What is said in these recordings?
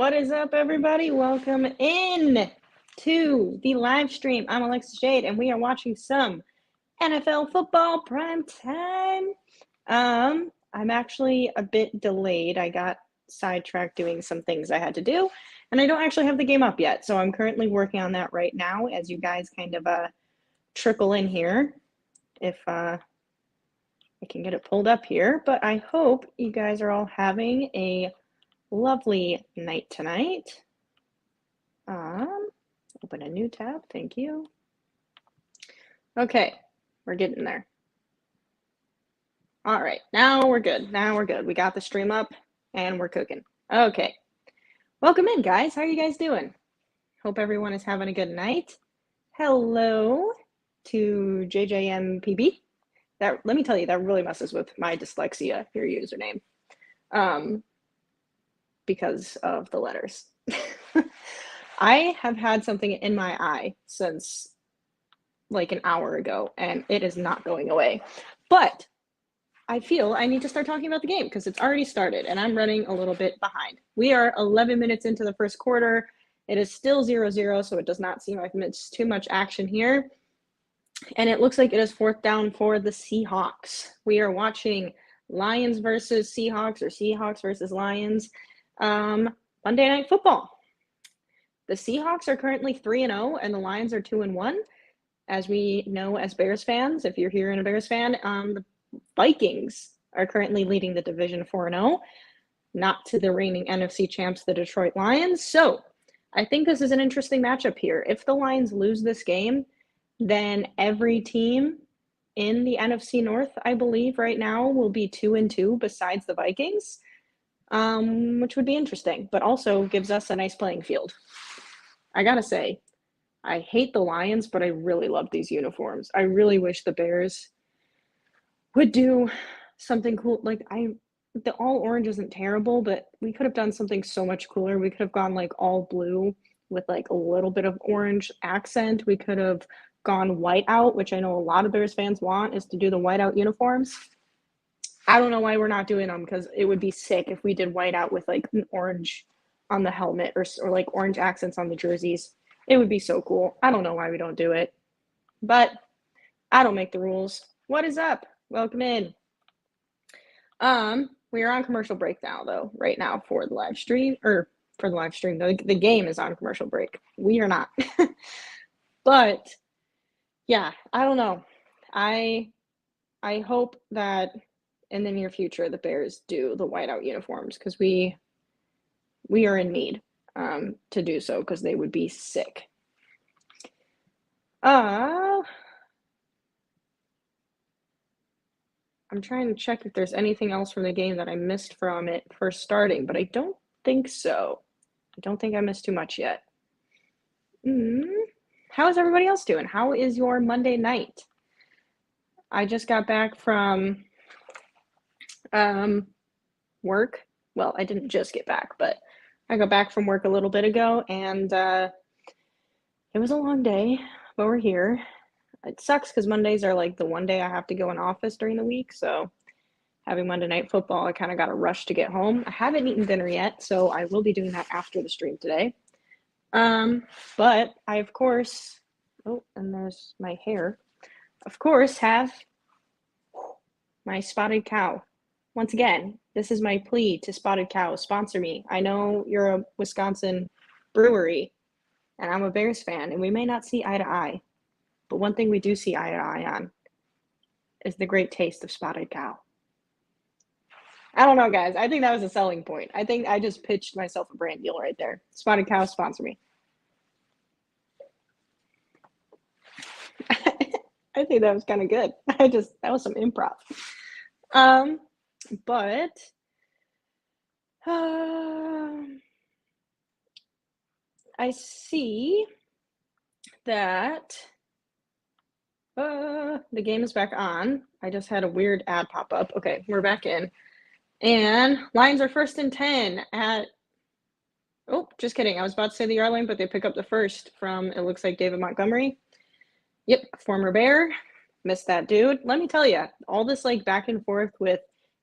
What is up, everybody? Welcome in to the live stream. I'm Alexis Jade, and we are watching some NFL football prime time. I'm actually a bit delayed. I got sidetracked doing some things I had to do, and I don't actually have the game up yet. So I'm currently working on that right now as you guys kind of trickle in here. If I can get it pulled up here, but I hope you guys are all having a lovely night tonight. Open a new tab. Thank you. Okay, we're getting there. All right, now we're good. Now we're good. We got the stream up and we're cooking. Okay, welcome in, guys. How are you guys doing? Hope everyone is having a good night. Hello to JJMPB. Let me tell you, that really messes with my dyslexia, your username. Because of the letters. I have had something in my eye since like an hour ago, and it is not going away. But I feel I need to start talking about the game because it's already started, and I'm running a little bit behind. We are 11 minutes into the first quarter. It is still 0-0, so it does not seem like it's too much action here. And it looks like it is fourth down for the Seahawks. We are watching Lions versus Seahawks or Seahawks versus Lions. Monday Night Football. The Seahawks are currently 3-0 and the Lions are 2-1. As we know as Bears fans, if you're here and a Bears fan, the Vikings are currently leading the division 4-0, not to the reigning NFC champs, the Detroit Lions. So I think this is an interesting matchup here. If the Lions lose this game, then every team in the NFC North, I believe right now, will be 2-2 besides the Vikings. Which would be interesting, but also gives us a nice playing field. I gotta say, I hate the Lions, but I really love these uniforms. I really wish the Bears would do something cool. Like the all orange isn't terrible, but we could have done something so much cooler. We could have gone like all blue with like a little bit of orange accent. We could have gone white out, which I know a lot of Bears fans want, is to do the white out uniforms. I don't know why we're not doing them because it would be sick if we did white out with like an orange on the helmet or like orange accents on the jerseys. It would be so cool. I don't know why we don't do it, but I don't make the rules. What is up? Welcome in. We are on commercial break now though, right now for the live stream The game is on commercial break. We are not. But yeah, I don't know. I hope that in the near future the Bears do the whiteout uniforms because we are in need to do so because they would be sick. I'm trying to check if there's anything else from the game that I missed from it first starting, but I don't think so. I don't think I missed too much yet. How is everybody else doing? How is your Monday night? I just got back from work. Well, I didn't just get back, but I got back from work a little bit ago, and it was a long day, but we're here. It sucks because Mondays are like the one day I have to go in office during the week, so having Monday Night Football, I kind of got to rush to get home. I haven't eaten dinner yet, so I will be doing that after the stream today. But I, of course, and there's my hair, of course, have my Spotted Cow. Once again, this is my plea to Spotted Cow. Sponsor me. I know you're a Wisconsin brewery, and I'm a Bears fan, and we may not see eye to eye. But one thing we do see eye to eye on is the great taste of Spotted Cow. I don't know, guys. I think that was a selling point. I think I just pitched myself a brand deal right there. Spotted Cow, sponsor me. I think that was kind of good. That was some improv. But I see that the game is back on. I just had a weird ad pop up. Okay, we're back in. And Lions are 1st and 10 at, just kidding. I was about to say the yard line, but they pick up the first from, it looks like, David Montgomery. Yep, former Bear. Missed that dude. Let me tell you, all this like back and forth with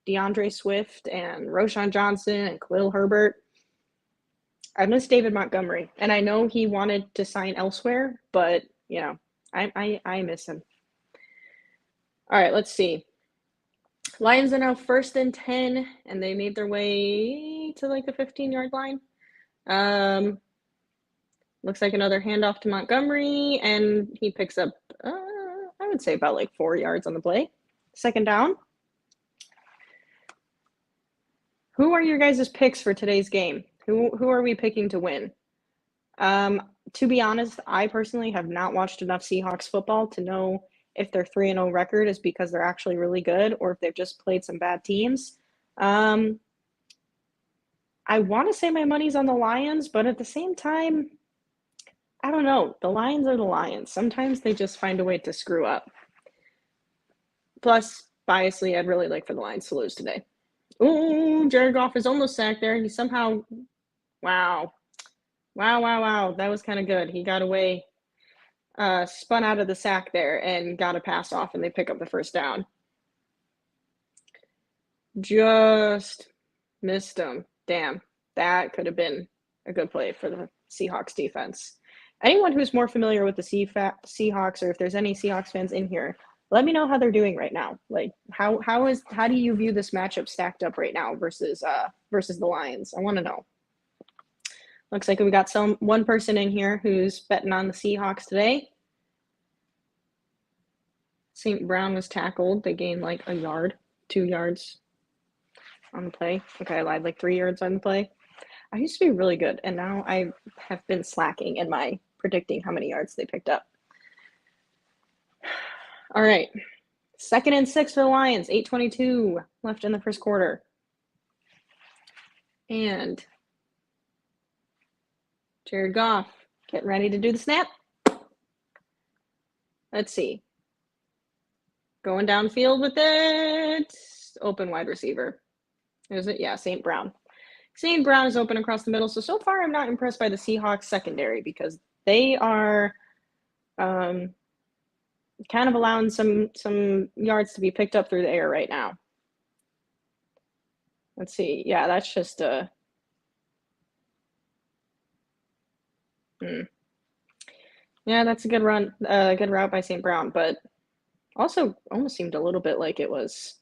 DeAndre Swift and Roschon Johnson and Khalil Herbert, I miss David Montgomery, and I know he wanted to sign elsewhere, but you know, I miss him. All right, let's see. Lions are now 1st and 10, and they made their way to like the 15-yard line. Looks like another handoff to Montgomery, and he picks up, I would say about like 4 yards on the play. 2nd down. Who are your guys' picks for today's game? Who are we picking to win? To be honest, I personally have not watched enough Seahawks football to know if their 3-0 record is because they're actually really good or if they've just played some bad teams. I want to say my money's on the Lions, but at the same time, I don't know. The Lions are the Lions. Sometimes they just find a way to screw up. Plus, biasly, I'd really like for the Lions to lose today. Ooh, Jared Goff is almost sacked there. He somehow, wow. That was kind of good. He got away, spun out of the sack there and got a pass off, and they pick up the 1st down. Just missed him. Damn, that could have been a good play for the Seahawks defense. Anyone who's more familiar with the Seahawks, or if there's any Seahawks fans in here, let me know how they're doing right now. Like, how do you view this matchup stacked up right now versus the Lions? I want to know. Looks like we got one person in here who's betting on the Seahawks today. St. Brown was tackled. They gained like a yard, 2 yards on the play. Okay, I lied, like 3 yards on the play. I used to be really good, and now I have been slacking in my predicting how many yards they picked up. All right, 2nd and 6 for the Lions, 8:22 left in the 1st quarter. And Jared Goff getting ready to do the snap. Let's see. Going downfield with it. Open wide receiver. Is it? Yeah, St. Brown. St. Brown is open across the middle. So far, I'm not impressed by the Seahawks secondary because they are kind of allowing some yards to be picked up through the air right now. Let's see. Yeah, that's just a yeah, that's a good run, good route by St. Brown, but also almost seemed a little bit like it was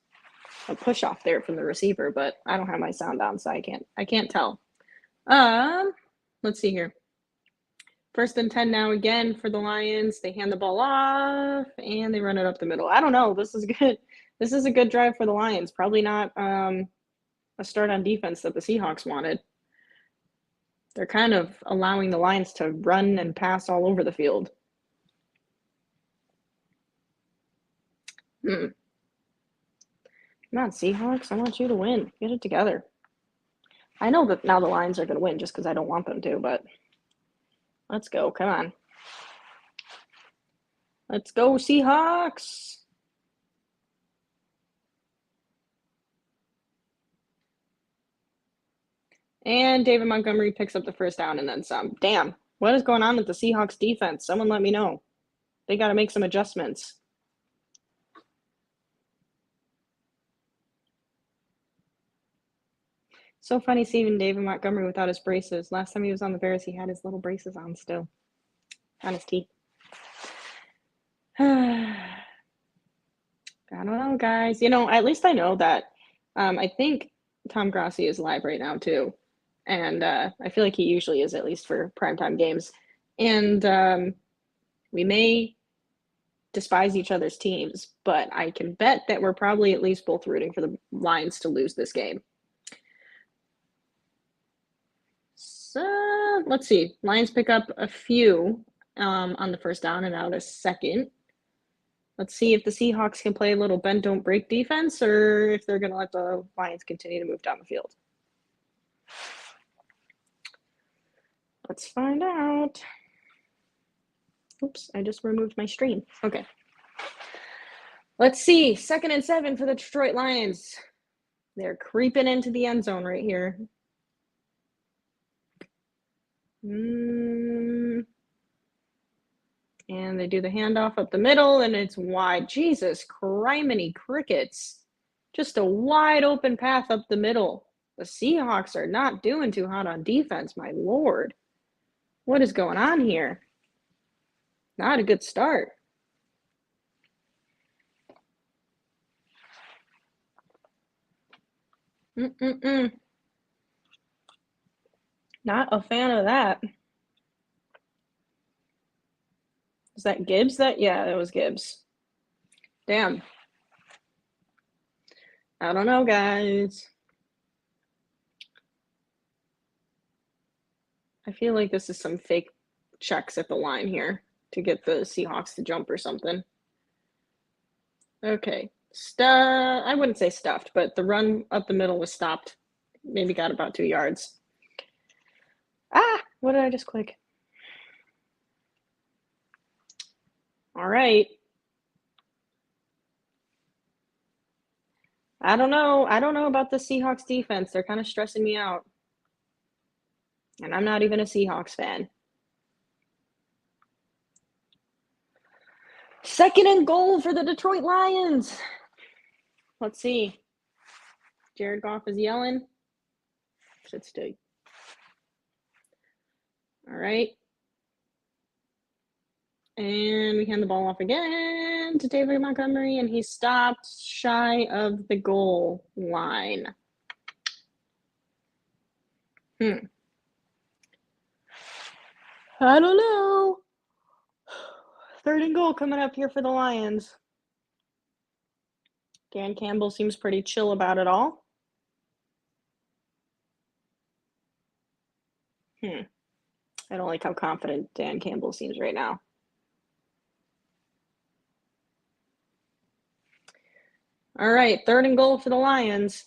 a push off there from the receiver, but I don't have my sound on, so I can't tell. Let's see here. 1st and 10 now again for the Lions. They hand the ball off and they run it up the middle. I don't know. This is good. This is a good drive for the Lions. Probably not a start on defense that the Seahawks wanted. They're kind of allowing the Lions to run and pass all over the field. Come on, Seahawks. I want you to win. Get it together. I know that now the Lions are going to win just because I don't want them to, but let's go. Come on. Let's go, Seahawks. And David Montgomery picks up the 1st down and then some. Damn, what is going on with the Seahawks defense? Someone let me know. They got to make some adjustments. So funny seeing David Montgomery without his braces. Last time he was on the Bears, he had his little braces on still. On his teeth. I don't know, guys. You know, at least I know that I think Tom Grossi is live right now, too. And I feel like he usually is, at least for primetime games. And we may despise each other's teams, but I can bet that we're probably at least both rooting for the Lions to lose this game. So let's see. Lions pick up a few on the 1st down and out a 2nd. Let's see if the Seahawks can play a little bend, don't break defense, or if they're going to let the Lions continue to move down the field. Let's find out. Oops, I just removed my stream. Okay. Let's see. 2nd and 7 for the Detroit Lions. They're creeping into the end zone right here. And they do the handoff up the middle, and it's wide. Jesus criminy crickets. Just a wide open path up the middle. The Seahawks are not doing too hot on defense, my lord. What is going on here? Not a good start. Not a fan of that. Is that Gibbs? Yeah, that was Gibbs. Damn. I don't know, guys. I feel like this is some fake checks at the line here to get the Seahawks to jump or something. Okay. I wouldn't say stuffed, but the run up the middle was stopped. Maybe got about 2 yards. Ah, what did I just click? All right. I don't know. I don't know about the Seahawks defense. They're kind of stressing me out. And I'm not even a Seahawks fan. 2nd and goal for the Detroit Lions. Let's see. Jared Goff is yelling. Sit still. All right. And we hand the ball off again to David Montgomery, and he stopped shy of the goal line. I don't know. 3rd and goal coming up here for the Lions. Dan Campbell seems pretty chill about it all. I don't like how confident Dan Campbell seems right now. All right, 3rd and goal for the Lions.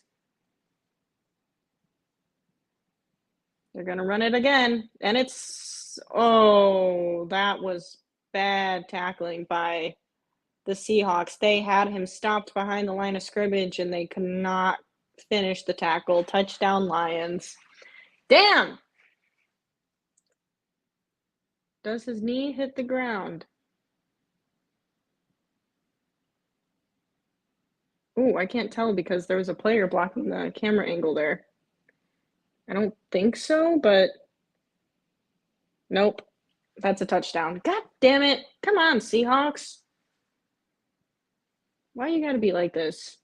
They're going to run it again, and that was bad tackling by the Seahawks. They had him stopped behind the line of scrimmage, and they could not finish the tackle. Touchdown, Lions. Damn! Does his knee hit the ground? Ooh, I can't tell because there was a player blocking the camera angle there. I don't think so, but nope. That's a touchdown. God damn it. Come on, Seahawks. Why you gotta be like this?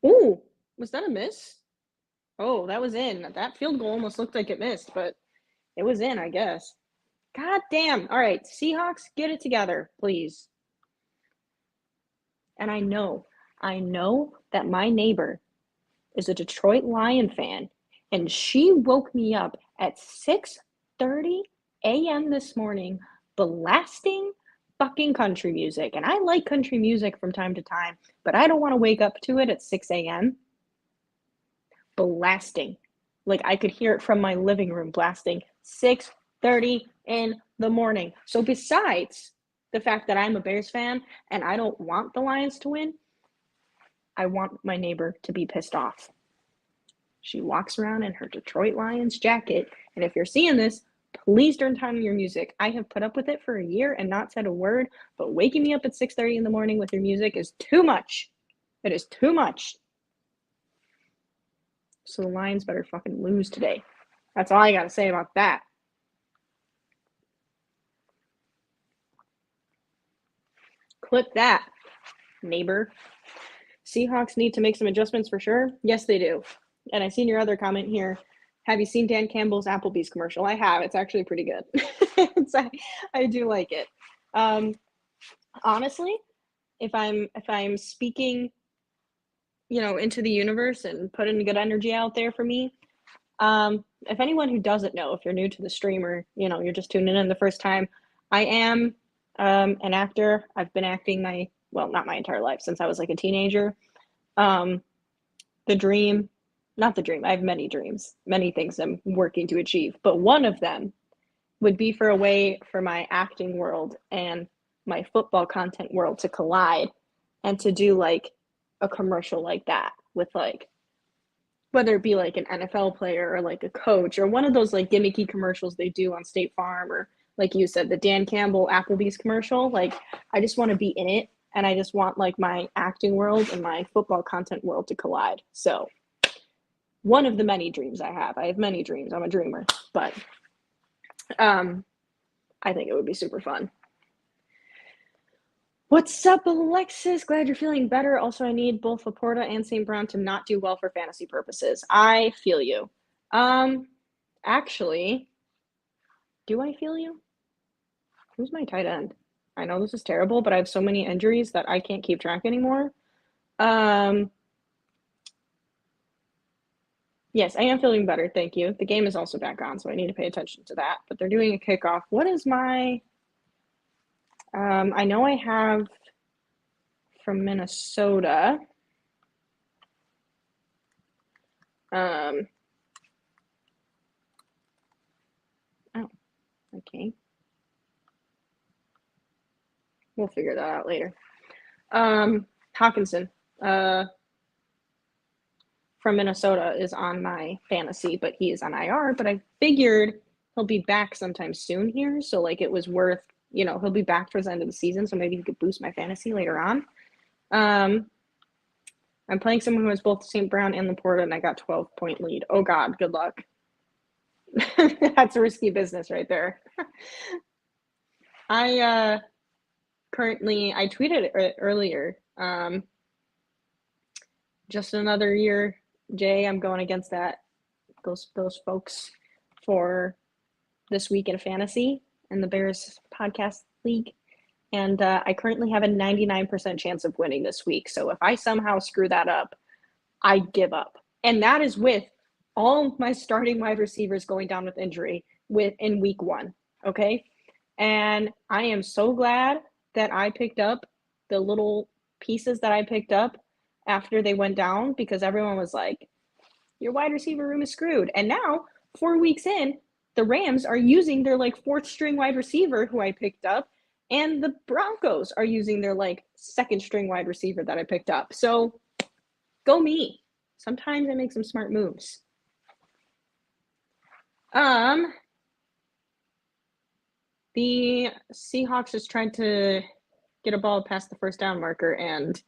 Ooh, was that a miss? Oh, that was in. That field goal almost looked like it missed, but it was in, I guess. God damn. All right, Seahawks, get it together, please. And I know that my neighbor is a Detroit Lion fan, and she woke me up at 6:30 a.m. this morning blasting fucking country music. And I like country music from time to time, but I don't want to wake up to it at 6 a.m. blasting. Like I could hear it from my living room blasting 6:30 in the morning. So besides the fact that I'm a Bears fan and I don't want the Lions to win, I want my neighbor to be pissed off. She walks around in her Detroit Lions jacket, and if you're seeing this, please turn down your music. I have put up with it for a year and not said a word, but waking me up at 6:30 in the morning with your music is too much. It is too much. So the Lions better fucking lose today. That's all I got to say about that. Clip that, neighbor. Seahawks need to make some adjustments for sure. Yes, they do. And I seen your other comment here. Have you seen Dan Campbell's Applebee's commercial? I have. It's actually pretty good. I do like it. Honestly, if I'm speaking, into the universe and putting good energy out there for me, if anyone who doesn't know, if you're new to the stream or you're just tuning in the first time, I am an actor. I've been acting not my entire life, since I was like a teenager. Not the dream. I have many dreams, many things I'm working to achieve, but one of them would be for a way for my acting world and my football content world to collide and to do like a commercial like that with like, whether it be like an NFL player or like a coach or one of those like gimmicky commercials they do on State Farm, or like you said, the Dan Campbell Applebee's commercial. Like, I just want to be in it and I just want like my acting world and my football content world to collide. So one of the many dreams I have. I have many dreams. I'm a dreamer, but I think it would be super fun. What's up, Alexis? Glad you're feeling better. Also, I need both Laporta and St. Brown to not do well for fantasy purposes. I feel you. Actually, do I feel you? Who's my tight end? I know this is terrible, but I have so many injuries that I can't keep track anymore. Yes, I am feeling better. Thank you. The game is also back on, so I need to pay attention to that. But they're doing a kickoff. What is my... I know I have from Minnesota. Oh, okay. We'll figure that out later. Hawkinson from Minnesota is on my fantasy, but he is on IR. But I figured he'll be back sometime soon here. So, like, it was worth, he'll be back towards the end of the season. So maybe he could boost my fantasy later on. I'm playing someone who has both St. Brown and Laporta, and I got 12-point lead. Oh, God, good luck. That's a risky business right there. I tweeted it earlier. Just another year, Jay. I'm going against those folks for this week in fantasy in the Bears podcast league. And I currently have a 99% chance of winning this week. So if I somehow screw that up, I give up. And that is with all my starting wide receivers going down with injury in week 1. Okay. And I am so glad that I picked up the little pieces that I picked up after they went down, because everyone was like, your wide receiver room is screwed. And now, 4 weeks in, the Rams are using their like 4th string wide receiver who I picked up, and the Broncos are using their like 2nd string wide receiver that I picked up. So go me. Sometimes I make some smart moves. The Seahawks just tried to get a ball past the first down marker, and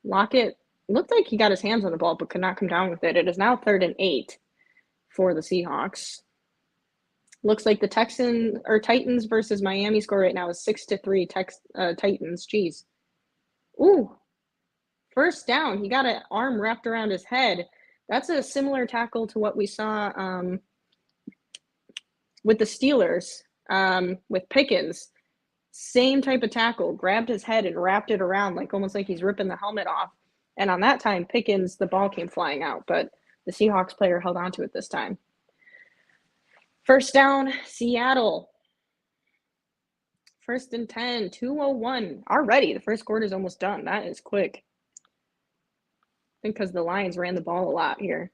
Lockett looked like he got his hands on the ball but could not come down with it. It is now 3rd and 8 for the Seahawks. Looks like the Titans versus Miami score right now is 6-3 Titans. Jeez. Ooh. First down. He got an arm wrapped around his head. That's a similar tackle to what we saw with the Steelers with Pickens. Same type of tackle. Grabbed his head and wrapped it around, like almost like he's ripping the helmet off. And on that time, Pickens, the ball came flying out, but the Seahawks player held on to it this time. First down, Seattle. 1st and 10, 2:01. Already, the first quarter is almost done. That is quick. I think because the Lions ran the ball a lot here.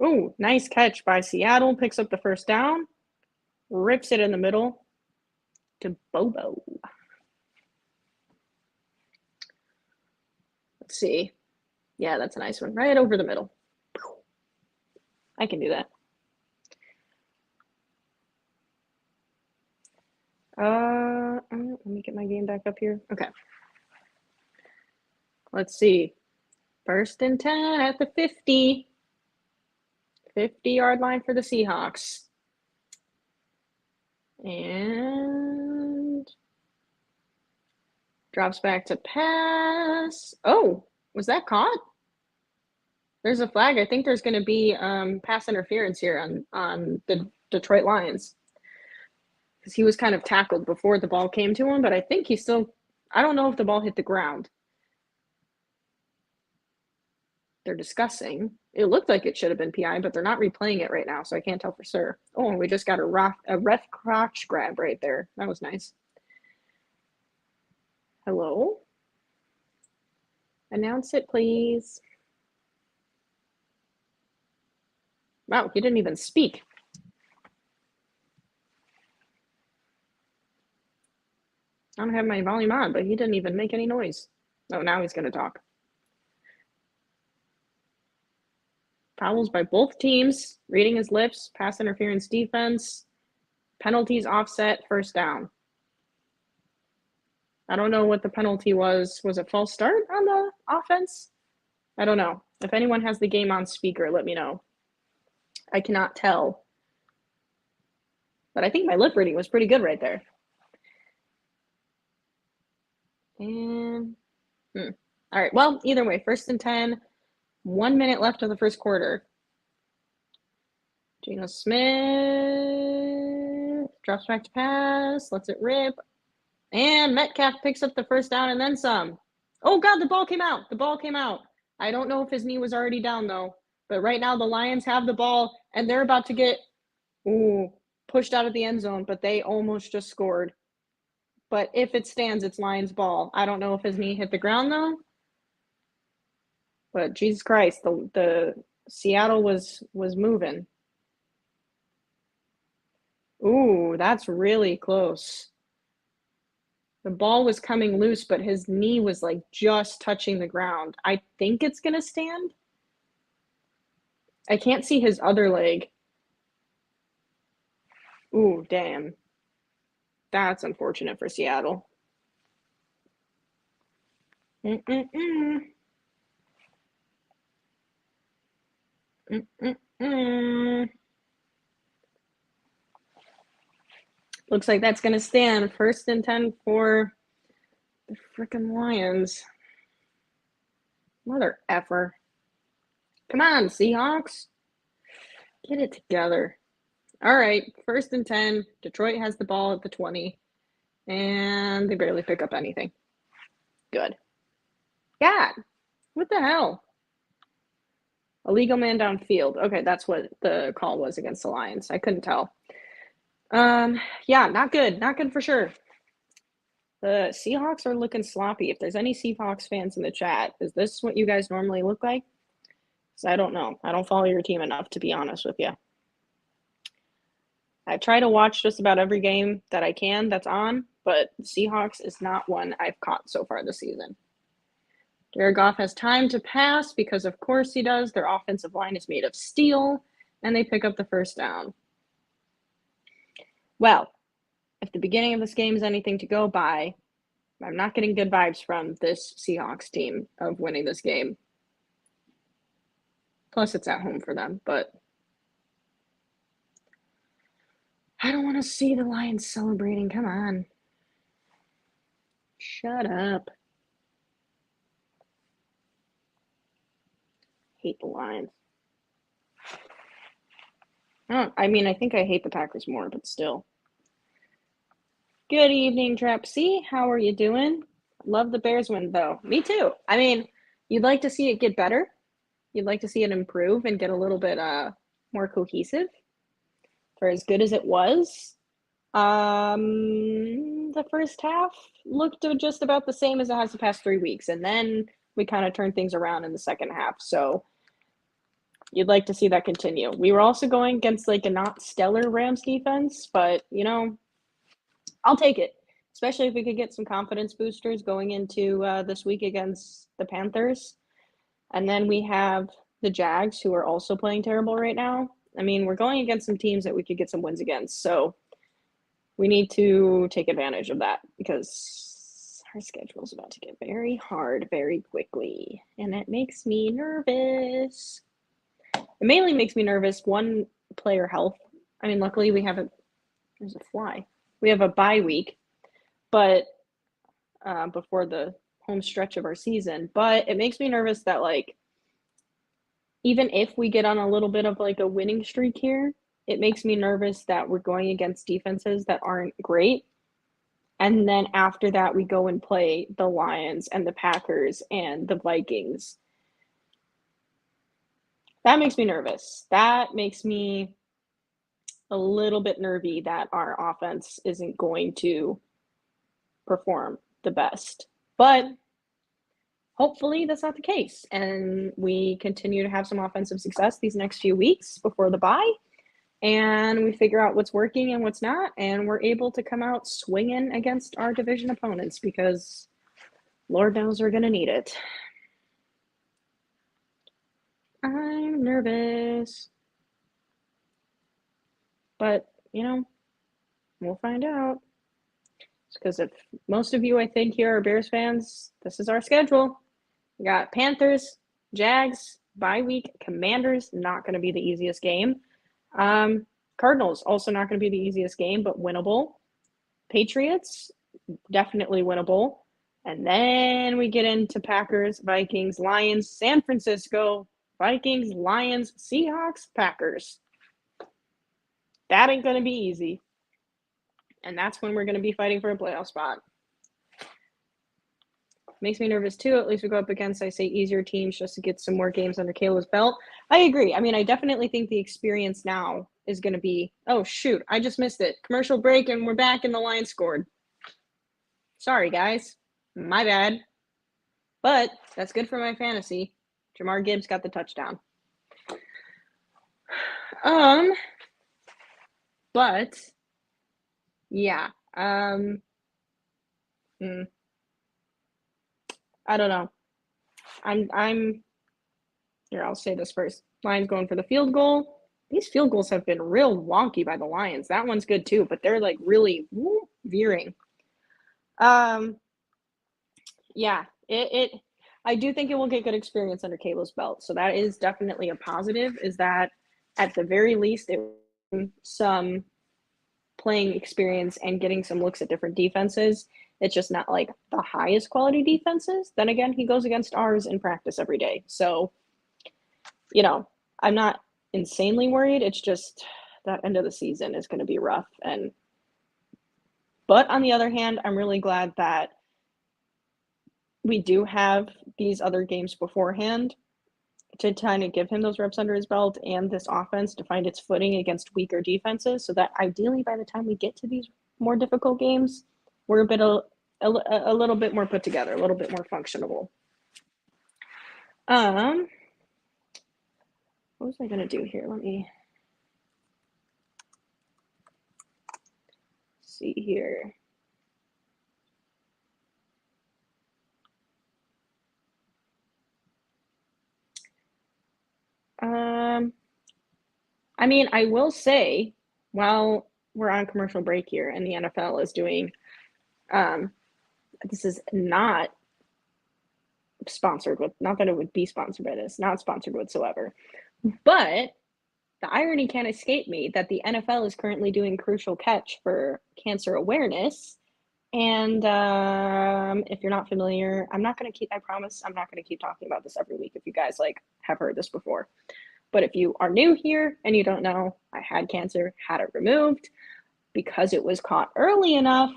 Ooh, nice catch by Seattle. Picks up the first down. Rips it in the middle to Bobo. Let's see. Yeah, that's a nice one. Right over the middle. I can do that. Let me get my game back up here. Okay. Let's see. 1st and 10 at the 50. 50-yard line for the Seahawks. And drops back to pass. Oh, was that caught? There's a flag. I think there's going to be pass interference here on the Detroit Lions, because he was kind of tackled before the ball came to him, but I think he's still – I don't know if the ball hit the ground. They're discussing. It looked like it should have been PI, but they're not replaying it right now, so I can't tell for sure. Oh, and we just got a ref crotch grab right there. That was nice. Hello? Announce it, please. Wow, he didn't even speak. I don't have my volume on, but he didn't even make any noise. Oh, now he's going to talk. Fouls by both teams. Reading his lips. Pass interference defense. Penalties offset. First down. I don't know what the penalty was. Was it false start on the offense? I don't know. If anyone has the game on speaker, let me know. I cannot tell. But I think my lip reading was pretty good right there. And, all right. Well, either way, 1st and 10, 1 minute left of the first quarter. Geno Smith drops back to pass, lets it rip. And Metcalf picks up the first down and then some. Oh, God, the ball came out. The ball came out. I don't know if his knee was already down, though. But right now, the Lions have the ball, and they're about to get pushed out of the end zone, but they almost just scored. But if it stands, it's Lions ball. I don't know if his knee hit the ground, though. But Jesus Christ, the Seattle was moving. Ooh, that's really close. The ball was coming loose, but his knee was like just touching the ground. I think it's going to stand. I can't see his other leg. Ooh, damn. That's unfortunate for Seattle. Looks like that's going to stand. 1st and 10 for the frickin' Lions. Mother effer. Come on, Seahawks. Get it together. All right, 1st and 10. Detroit has the ball at the 20. And they barely pick up anything. Good. God, what the hell? Illegal man downfield. Okay, that's what the call was against the Lions. I couldn't tell. Yeah, not good. Not good for sure. The Seahawks are looking sloppy. If there's any Seahawks fans in the chat, is this what you guys normally look like? Because I don't know. I don't follow your team enough, to be honest with you. I try to watch just about every game that I can that's on, but Seahawks is not one I've caught so far this season. Jared Goff has time to pass because, of course, he does. Their offensive line is made of steel, and they pick up the first down. Well, if the beginning of this game is anything to go by, I'm not getting good vibes from this Seahawks team of winning this game. Plus, it's at home for them, but I don't want to see the Lions celebrating. Come on. Shut up. Hate the Lions. I mean, I think I hate the Packers more, but still. Good evening, Trap C. How are you doing? Love the Bears win, though. Me too. I mean, you'd like to see it get better. You'd like to see it improve and get a little bit more cohesive. For as good as it was, the first half looked just about the same as it has the past 3 weeks, and then we kind of turned things around in the second half. So you'd like to see that continue. We were also going against like a not stellar Rams defense, but you know, I'll take it, especially if we could get some confidence boosters going into this week against the Panthers. And then we have the Jags, who are also playing terrible right now. I mean, we're going against some teams that we could get some wins against. So we need to take advantage of that because our schedule is about to get very hard very quickly. And it makes me nervous. It mainly makes me nervous, one, player health. I mean, luckily we have there's a fly. We have a bye week, but before the home stretch of our season. But it makes me nervous that, like, even if we get on a little bit of like a winning streak here, it makes me nervous that we're going against defenses that aren't great. And then after that, we go and play the Lions and the Packers and the Vikings. That makes me nervous. That makes me a little bit nervy that our offense isn't going to perform the best. But hopefully that's not the case. And we continue to have some offensive success these next few weeks before the bye. And we figure out what's working and what's not. And we're able to come out swinging against our division opponents because Lord knows we're going to need it. I'm nervous. But, you know, we'll find out. because if most of you, I think, here are Bears fans, this is our schedule. We got Panthers, Jags, bye week, Commanders, not going to be the easiest game. Cardinals, also not going to be the easiest game, but winnable. Patriots, definitely winnable. And then we get into Packers, Vikings, Lions, San Francisco, Vikings, Lions, Seahawks, Packers. That ain't going to be easy. And that's when we're going to be fighting for a playoff spot. Makes me nervous too. At least we go up against, I say, easier teams just to get some more games under Kayla's belt. I agree. I mean, I definitely think the experience now is going to be, oh, shoot, I just missed it. Commercial break, and we're back, and the Lions scored. Sorry, guys. My bad. But that's good for my fantasy. Jamar Gibbs got the touchdown. But yeah. I don't know. I'm here, I'll say this first. Lions going for the field goal. These field goals have been real wonky by the Lions. That one's good too, but they're like really veering. Yeah, I do think it will get good experience under Kayla's belt. So that is definitely a positive, is that at the very least it some playing experience and getting some looks at different defenses. It's just not like the highest quality defenses. Then again, he goes against ours in practice every day. So, you know, I'm not insanely worried. It's just that end of the season is going to be rough. But on the other hand, I'm really glad that we do have these other games beforehand to kind of give him those reps under his belt and this offense to find its footing against weaker defenses, so that ideally by the time we get to these more difficult games, we're a little bit more put together, a little bit more functional. What was I going to do here? Let me see here. I mean, I will say, while we're on commercial break here and the NFL is doing, this is not sponsored with, not that it would be sponsored by this, not sponsored whatsoever. But the irony can't escape me that the NFL is currently doing Crucial Catch for cancer awareness. And if you're not familiar, I promise I'm not going to keep talking about this every week if you guys like have heard this before. But if you are new here and you don't know, I had cancer, had it removed. Because it was caught early enough,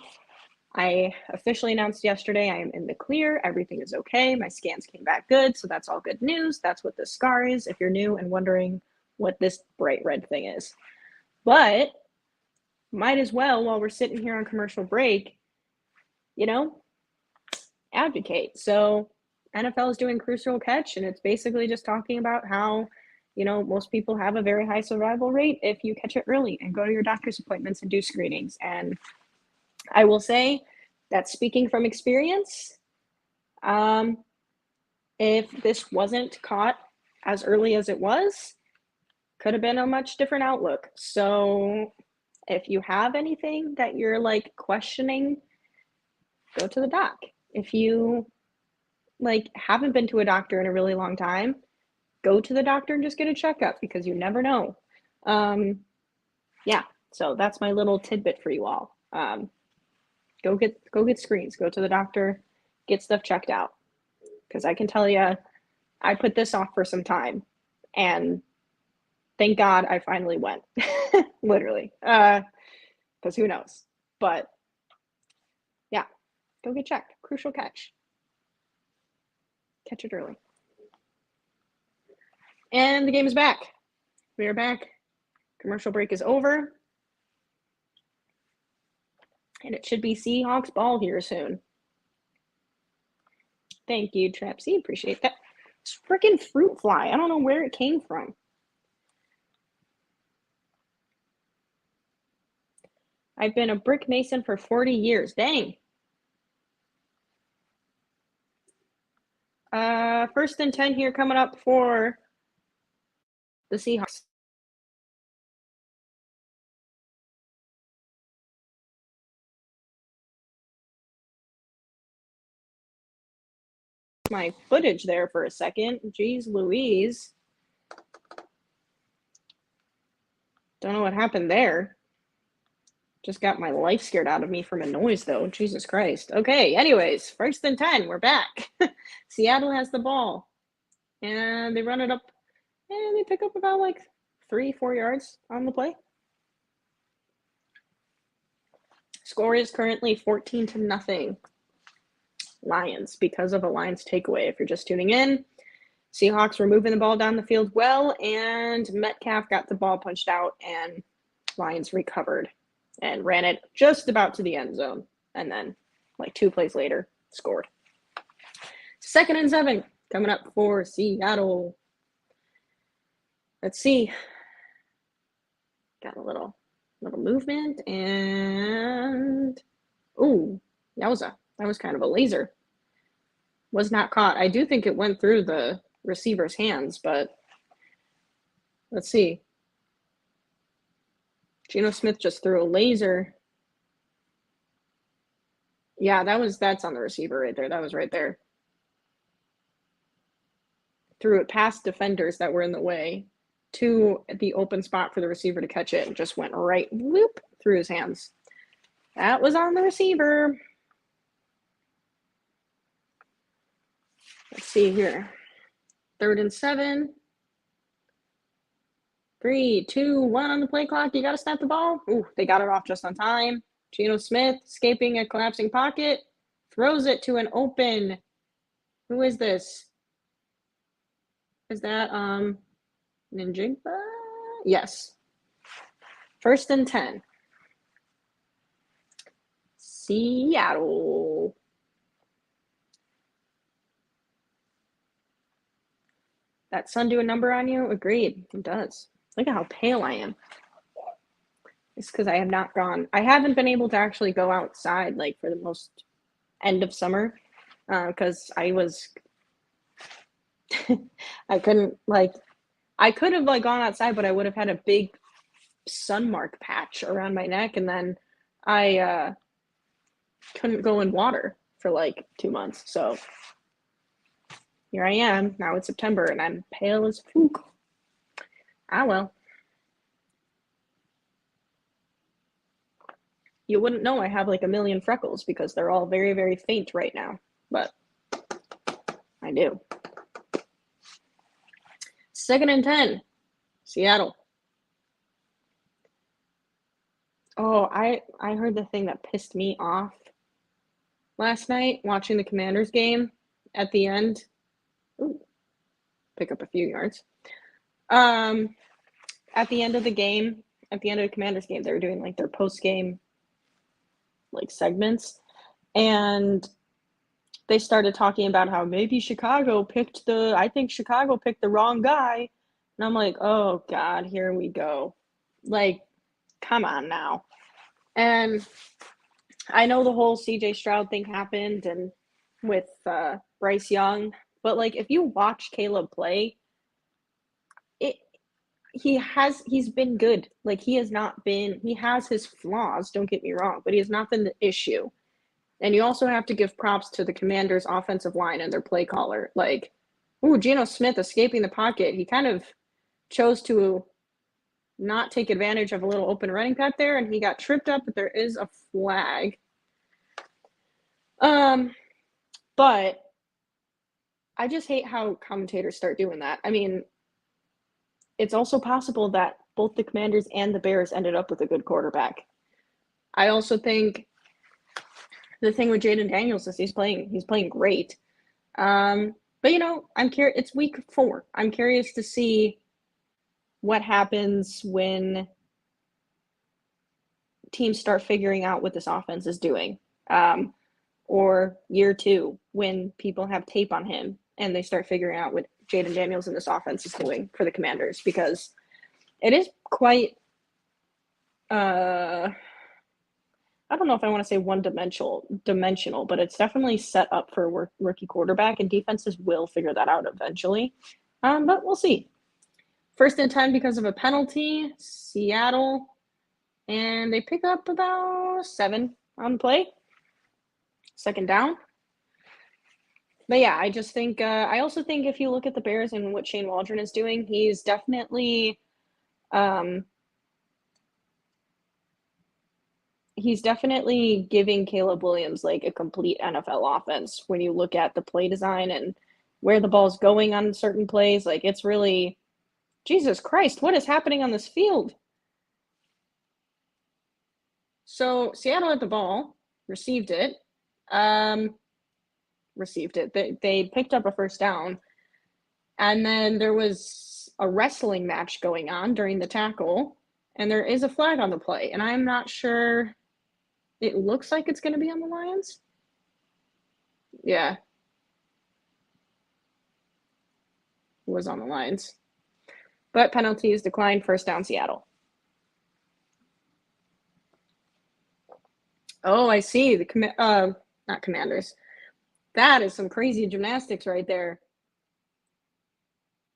I officially announced yesterday I am in the clear. Everything is okay. My scans came back good, so that's all good news. That's what this scar is, if you're new and wondering what this bright red thing is. But might as well, while we're sitting here on commercial break, advocate. So NFL is doing Crucial Catch, and it's basically just talking about how, most people have a very high survival rate if you catch it early and go to your doctor's appointments and do screenings. And I will say that, speaking from experience, if this wasn't caught as early as it was, could have been a much different outlook. So if you have anything that you're like questioning, go to the doc. If you haven't been to a doctor in a really long time, go to the doctor and just get a checkup, because you never know. Yeah, so that's my little tidbit for you all. Go get screens, go to the doctor, get stuff checked out. Because I can tell you, I put this off for some time, and thank God I finally went. Literally. Because who knows? But yeah, go get checked. Crucial Catch. Catch it early. And the game is back. We are back. Commercial break is over. And it should be Seahawks ball here soon. Thank you, Trapsy. Appreciate that. It's freaking fruit fly. I don't know where it came from. I've been a brick mason for 40 years. Dang. 1st and 10 here coming up for the Seahawks. my footage there for a second. Jeez Louise. Don't know what happened there. Just got my life scared out of me from a noise, though. Jesus Christ. Okay, anyways, 1st and 10. We're back. Seattle has the ball. And they run it up. And they pick up about like 3-4 yards on the play. Score is currently 14-0. Lions, because of a Lions takeaway. If you're just tuning in, Seahawks were moving the ball down the field well, and Metcalf got the ball punched out, and Lions recovered and ran it just about to the end zone. And then, like 2 plays later, scored. 2nd and 7 coming up for Seattle. Let's see. Got a little movement, and ooh, yowza. That was kind of a laser. Was not caught. I do think it went through the receiver's hands, but let's see. Geno Smith just threw a laser. Yeah, that's on the receiver right there. That was right there. Threw it past defenders that were in the way to the open spot for the receiver to catch it, and just went right whoop through his hands. That was on the receiver. Let's see here. 3rd and 7. 3, 2, 1 on the play clock. You got to snap the ball. Ooh, they got it off just on time. Geno Smith escaping a collapsing pocket. Throws it to an open. Who is this? Is that Ninjigba? Yes. 1st and 10. Seattle. That sun do a number on you? Agreed. It does. Look at how pale I am. It's because I haven't been able to actually go outside like for the most end of summer because I couldn't I could have like gone outside, but I would have had a big sun mark patch around my neck, and then I couldn't go in water for like 2 months. So here I am. Now it's September, and I'm pale as fuck. Ah, well. You wouldn't know I have like a million freckles because they're all very, very faint right now. But I do. 2nd and 10. Seattle. Oh, I heard the thing that pissed me off last night watching the Commanders game at the end. Ooh, pick up a few yards. At the end of the game, at the end of the Commanders game, they were doing like their post-game like segments, and they started talking about how maybe Chicago picked the wrong guy. And I'm like, oh God, here we go. Like, come on now. And I know the whole CJ Stroud thing happened and with Bryce Young, but like if you watch Caleb play, he's been good. Like he has his flaws, don't get me wrong, but he has not been the issue. And you also have to give props to the Commanders' offensive line and their play caller. Like, Geno Smith escaping the pocket. He kind of chose to not take advantage of a little open running path there, and he got tripped up, but there is a flag. But I just hate how commentators start doing that. I mean, it's also possible that both the Commanders and the Bears ended up with a good quarterback. I also think the thing with Jaden Daniels is he's playing great. But I'm curious. It's week 4. I'm curious to see what happens when teams start figuring out what this offense is doing. Or year 2 when people have tape on him and they start figuring out what Jaden Daniels and this offense is doing for the Commanders, because it is quite I don't know if I want to say one-dimensional, but it's definitely set up for a rookie quarterback, and defenses will figure that out eventually. But we'll see. 1st and 10 because of a penalty, Seattle, and they pick up about 7 on the play. 2nd down. But yeah, I just think I also think if you look at the Bears and what Shane Waldron is doing, um, he's definitely giving Caleb Williams like a complete NFL offense when you look at the play design and where the ball's going on certain plays. Like it's really Jesus Christ, what is happening on this field? So Seattle had the ball, received it. Um, received it. They picked up a first down. And then there was a wrestling match going on during the tackle, and there is a flag on the play. And I'm not sure. It looks like it's going to be on the Lions. Yeah, it was on the Lions. But penalties declined, first down Seattle. Oh, I see. Not Commanders. That is some crazy gymnastics right there.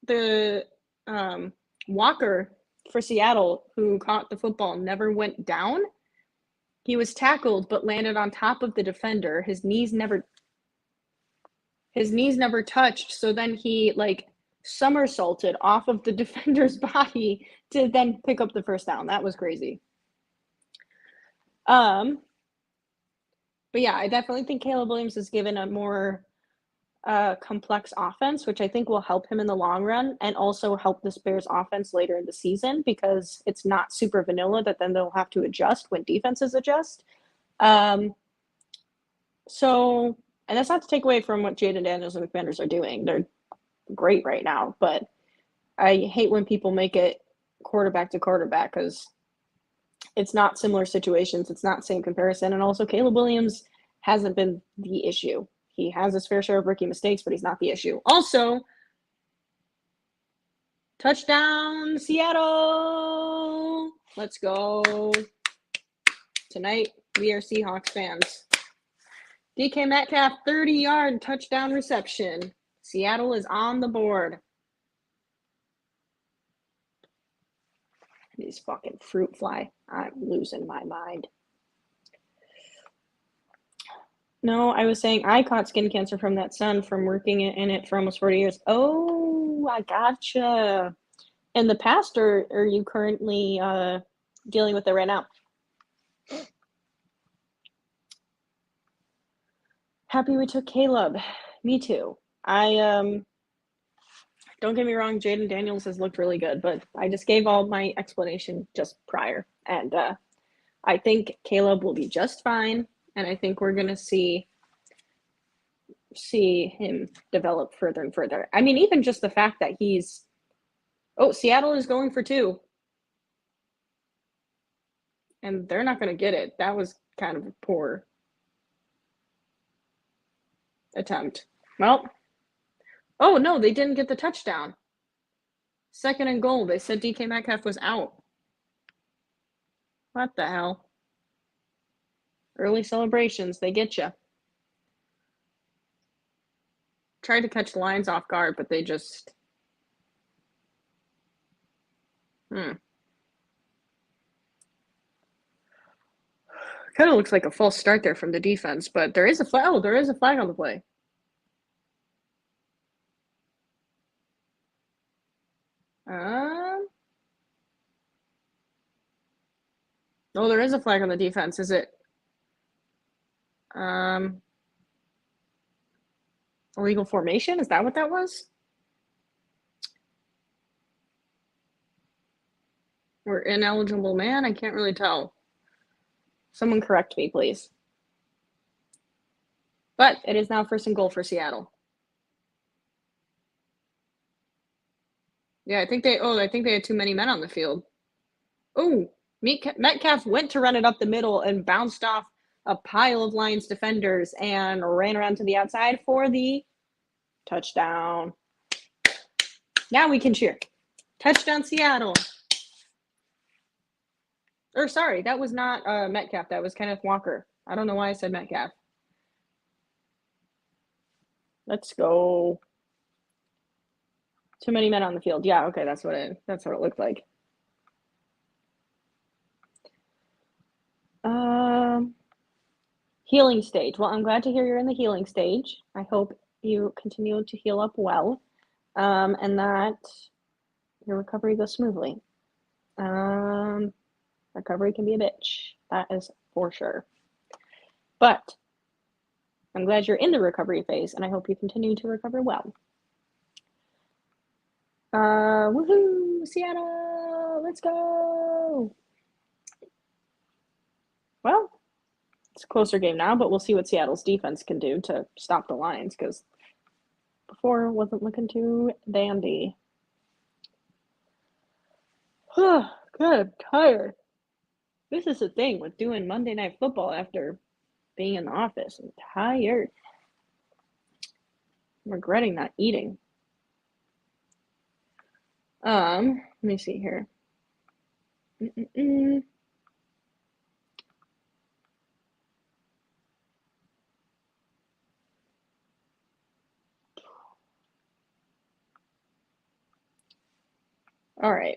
The Walker for Seattle, who caught the football, never went down. He was tackled but landed on top of the defender. His knees never touched, so then he like somersaulted off of the defender's body to then pick up the first down. That was crazy. But yeah, I definitely think Caleb Williams is given a more complex offense, which I think will help him in the long run and also help this Bears offense later in the season because it's not super vanilla that then they'll have to adjust when defenses adjust. So, and that's not to take away from what Jaden Daniels and the Commanders are doing. They're great right now, but I hate when people make it quarterback to quarterback because it's not similar situations. It's not same comparison. And also Caleb Williams hasn't been the issue. He has his fair share of rookie mistakes, but he's not the issue. Also, touchdown, Seattle! Let's go. Tonight, we are Seahawks fans. DK Metcalf, 30-yard touchdown reception. Seattle is on the board. These fucking fruit fly. I'm losing my mind. No, I was saying I caught skin cancer from that sun from working in it for almost 40 years. Oh, I gotcha. In the past, or are you currently dealing with it right now? Happy we took Caleb. Me too. Don't get me wrong, Jaden Daniels has looked really good, but I just gave all my explanation just prior. And I think Caleb will be just fine. And I think we're going to see him develop further and further. I mean, even just the fact that Seattle is going for 2. And they're not going to get it. That was kind of a poor attempt. Well, oh no, they didn't get the touchdown. 2nd and goal. They said DK Metcalf was out. What the hell? Early celebrations, they get you. Tried to catch the Lions off guard, but they just kind of looks like a false start there from the defense, but there is a flag. Oh, there is a flag on the play. Oh, there is a flag on the defense. Is it illegal formation? Is that what that was? Or ineligible man? I can't really tell. Someone correct me, please. But it is now 1st and goal for Seattle. Yeah, I think they had too many men on the field. Oh, Metcalf went to run it up the middle and bounced off a pile of Lions defenders and ran around to the outside for the touchdown. Now we can cheer. Touchdown, Seattle. Or sorry, that was not Metcalf. That was Kenneth Walker. I don't know why I said Metcalf. Let's go. Too many men on the field. Yeah, okay, that's what it looked like. Healing stage. Well, I'm glad to hear you're in the healing stage. I hope you continue to heal up well, and that your recovery goes smoothly. Recovery can be a bitch. That is for sure. But I'm glad you're in the recovery phase, and I hope you continue to recover well. Woohoo! Seattle! Let's go! Well, it's a closer game now, but we'll see what Seattle's defense can do to stop the Lions, because before wasn't looking too dandy. Good, I'm tired. This is the thing with doing Monday Night Football after being in the office. I'm tired. I'm regretting not eating. Let me see here. All right.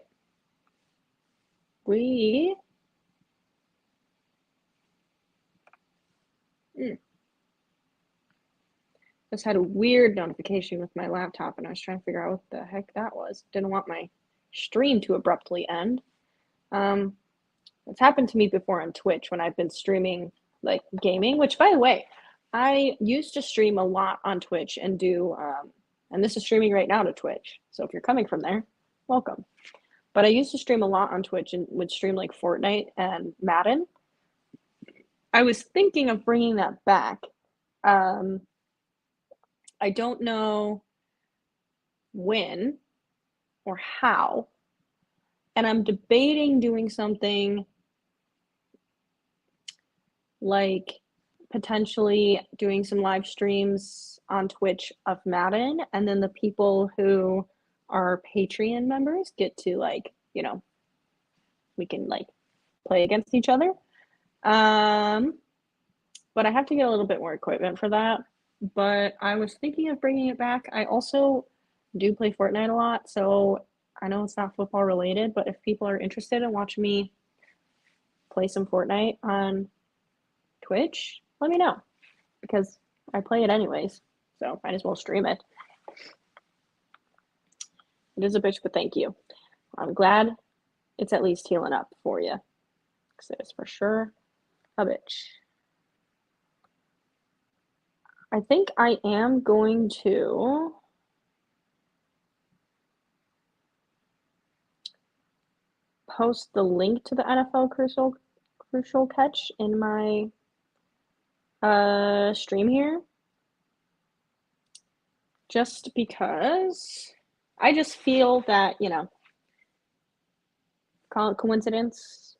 We just had a weird notification with my laptop, and I was trying to figure out what the heck that was. Didn't want my stream to abruptly end. It's happened to me before on Twitch when I've been streaming like gaming, which, by the way, I used to stream a lot on Twitch and do, and this is streaming right now to Twitch. So if you're coming from there, welcome. But I used to stream a lot on Twitch and would stream like Fortnite and Madden. I was thinking of bringing that back. I don't know when or how. And I'm debating doing something like potentially doing some live streams on Twitch of Madden, and then the people who are Patreon members get to, like, you know, we can like play against each other. But I have to get a little bit more equipment for that. But I was thinking of bringing it back. I also do play Fortnite a lot, so I know it's not football related, but if people are interested in watching me play some Fortnite on Twitch, let me know, because I play it anyways, so might as well stream it. It is a bitch, but thank you. I'm glad it's at least healing up for you, because it is for sure a bitch. I think I am going to post the link to the NFL Crucial Catch in my stream here, just because I just feel that, you know, call it coincidence,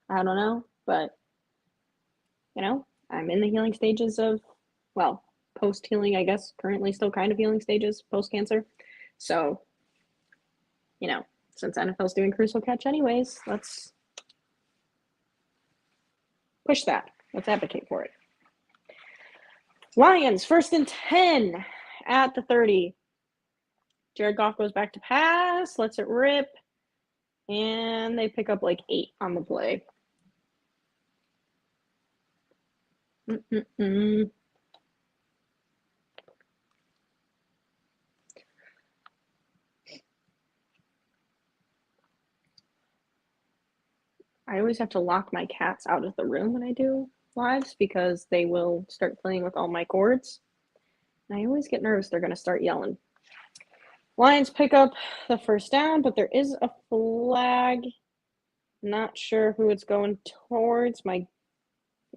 I don't know, but, you know, I'm in the healing stages of, well, post-healing, I guess, currently still kind of healing stages, post-cancer, so, you know, since NFL's doing Crucial Catch anyways, let's push that. Let's advocate for it. Lions, 1st and 10 at the 30. Jared Goff goes back to pass, lets it rip, and they pick up like 8 on the play. I always have to lock my cats out of the room when I do lives, because they will start playing with all my cords. And I always get nervous they're going to start yelling. Lions pick up the 1st down, but there is a flag. Not sure who it's going towards. I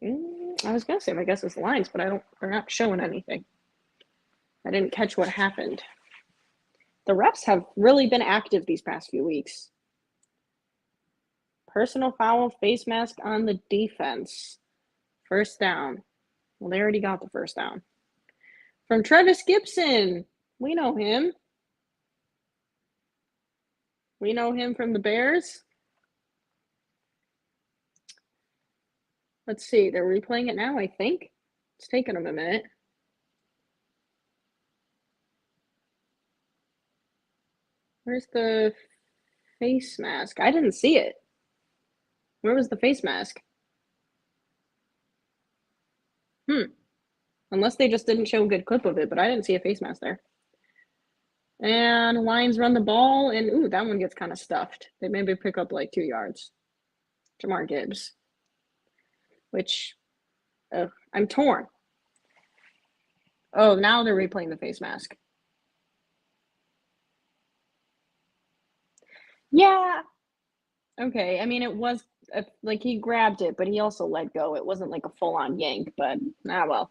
was going to say my guess is the Lions, but they're not showing anything. I didn't catch what happened. The refs have really been active these past few weeks. Personal foul, face mask on the defense. 1st down. Well, they already got the 1st down. From Travis Gibson. We know him. We know him from the Bears. Let's see. They're replaying it now, I think. It's taking them a minute. Where's the face mask? I didn't see it. Where was the face mask? Unless they just didn't show a good clip of it, but I didn't see a face mask there. And Lions run the ball, and ooh, that one gets kind of stuffed. They maybe pick up like 2 yards. Jamar Gibbs. Which, I'm torn. Oh, now they're replaying the face mask. Yeah. Okay, I mean, it was, like, he grabbed it, but he also let go. It wasn't like a full-on yank, but, well,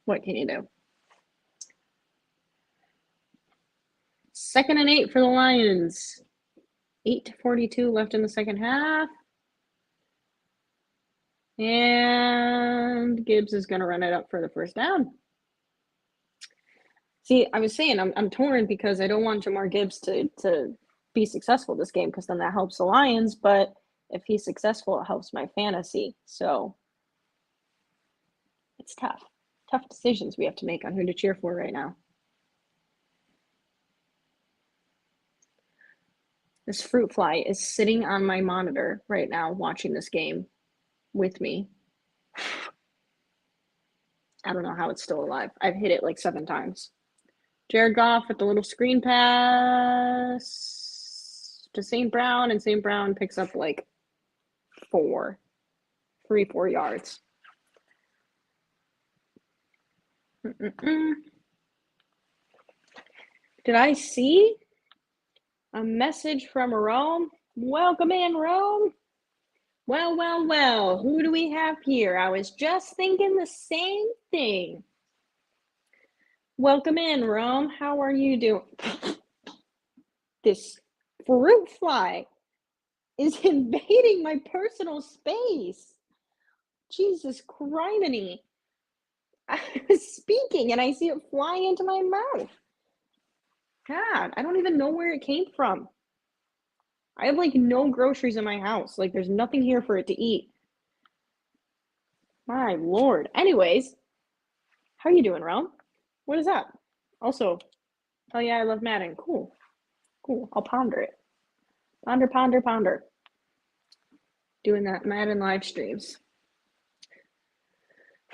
what can you do? 2nd and 8 for the Lions. 8:42 left in the second half. And Gibbs is going to run it up for the first down. See, I was saying I'm torn because I don't want Jamar Gibbs to be successful this game because then that helps the Lions, but if he's successful, it helps my fantasy. So it's tough. Tough decisions we have to make on who to cheer for right now. This fruit fly is sitting on my monitor right now watching this game with me. I don't know how it's still alive. I've hit it like 7 times. Jared Goff with the little screen pass to St. Brown, and St. Brown picks up like 4 yards. Did I see a message from Rome? Welcome in, Rome. Well. Who do we have here? I was just thinking the same thing. Welcome in, Rome. How are you doing? This fruit fly is invading my personal space. Jesus criminy. I was speaking and I see it flying into my mouth. God, I don't even know where it came from. I have like no groceries in my house. Like there's nothing here for it to eat. My Lord. Anyways, how are you doing, Rome? What is that? Also, oh yeah, I love Madden. Cool. I'll ponder it. Ponder. Doing that Madden live streams.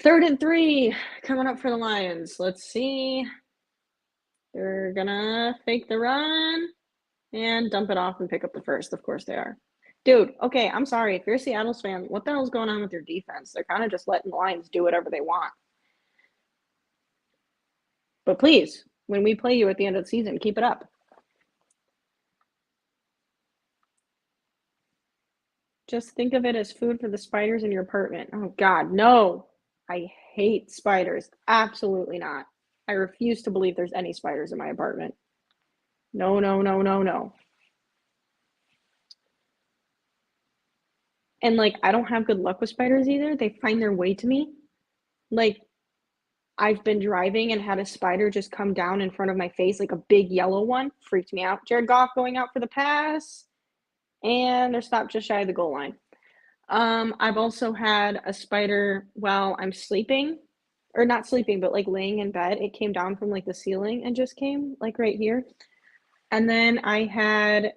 3rd and 3 coming up for the Lions. Let's see. They're gonna fake the run and dump it off and pick up the first. Of course they are. Dude, okay, I'm sorry. If you're a Seattle fan, what the hell's going on with your defense? They're kind of just letting the Lions do whatever they want. But please, when we play you at the end of the season, keep it up. Just think of it as food for the spiders in your apartment. Oh, God, no. I hate spiders. Absolutely not. I refuse to believe there's any spiders in my apartment. No. And, like, I don't have good luck with spiders either. They find their way to me. Like, I've been driving and had a spider just come down in front of my face, like a big yellow one. Freaked me out. Jared Goff going out for the pass. And they're stopped just shy of the goal line. I've also had a spider while I'm sleeping. Or not sleeping, but like laying in bed. It came down from like the ceiling and just came like right here. And then I had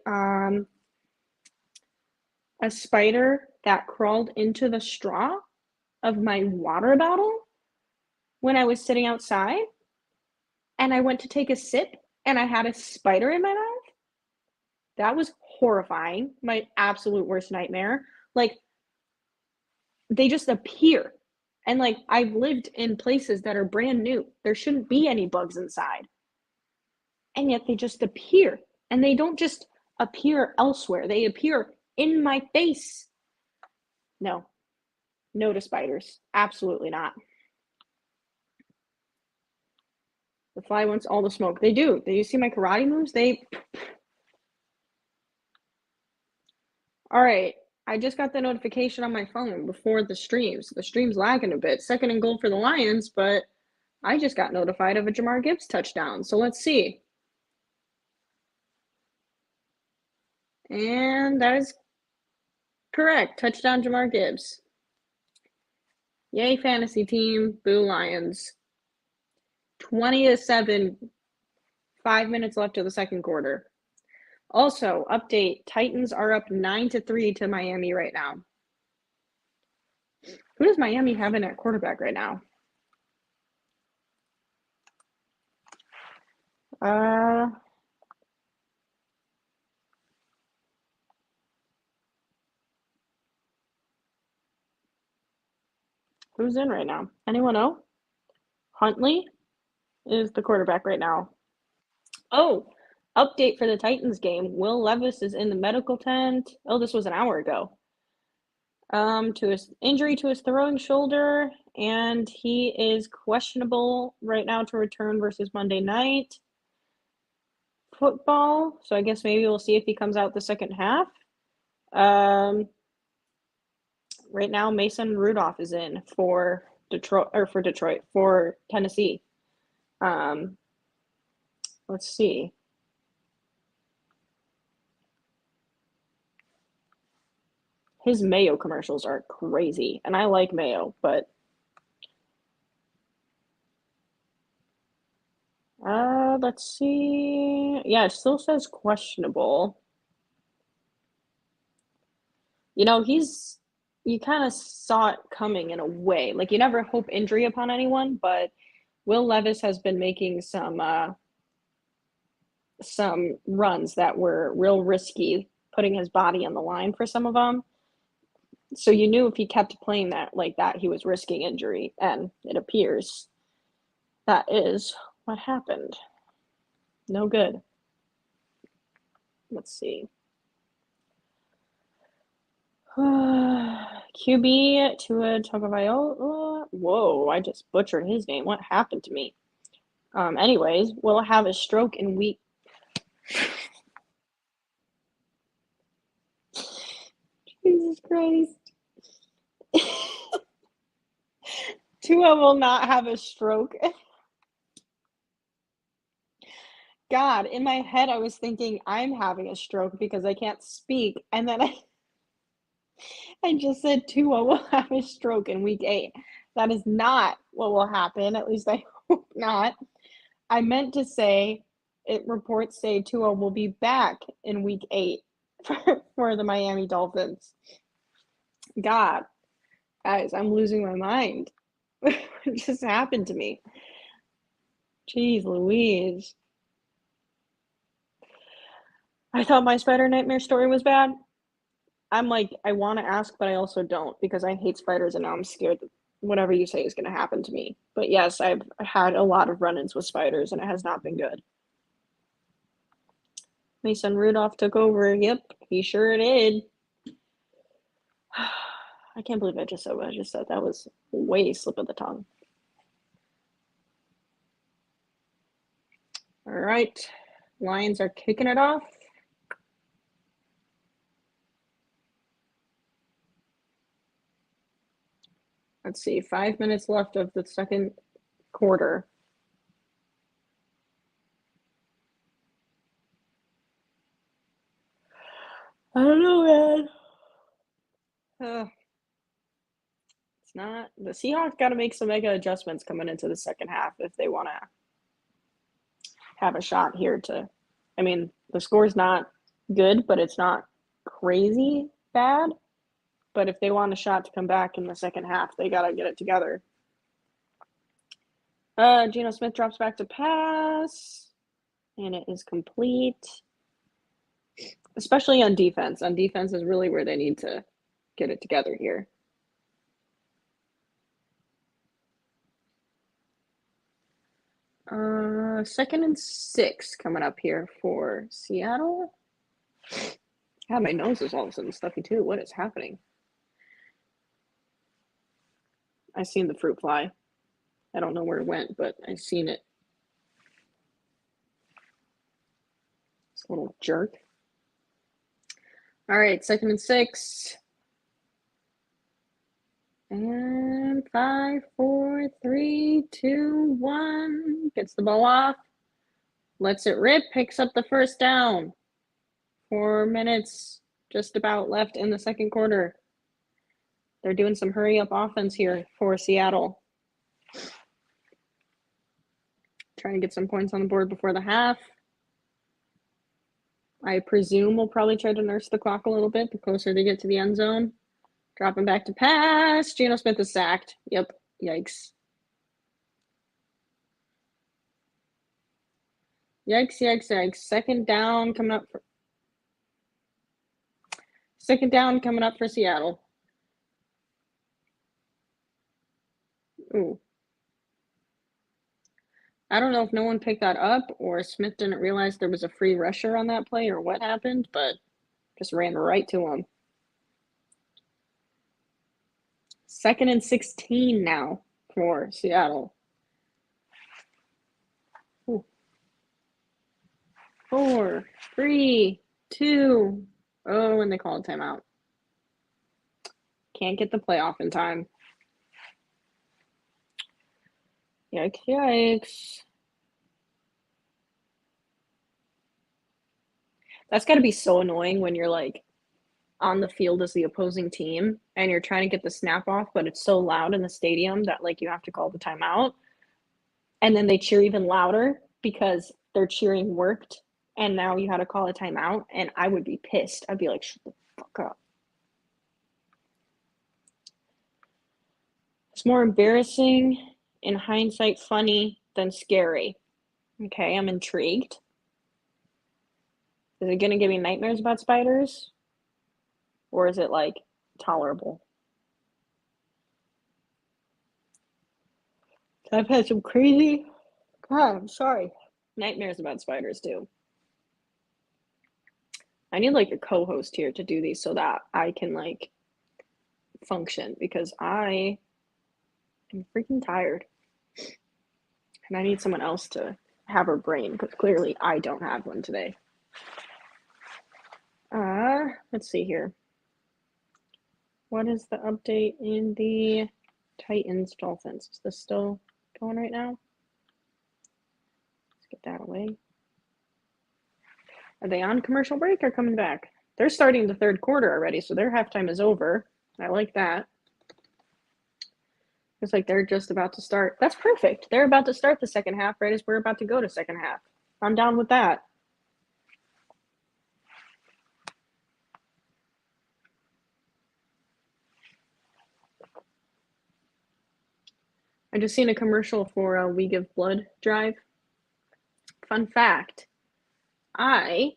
a spider that crawled into the straw of my water bottle when I was sitting outside. And I went to take a sip and I had a spider in my mouth. That was horrifying. My absolute worst nightmare. Like, they just appear. And like, I've lived in places that are brand new. There shouldn't be any bugs inside. And yet they just appear. And they don't just appear elsewhere. They appear in my face. No to spiders. Absolutely not. The fly wants all the smoke. They do. You see my karate moves? All right. I just got the notification on my phone before the streams. The stream's lagging a bit. 2nd and goal for the Lions, but I just got notified of a Jamar Gibbs touchdown. So let's see. And that is correct. Touchdown, Jamar Gibbs. Yay, fantasy team. Boo, Lions. 20-7. 5 minutes left of the second quarter. Also, update, Titans are up 9-3 to Miami right now. Who does Miami have in at quarterback right now? Uh, who's in right now? Anyone know? Huntley is the quarterback right now. Oh, update for the Titans game. Will Levis is in the medical tent. Oh, this was an hour ago. To his injury to his throwing shoulder, and he is questionable right now to return versus Monday Night Football. So I guess maybe we'll see if he comes out the second half. Um, right now, Mason Rudolph is in for for Tennessee. Um, let's see. His Mayo commercials are crazy, and I like Mayo, but let's see. Yeah, it still says questionable. You know, you kind of saw it coming in a way. Like you never hope injury upon anyone, but Will Levis has been making some runs that were real risky, putting his body on the line for some of them. So you knew if he kept playing that like that, he was risking injury, and it appears that is what happened. No good. Let's see. QB Tua Tagovailoa. Whoa, I just butchered his name. What happened to me? Anyways, will have a stroke in week. Jesus Christ. Tua will not have a stroke. God, in my head, I was thinking I'm having a stroke because I can't speak. And then I just said Tua will have a stroke in week 8. That is not what will happen. At least I hope not. I meant to say reports say Tua will be back in week 8 for the Miami Dolphins. God, guys, I'm losing my mind. What just happened to me? Jeez Louise. I thought my Spider Nightmare story was bad. I'm like, I want to ask, but I also don't because I hate spiders and now I'm scared that whatever you say is going to happen to me. But yes, I've had a lot of run ins with spiders and it has not been good. Mason Rudolph took over. Yep, he sure did. I can't believe I just said what I just said. That was way slip of the tongue. All right, Lions are kicking it off. Let's see, 5 minutes left of the second quarter. I don't know, man. It's not the Seahawks got to make some mega adjustments coming into the second half if they want to have a shot here to. I mean, the score's not good, but it's not crazy bad. But if they want a shot to come back in the second half, they got to get it together. Geno Smith drops back to pass, and it is complete. Especially on defense. On defense is really where they need to get it together here. Second and 6 coming up here for Seattle. God, my nose is all of a sudden stuffy too. What is happening? I seen the fruit fly. I don't know where it went, but I seen it. This little jerk. All right, second and 6. And 5, 4, 3, 2, 1. Gets the ball off. Lets it rip. Picks up the first down. 4 minutes just about left in the second quarter. They're doing some hurry up offense here for Seattle. Trying to get some points on the board before the half. I presume we'll probably try to nurse the clock a little bit the closer they get to the end zone. Dropping back to pass. Geno Smith is sacked. Yep. Yikes. Yikes, yikes, yikes. Second down coming up for Seattle. Ooh. I don't know if no one picked that up or Smith didn't realize there was a free rusher on that play or what happened, but just ran right to him. 2nd and 16 now for Seattle. Ooh. 4, 3, 2. Oh, and they called timeout. Can't get the playoff in time. Yikes, yikes. That's got to be so annoying when you're like on the field as the opposing team and you're trying to get the snap off, but it's so loud in the stadium that like you have to call the timeout. And then they cheer even louder because their cheering worked. And now you had to call a timeout. And I would be pissed. I'd be like, shut the fuck up. It's more embarrassing, in hindsight, funny than scary. Okay, I'm intrigued. Is it going to give me nightmares about spiders? Or is it like tolerable? I've had some crazy, God, I'm sorry, nightmares about spiders too. I need like a co-host here to do these so that I can like function because I am freaking tired. And I need someone else to have her brain because clearly I don't have one today. Let's see here. What is the update in the Titans Dolphins? Is this still going right now? Let's get that away. Are they on commercial break or coming back? They're starting the third quarter already, so their halftime is over. I like that. It's like they're just about to start. That's perfect. They're about to start the second half right as we're about to go to second half. I'm down with that. I just seen a commercial for a We Give Blood drive. Fun fact, I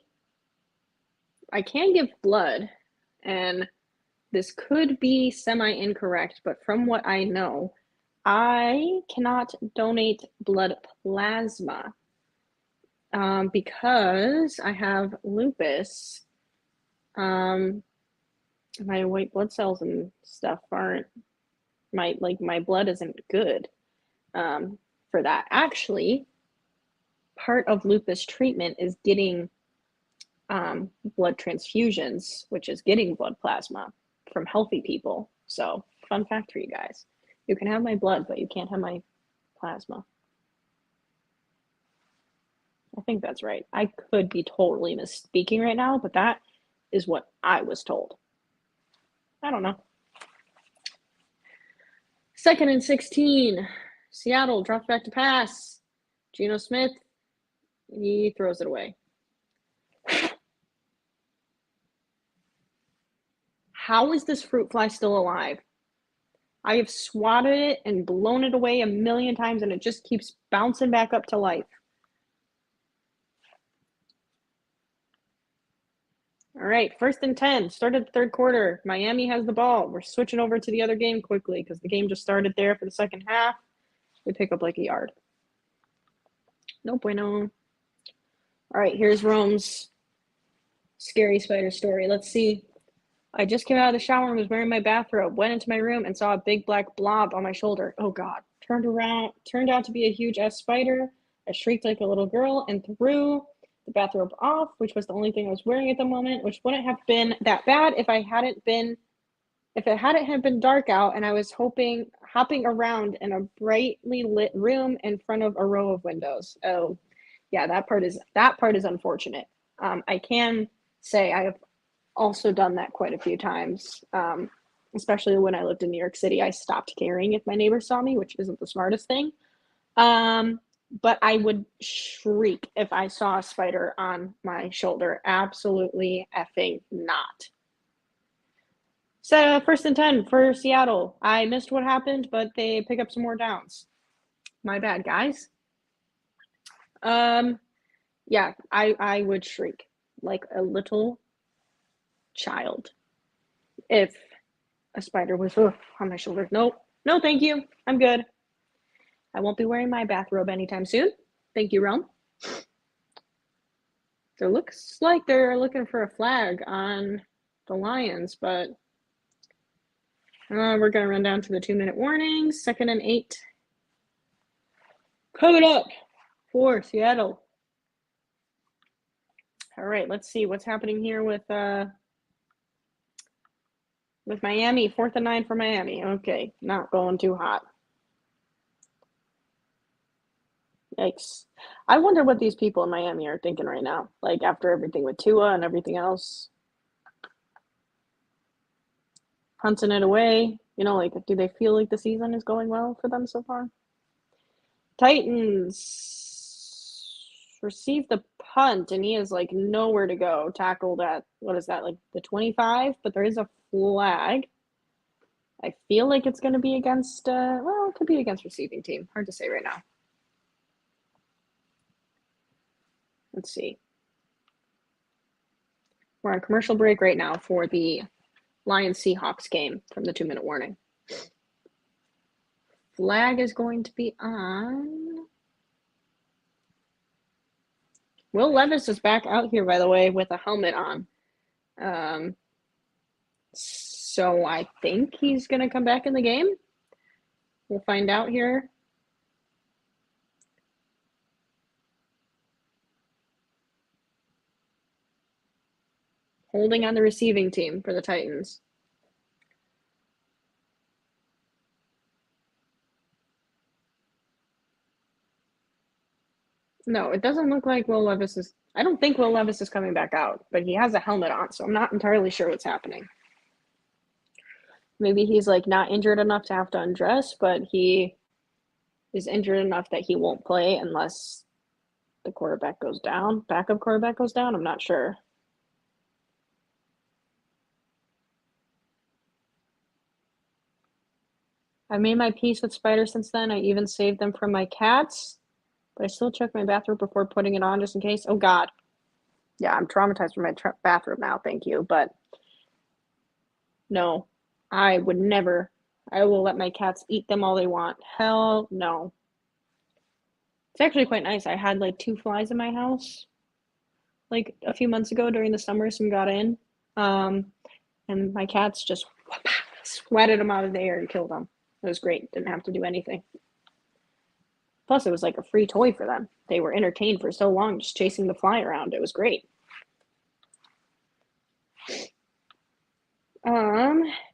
can give blood, and this could be semi-incorrect, but from what I know, I cannot donate blood plasma because I have lupus. My white blood cells and stuff aren't, my blood isn't good for that. Actually, part of lupus treatment is getting blood transfusions, which is getting blood plasma from healthy people. So, fun fact for you guys. You can have my blood, but you can't have my plasma. I think that's right. I could be totally misspeaking right now, but that is what I was told. I don't know. 2nd and 16. Seattle drops back to pass. Geno Smith, he throws it away. How is this fruit fly still alive? I have swatted it and blown it away a million times, and it just keeps bouncing back up to life. All right, 1st and 10. Started the third quarter. Miami has the ball. We're switching over to the other game quickly because the game just started there for the second half. We pick up like a yard. No bueno. All right, here's Rome's scary spider story. Let's see. I just came out of the shower and was wearing my bathrobe, went into my room and saw a big black blob on my shoulder. Oh God. Turned around, turned out to be a huge ass spider. I shrieked like a little girl and threw the bathrobe off, which was the only thing I was wearing at the moment, which wouldn't have been that bad if it hadn't been dark out and I was hopping around in a brightly lit room in front of a row of windows. Oh, yeah, that part is unfortunate. I can say I have also done that quite a few times, especially when I lived in New York City. I stopped caring if my neighbors saw me, which isn't the smartest thing. But I would shriek if I saw a spider on my shoulder. Absolutely effing not. So 1st and 10 for Seattle. I missed what happened, but they pick up some more downs. My bad, guys. Yeah, I would shriek like a little child if a spider was on my shoulder. No, no, thank you. I'm good. I won't be wearing my bathrobe anytime soon. Thank you, Realm. There looks like they're looking for a flag on the Lions, but we're going to run down to the 2-minute warning. 2nd and 8. Coming up for Seattle. All right, let's see what's happening here with Miami. 4th and 9 for Miami. Okay, not going too hot. Yikes. I wonder what these people in Miami are thinking right now, like after everything with Tua and everything else. Punting it away. You know, like, do they feel like the season is going well for them so far? Titans receive the punt, and he is, like, nowhere to go. Tackled at, what is that, like the 25? But there is a flag. I feel like it's going to be against, well, it could be against receiving team. Hard to say right now. Let's see. We're on commercial break right now for the Lions Seahawks game from the 2-minute warning. Flag is going to be on. Will Levis is back out here, by the way, with a helmet on. So I think he's going to come back in the game. We'll find out here. Holding on the receiving team for the Titans. No, it doesn't look like Will Levis is. I don't think Will Levis is coming back out, but he has a helmet on, so I'm not entirely sure what's happening. Maybe he's like not injured enough to have to undress, but he is injured enough that he won't play unless the quarterback goes down. Backup quarterback goes down. I'm not sure. I made my peace with spiders since then. I even saved them from my cats, but I still check my bathrobe before putting it on just in case. Oh, God. Yeah, I'm traumatized from my bathrobe now. Thank you. But no, I would never. I will let my cats eat them all they want. Hell no. It's actually quite nice. I had like 2 flies in my house like a few months ago during the summer. Some got in. And my cats just sweated them out of the air and killed them. It was great. Didn't have to do anything. Plus, it was like a free toy for them. They were entertained for so long just chasing the fly around. It was great.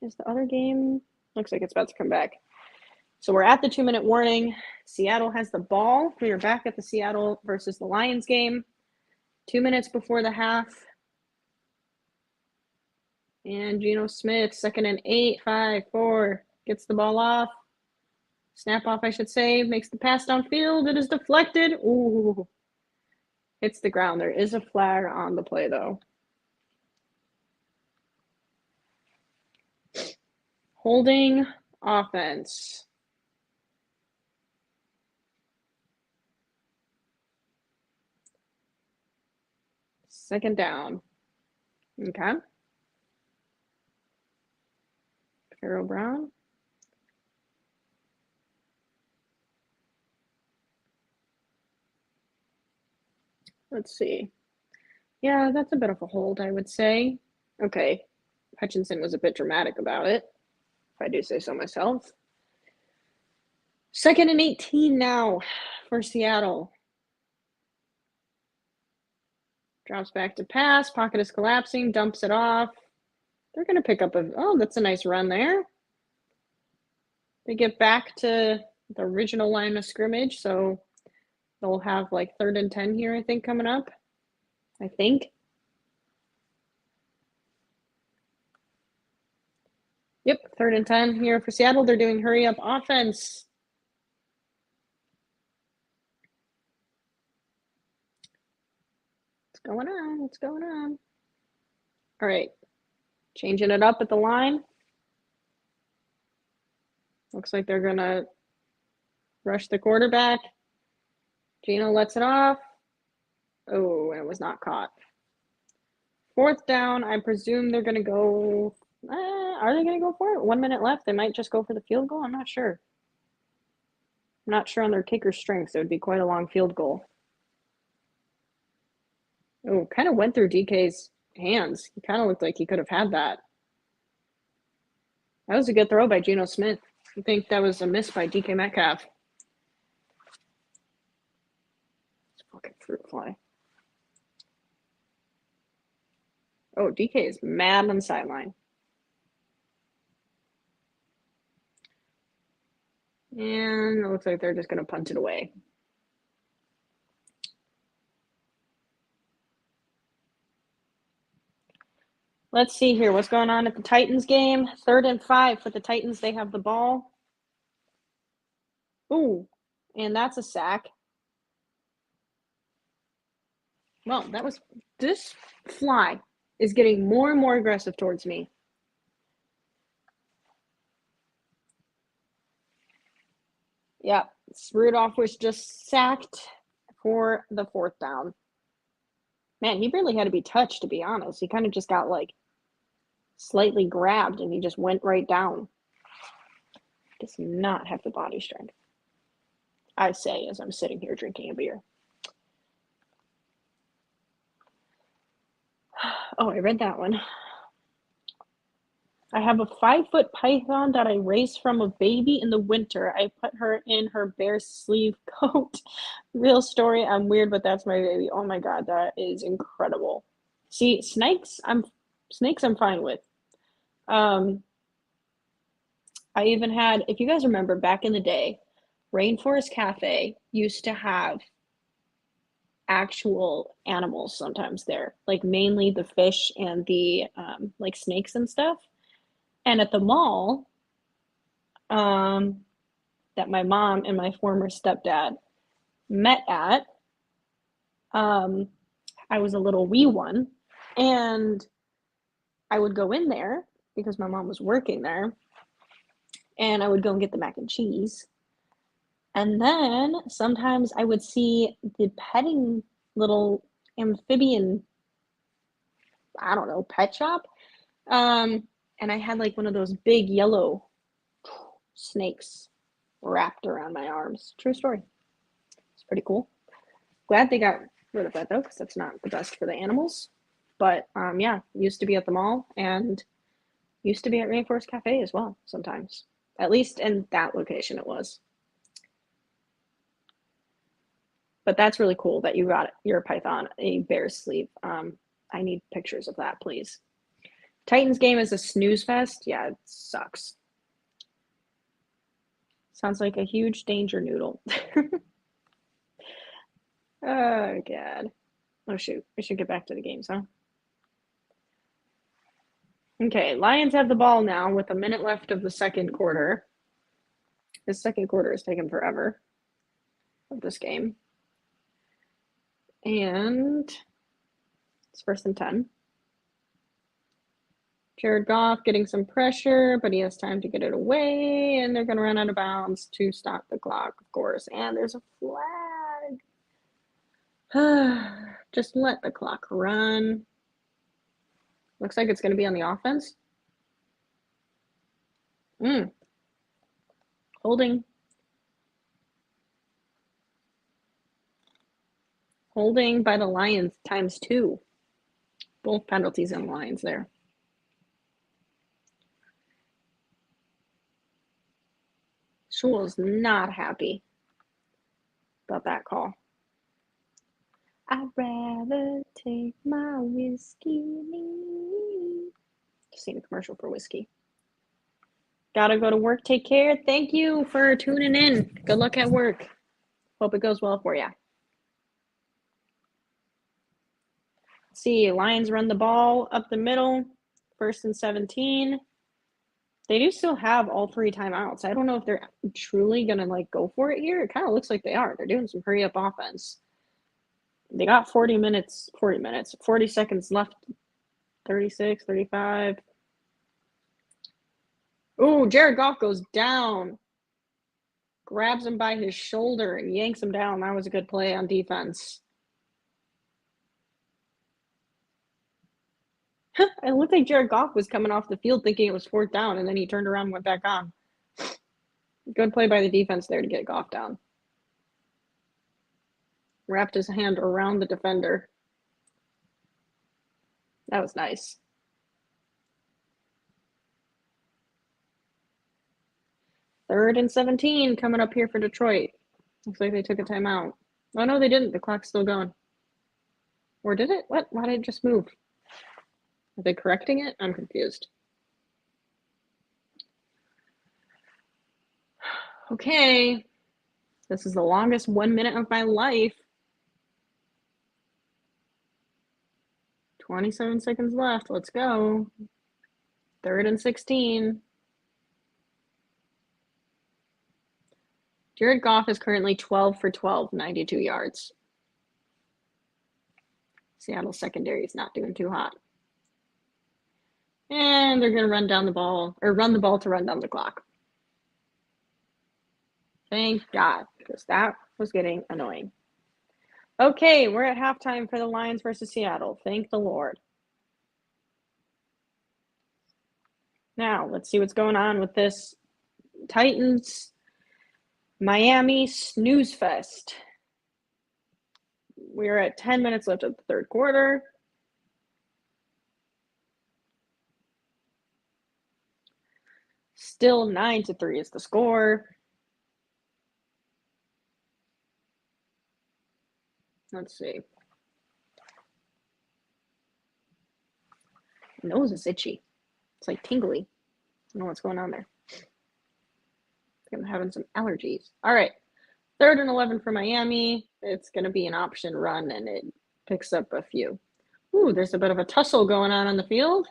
Is the other game? Looks like it's about to come back. So we're at the 2-minute warning. Seattle has the ball. We are back at the Seattle versus the Lions game. 2 minutes before the half. And Geno Smith, 2nd and 8, 5, 4, gets the ball off. Snap off, I should say. Makes the pass downfield. It is deflected. Ooh. Hits the ground. There is a flag on the play, though. Holding offense. Second down. Okay. Pharaoh Brown. Let's see. Yeah, that's a bit of a hold, I would say. Okay. Hutchinson was a bit dramatic about it, if I do say so myself. 2nd and 18 now for Seattle. Drops back to pass. Pocket is collapsing. Dumps it off. They're going to pick up a... Oh, that's a nice run there. They get back to the original line of scrimmage, so they'll have like 3rd and 10 here, I think, coming up. I think. Yep, 3rd and 10 here for Seattle. They're doing hurry-up offense. What's going on? What's going on? All right. Changing it up at the line. Looks like they're going to rush the quarterback. Geno lets it off. Oh, and it was not caught. 4th down, I presume they're going to go. Are they going to go for it? 1 minute left. They might just go for the field goal. I'm not sure. I'm not sure on their kicker strengths. It would be quite a long field goal. Oh, kind of went through DK's hands. He kind of looked like he could have had that. That was a good throw by Geno Smith. I think that was a miss by DK Metcalf. It's fucking fruit fly. Oh, DK is mad on the sideline. And it looks like they're just going to punt it away. Let's see here. What's going on at the Titans game? 3rd and 5 for the Titans. They have the ball. Ooh, and that's a sack. Well, this fly is getting more and more aggressive towards me. Yeah, Rudolph was just sacked for the 4th down. Man, he barely had to be touched, to be honest. He kind of just got like slightly grabbed and he just went right down. Does not have the body strength, I say, as I'm sitting here drinking a beer. Oh, I read that one. I have a 5-foot python that I raised from a baby in the winter. I put her in her bear sleeve coat. Real story. I'm weird, but that's my baby. Oh my God, that is incredible. See, snakes I'm fine with. I even had, if you guys remember back in the day, Rainforest Cafe used to have actual animals sometimes there, like mainly the fish and the like snakes and stuff. And at the mall, that my mom and my former stepdad met at, I was a little wee one, and I would go in there because my mom was working there, and I would go and get the mac and cheese. And then sometimes I would see the petting little amphibian, I don't know, pet shop. And I had like one of those big yellow snakes wrapped around my arms. True story. It's pretty cool. Glad they got rid of that though, because that's not the best for the animals. But yeah, used to be at the mall and used to be at Rainforest Cafe as well sometimes. At least in that location it was. But that's really cool that you got your python a bear sleeve. I need pictures of that, please. Titans game is a snooze fest. Yeah, it sucks. Sounds like a huge danger noodle. Oh, God. Oh, shoot. We should get back to the games, huh? Okay, Lions have the ball now with a minute left of the second quarter. The second quarter has taken forever of this game. And it's 1st and 10. Jared Goff getting some pressure, but he has time to get it away, and they're going to run out of bounds to stop the clock, of course. And there's a flag. Just let the clock run. Looks like it's going to be on the offense. Holding. Holding by the Lions ×2. Both penalties on Lions there. Shul's not happy about that call. I'd rather take my whiskey. Just seen a commercial for whiskey. Gotta go to work. Take care. Thank you for tuning in. Good luck at work. Hope it goes well for you. See, Lions run the ball up the middle. 1st and 17. They do still have all 3 timeouts. I don't know if they're truly going to like go for it here. It kind of looks like they are. They're doing some hurry up offense. They got 40 seconds left. 36, 35. Ooh, Jared Goff goes down. Grabs him by his shoulder and yanks him down. That was a good play on defense. It looked like Jared Goff was coming off the field thinking it was 4th down, and then he turned around and went back on. Good play by the defense there to get Goff down. Wrapped his hand around the defender. That was nice. 3rd and 17 coming up here for Detroit. Looks like they took a timeout. Oh, no, they didn't. The clock's still going. Or did it? What? Why did it just move? Are they correcting it? I'm confused. Okay. This is the longest 1 minute of my life. 27 seconds left. Let's go. 3rd and 16. Jared Goff is currently 12 for 12, 92 yards. Seattle secondary is not doing too hot. And they're going to run down the ball, or run the ball to run down the clock. Thank God, because that was getting annoying. Okay, we're at halftime for the Lions versus Seattle. Thank the Lord. Now, let's see what's going on with this Titans Miami snooze fest. We're at 10 minutes left of the 3rd quarter. Still 9-3 is the score. Let's see. My nose is itchy. It's like tingly. I don't know what's going on there. I'm having some allergies. All right. 3rd and 11 for Miami. It's going to be an option run, and it picks up a few. Ooh, there's a bit of a tussle going on the field.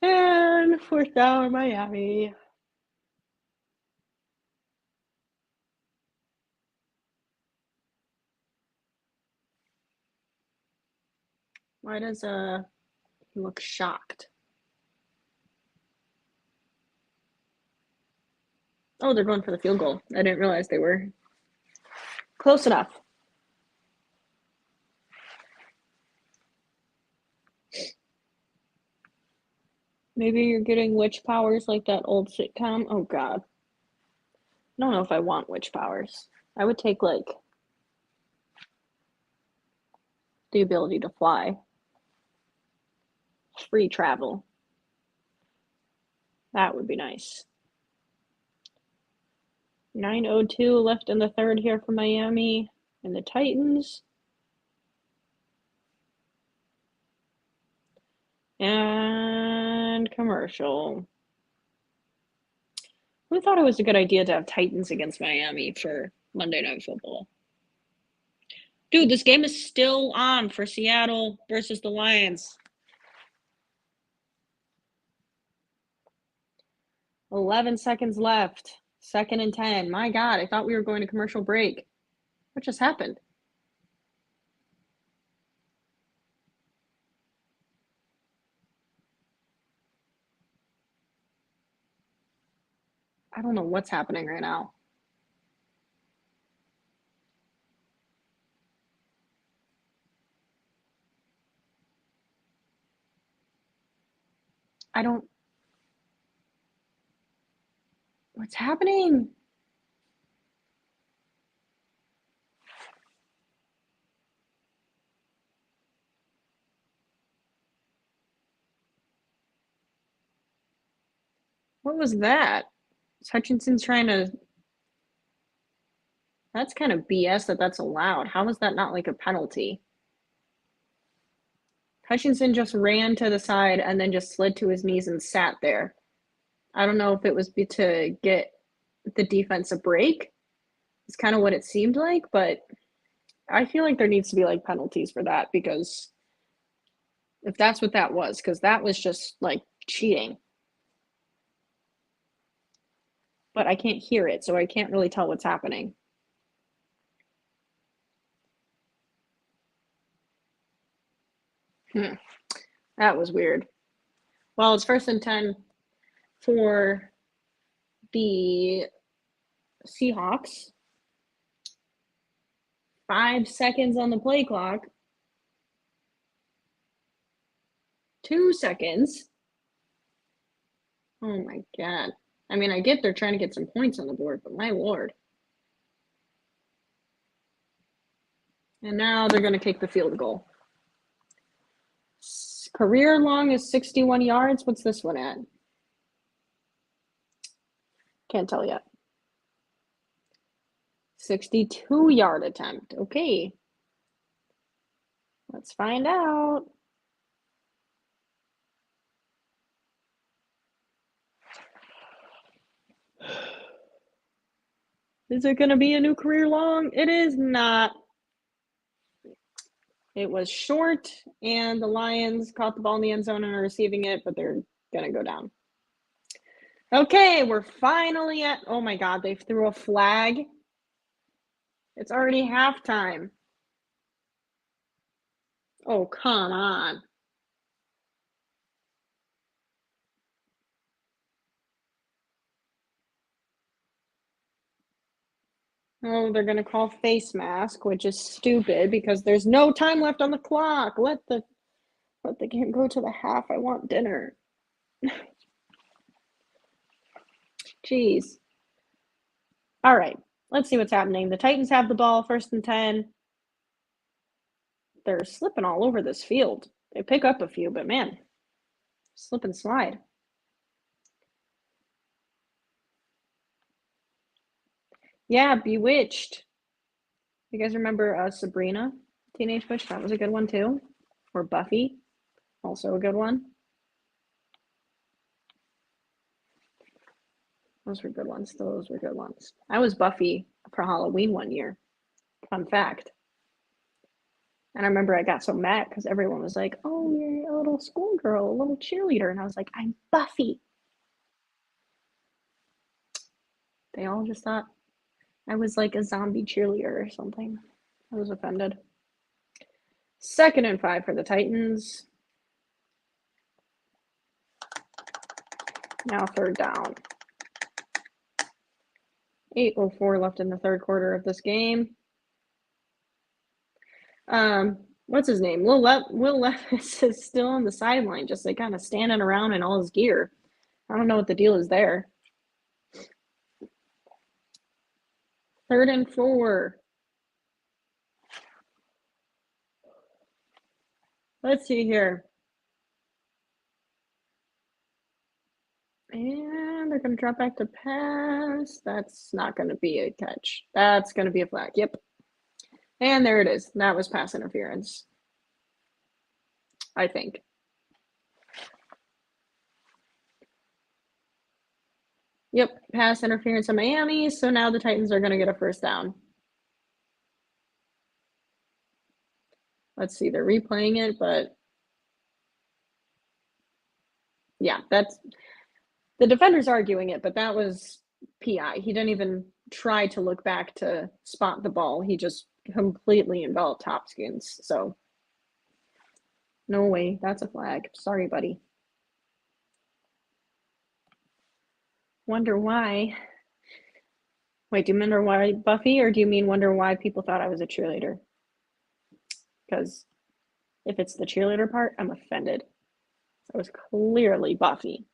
And 4th down, Miami. Why does he look shocked? Oh, they're going for the field goal. I didn't realize they were close enough. Maybe you're getting witch powers like that old sitcom. Oh, God. I don't know if I want witch powers. I would take, like, the ability to fly. Free travel. That would be nice. 9:02 left in the 3rd here for Miami and the Titans. And commercial. Who thought it was a good idea to have Titans against Miami for Monday Night Football? Dude, this game is still on for Seattle versus the Lions. 11 seconds left. 2nd and 10. My God, I thought we were going to commercial break. What just happened? I don't know what's happening right now. What's happening? What was that? Hutchinson's trying to... That's kind of BS that that's allowed. How is that not like a penalty? Hutchinson just ran to the side and then just slid to his knees and sat there. I don't know if it was to get the defense a break. It's kind of what it seemed like, but I feel like there needs to be like penalties for that, because if that's what that was, because that was just like cheating. But I can't hear it, so I can't really tell what's happening. That was weird. Well, it's 1st and 10 for the Seahawks. 5 seconds on the play clock. 2 seconds. Oh my God. I mean, I get they're trying to get some points on the board, but my Lord. And now they're going to kick the field goal. Career long is 61 yards. What's this one at? Can't tell yet. 62-yard attempt. Okay. Let's find out. Is it going to be a new career long? It is not. It was short, and the Lions caught the ball in the end zone and are receiving it, but they're going to go down. Okay, we're finally at, oh my God, they threw a flag. It's already halftime. Oh, come on. Oh, they're going to call face mask, which is stupid because there's no time left on the clock. Let the game go to the half. I want dinner. Jeez. All right, let's see what's happening. The Titans have the ball, 1st and 10. They're slipping all over this field. They pick up a few, but man, slip and slide. Yeah, Bewitched. You guys remember Sabrina, Teenage Witch? That was a good one too. Or Buffy, also a good one. Those were good ones. Those were good ones. I was Buffy for Halloween one year. Fun fact. And I remember I got so mad because everyone was like, oh, you're a little schoolgirl, a little cheerleader. And I was like, I'm Buffy. They all just thought I was like a zombie cheerleader or something. I was offended. 2nd and 5 for the Titans. Now 3rd down. 8:04 left in the 3rd quarter of this game. What's his name? Will Levis is still on the sideline, just like kind of standing around in all his gear. I don't know what the deal is there. 3rd and 4. Let's see here. And they're going to drop back to pass. That's not going to be a catch. That's going to be a flag. Yep. And there it is. That was pass interference, I think. Yep, pass interference in Miami. So now the Titans are going to get a 1st down. Let's see. They're replaying it, but yeah, that's the defender's arguing it, but that was PI. He didn't even try to look back to spot the ball. He just completely enveloped Hopkins. So no way. That's a flag. Sorry, buddy. Wonder why. Wait, do you wonder why Buffy, or do you mean wonder why people thought I was a cheerleader? Because if it's the cheerleader part, I'm offended. I was clearly Buffy.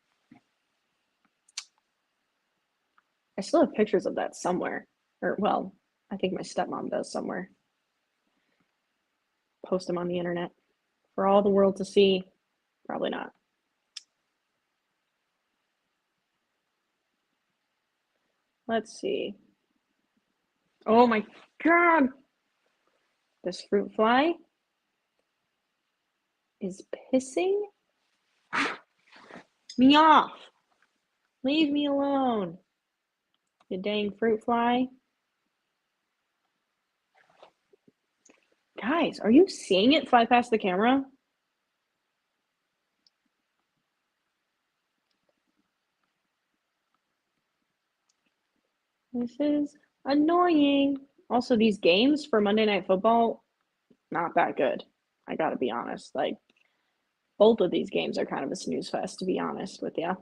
I still have pictures of that somewhere. Or, well, I think my stepmom does somewhere. Post them on the internet for all the world to see. Probably not. Let's see. Oh my God. This fruit fly is pissing me off. Leave me alone. You dang fruit fly. Guys, are you seeing it fly past the camera? This is annoying. Also, these games for Monday Night Football, not that good. I gotta be honest. Like, both of these games are kind of a snooze fest, to be honest with you.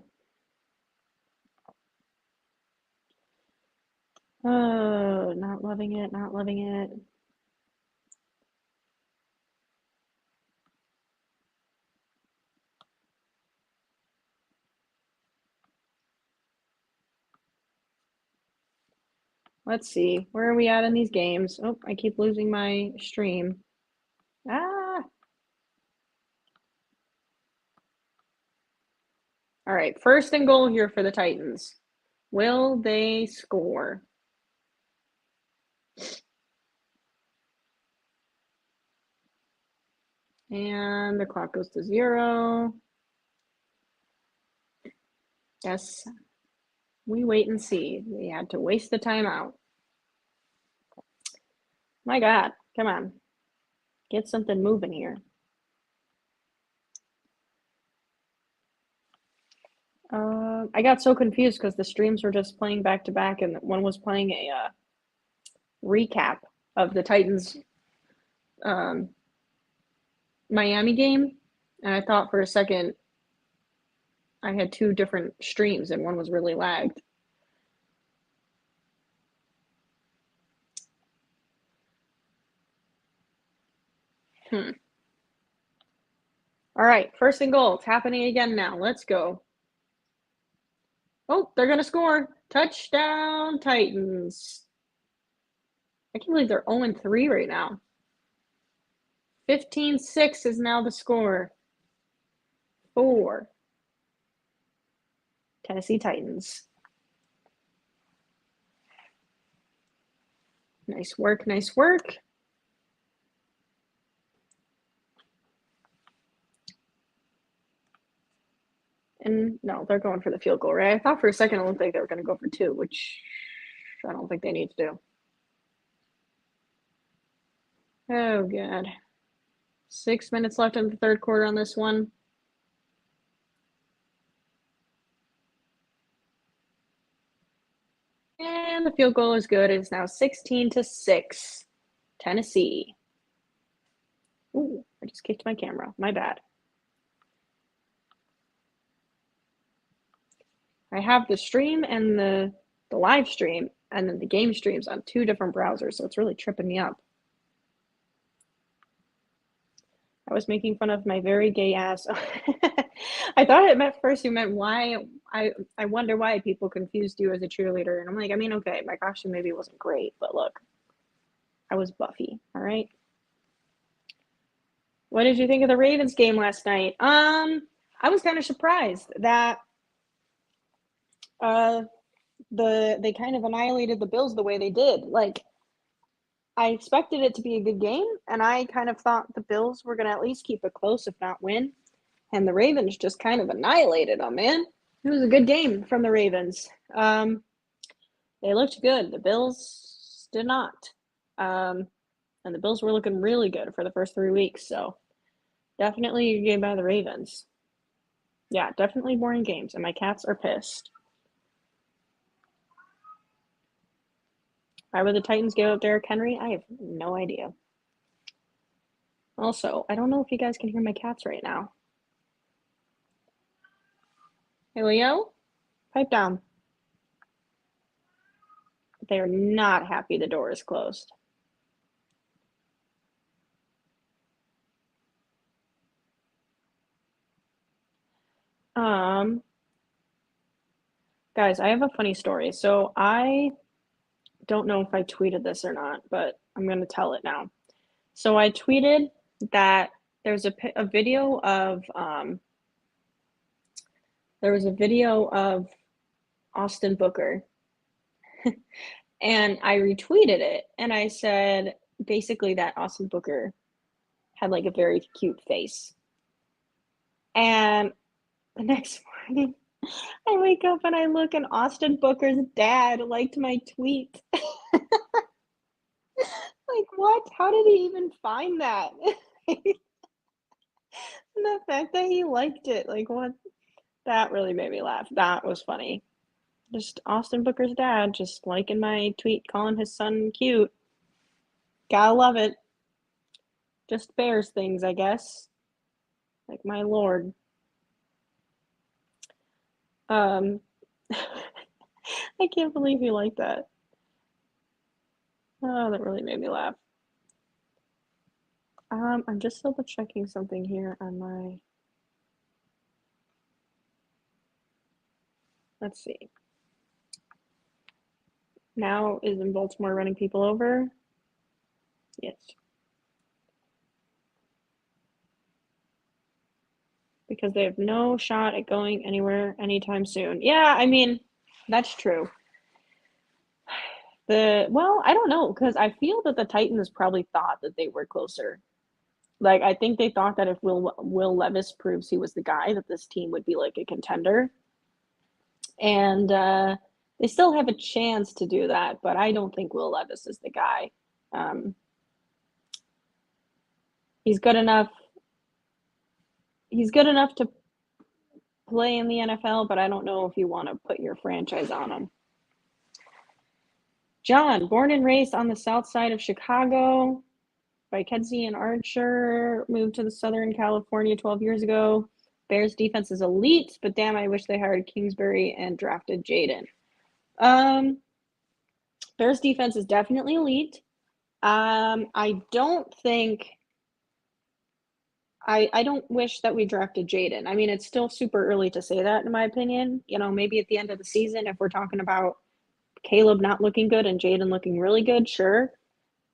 Oh, not loving it, not loving it. Let's see. Where are we at in these games? Oh, I keep losing my stream. Ah. All right, first and goal here for the Titans. Will they score? And the clock goes to 0. Yes, we wait and see. They had to waste the timeout. My God, come on. Get something moving here. I got so confused because the streams were just playing back to back, and one was playing a recap of the Titans Miami game, and I thought for a second I had two different streams, and one was really lagged. All right, first and goal. It's happening again now. Let's go. Oh, they're going to score. Touchdown, Titans. I can't believe they're 0-3 right now. 15-6 is now the score for Tennessee Titans. Nice work, nice work. And no, they're going for the field goal, right? I thought for a second it looked like they were going to go for 2, which I don't think they need to do. Oh, God. 6 minutes left in the third quarter on this one. And the field goal is good. It's now 16-6, Tennessee. Ooh, I just kicked my camera. My bad. I have the stream and the live stream and then the game streams on 2 different browsers, so it's really tripping me up. I was making fun of my very gay ass. I thought it meant first you meant why. I wonder why people confused you as a cheerleader. And I'm like, I mean, okay, my costume maybe wasn't great, but look, I was Buffy, all right? What did you think of the Ravens game last night? I was kind of surprised that they kind of annihilated the Bills the way they did. Like, I expected it to be a good game, and I kind of thought the Bills were going to at least keep it close, if not win. And the Ravens just kind of annihilated them, man. It was a good game from the Ravens. They looked good. The Bills did not. And the Bills were looking really good for the first 3 weeks. So definitely a game by the Ravens. Yeah, definitely boring games. And my cats are pissed. Why would the Titans give up Derrick Henry? I have no idea. Also, I don't know if you guys can hear my cats right now. Hey, Leo, pipe down. They are not happy the door is closed. Guys, I have a funny story. So I don't know if I tweeted this or not, but I'm going to tell it now. So I tweeted that there's a video of Austin Booker, and I retweeted it, and I said basically that Austin Booker had like a very cute face. And the next morning, I wake up and I look, and Austin Booker's dad liked my tweet. Like, what? How did he even find that? And the fact that he liked it, like, what? That really made me laugh. That was funny. Just Austin Booker's dad just liking my tweet, calling his son cute. Gotta love it. Just Bears things, I guess. Like, my lord. I can't believe you like that. Oh, that really made me laugh. I'm just double checking something here on my. Let's see. now is in Baltimore running people over. Yes. Because they have no shot at going anywhere anytime soon. Yeah, I mean, that's true. I don't know, because I feel that the Titans probably thought that they were closer. Like, I think they thought that if Will Levis proves he was the guy, that this team would be like a contender. And they still have a chance to do that, but I don't think Will Levis is the guy. He's good enough. He's good enough to play in the NFL, but I don't know if you want to put your franchise on him. John, born and raised on the south side of Chicago by Kedzie and Archer, moved to the Southern California 12 years ago. Bears defense is elite, but damn, I wish they hired Kingsbury and drafted Jaden. Bears defense is definitely elite. I don't wish that we drafted Jaden. I mean, it's still super early to say that, in my opinion. You know, maybe at the end of the season, if we're talking about Caleb not looking good and Jaden looking really good, sure.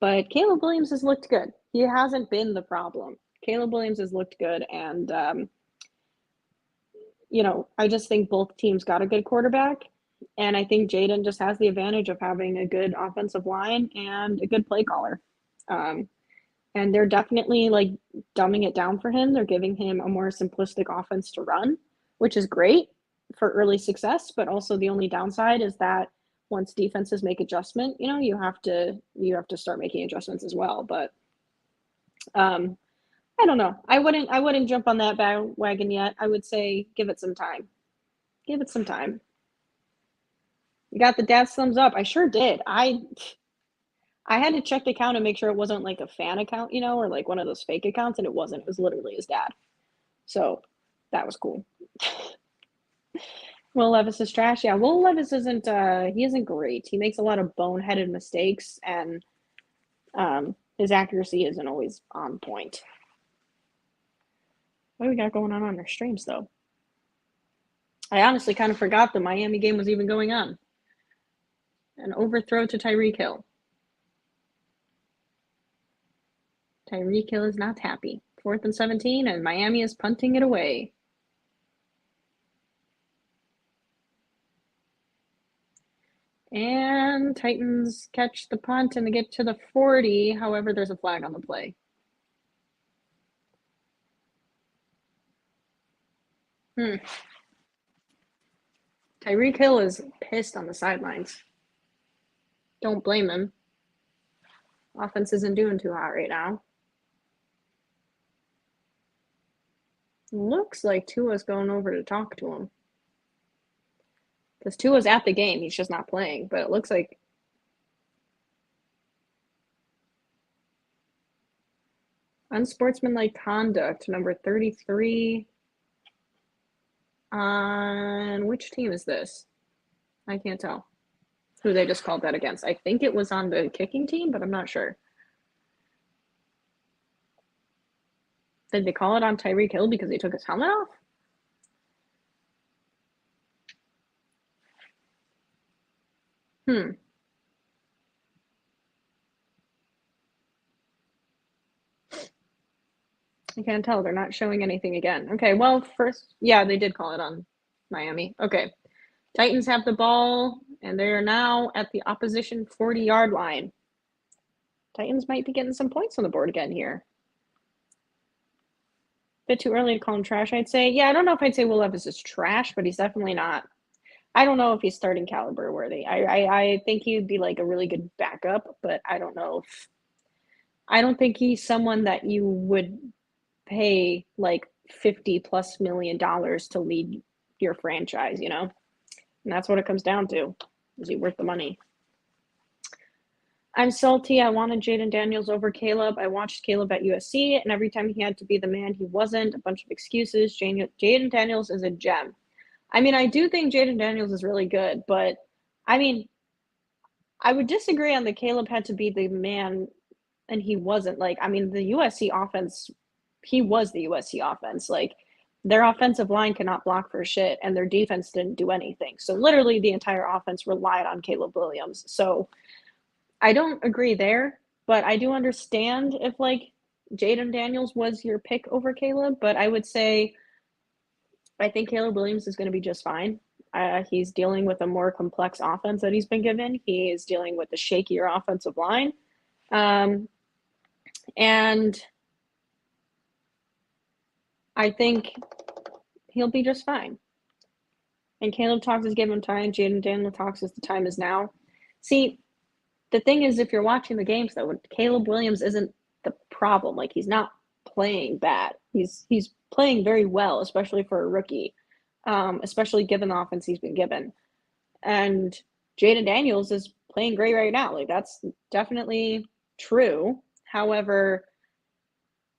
But Caleb Williams has looked good. He hasn't been the problem. Caleb Williams has looked good, and I just think both teams got a good quarterback, and I think Jaden just has the advantage of having a good offensive line and a good play caller. And they're definitely like dumbing it down for him. They're giving him a more simplistic offense to run, which is great for early success. But also the only downside is that once defenses make adjustment, you have to start making adjustments as well. But I don't know. I wouldn't jump on that bandwagon yet. I would say give it some time. Give it some time. You got the dad's thumbs up. I sure did. I had to check the account and make sure it wasn't like a fan account, or like one of those fake accounts, and it wasn't. It was literally his dad. So that was cool. Will Levis is trash. Yeah, Will Levis isn't great. He makes a lot of boneheaded mistakes, and his accuracy isn't always on point. What do we got going on our streams, though? I honestly kind of forgot the Miami game was even going on. An overthrow to Tyreek Hill. Tyreek Hill is not happy. 4th and 17, and Miami is punting it away. And Titans catch the punt and they get to the 40. However, there's a flag on the play. Tyreek Hill is pissed on the sidelines. Don't blame him. Offense isn't doing too hot right now. Looks like Tua's going over to talk to him. Because Tua's at the game. He's just not playing. But it looks like unsportsmanlike conduct, number 33. On which team is this? I can't tell who they just called that against. I think it was on the kicking team, but I'm not sure. Did they call it on Tyreek Hill because he took his helmet off? I can't tell. They're not showing anything again. Okay, well, first, yeah, they did call it on Miami. Okay. Titans have the ball, and they are now at the opposition 40-yard line. Titans might be getting some points on the board again here. Bit too early to call him trash, I'd say. Yeah, I don't know if I'd say Will Levis is trash, but he's definitely not. I don't know if he's starting caliber worthy. I think he'd be like a really good backup, but I don't know if – I don't think he's someone that you would pay like $50+ million to lead your franchise, And that's what it comes down to. Is he worth the money? I'm salty. I wanted Jaden Daniels over Caleb. I watched Caleb at USC, and every time he had to be the man, he wasn't. A bunch of excuses. Jaden Daniels is a gem. I mean, I do think Jaden Daniels is really good, but, I mean, I would disagree on the Caleb had to be the man, and he wasn't. Like, I mean, the USC offense, he was the USC offense. Like, their offensive line cannot block for shit, and their defense didn't do anything. So literally the entire offense relied on Caleb Williams. So I don't agree there, but I do understand if like Jaden Daniels was your pick over Caleb, but I would say I think Caleb Williams is going to be just fine. He's dealing with a more complex offense that he's been given. He is dealing with a shakier offensive line. And I think he'll be just fine. And Caleb talks is given time. Jaden Daniel talks is the time is now. See, the thing is, if you're watching the games, though, Caleb Williams isn't the problem. Like, he's not playing bad. He's playing very well, especially for a rookie, especially given the offense he's been given. And Jaden Daniels is playing great right now. Like, that's definitely true. However,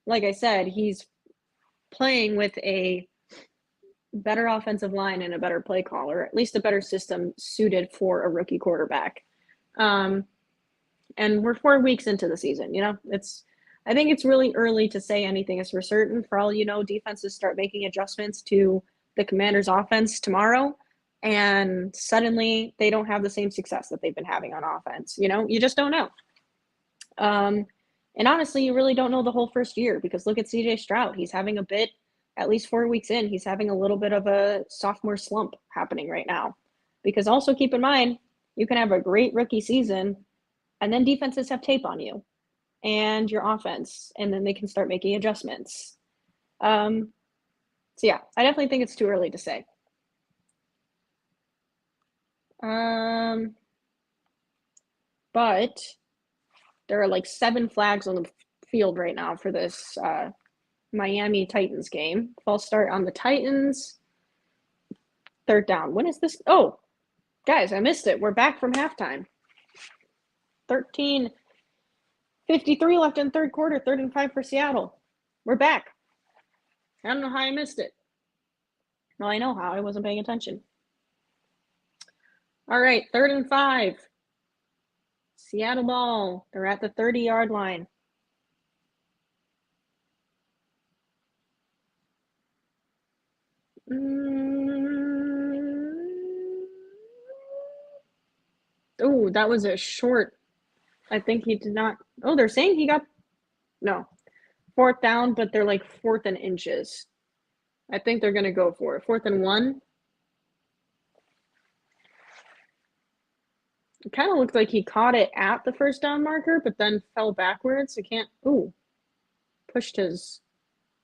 like I said, he's playing with a better offensive line and a better play caller, at least a better system suited for a rookie quarterback. And we're 4 weeks into the season. I think it's really early to say anything is for certain. For all you know, defenses start making adjustments to the Commanders' offense tomorrow, and suddenly they don't have the same success that they've been having on offense. You just don't know. And honestly, you really don't know the whole first year, because look at CJ Stroud. He's having a bit, at least 4 weeks in, he's having a little bit of a sophomore slump happening right now. Because also keep in mind, you can have a great rookie season, and then defenses have tape on you and your offense, and then they can start making adjustments. So yeah, I definitely think it's too early to say. But there are like 7 flags on the field right now for this Miami Titans game. False start on the Titans. 3rd down. When is this? Oh, guys, I missed it. We're back from halftime. 13:53 left in 3rd quarter. 3rd and 5 for Seattle. We're back. I don't know how I missed it. Well, I know how. I wasn't paying attention. All right, 3rd and 5. Seattle ball. They're at the 30-yard line. Oh, that was a short. I think he did not. Oh, they're saying he got. No. 4th down, but they're like 4th and inches. I think they're going to go for it. 4th and 1. It kind of looked like he caught it at the 1st down marker, but then fell backwards. Pushed his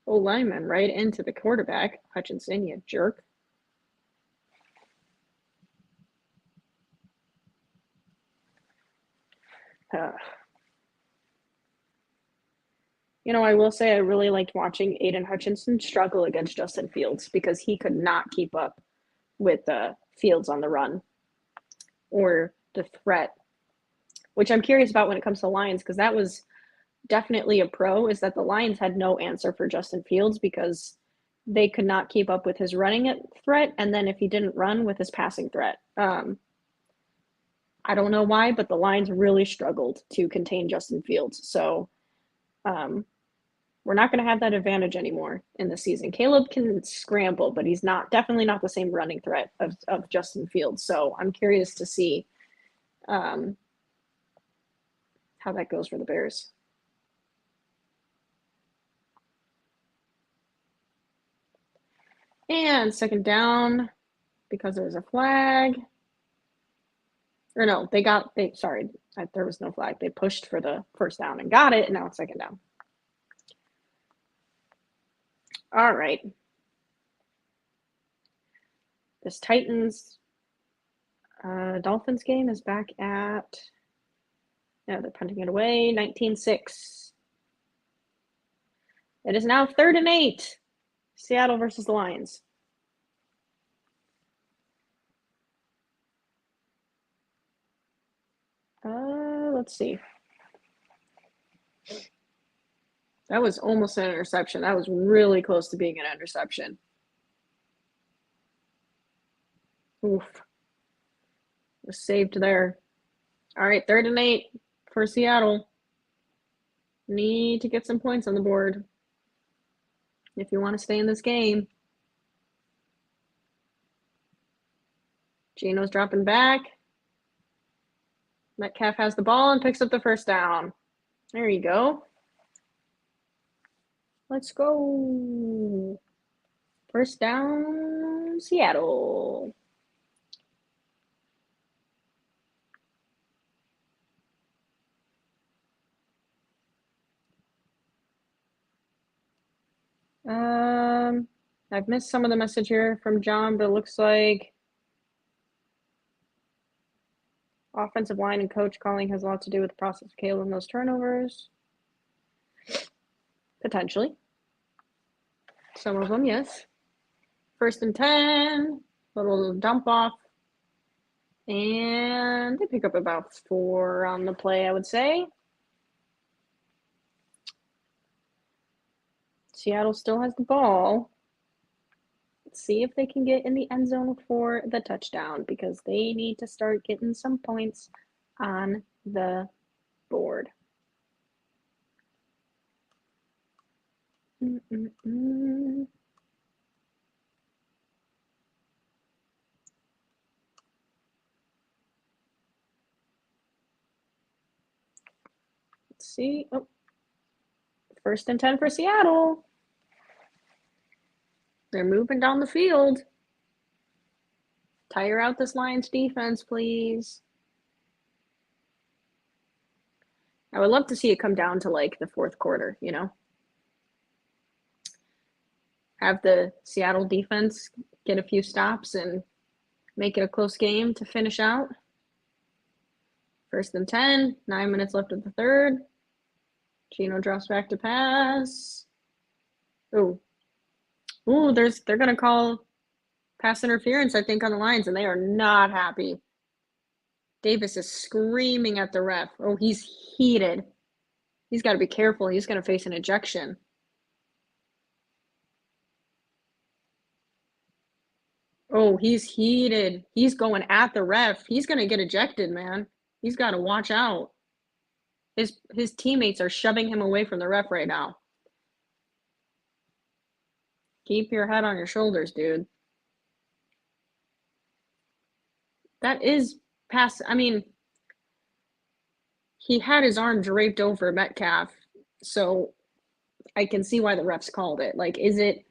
old lineman right into the quarterback. Hutchinson, you jerk. I will say I really liked watching Aiden Hutchinson struggle against Justin Fields, because he could not keep up with Fields on the run or the threat, which I'm curious about when it comes to Lions, because that was definitely a pro, is that the Lions had no answer for Justin Fields because they could not keep up with his running threat, and then if he didn't run, with his passing threat. I don't know why, but the Lions really struggled to contain Justin Fields. So we're not going to have that advantage anymore in the season. Caleb can scramble, but he's definitely not the same running threat of Justin Fields. So I'm curious to see how that goes for the Bears. And 2nd down, because there was a flag. Or no, there was no flag. They pushed for the 1st down and got it, and now it's 2nd down. All right. This Titans Dolphins game is back at, they're punting it away, 19-6. It is now 3rd and 8. Seattle versus the Lions. Let's see. That was almost an interception. That was really close to being an interception. Oof. Was saved there. All right, 3rd and 8 for Seattle. Need to get some points on the board if you want to stay in this game. Gino's dropping back. Metcalf has the ball and picks up the first down. There you go. Let's go. First down, Seattle. I've missed some of the message here from John, but it looks like offensive line and coach calling has a lot to do with the process of Caleb and those turnovers. Potentially. Some of them, yes. 1st and 10. Little dump off. And they pick up about 4 on the play, I would say. Seattle still has the ball. Let's see if they can get in the end zone for the touchdown because they need to start getting some points on the board. Let's see. Oh, 1st and 10 for Seattle. They're moving down the field. Tire out this Lions defense, please. I would love to see it come down to like the 4th quarter, you know? Have the Seattle defense get a few stops and make it a close game to finish out. 1st and 10, 9 minutes left of the 3rd. Gino drops back to pass. Ooh, they're going to call pass interference, I think, on the Lions, and they are not happy. Davis is screaming at the ref. Oh, he's heated. He's got to be careful. He's going to face an ejection. Oh, he's heated. He's going at the ref. He's going to get ejected, man. He's got to watch out. His teammates are shoving him away from the ref right now. Keep your head on your shoulders, dude. That is pass. I mean, he had his arm draped over Metcalf, so I can see why the refs called it. Like, is it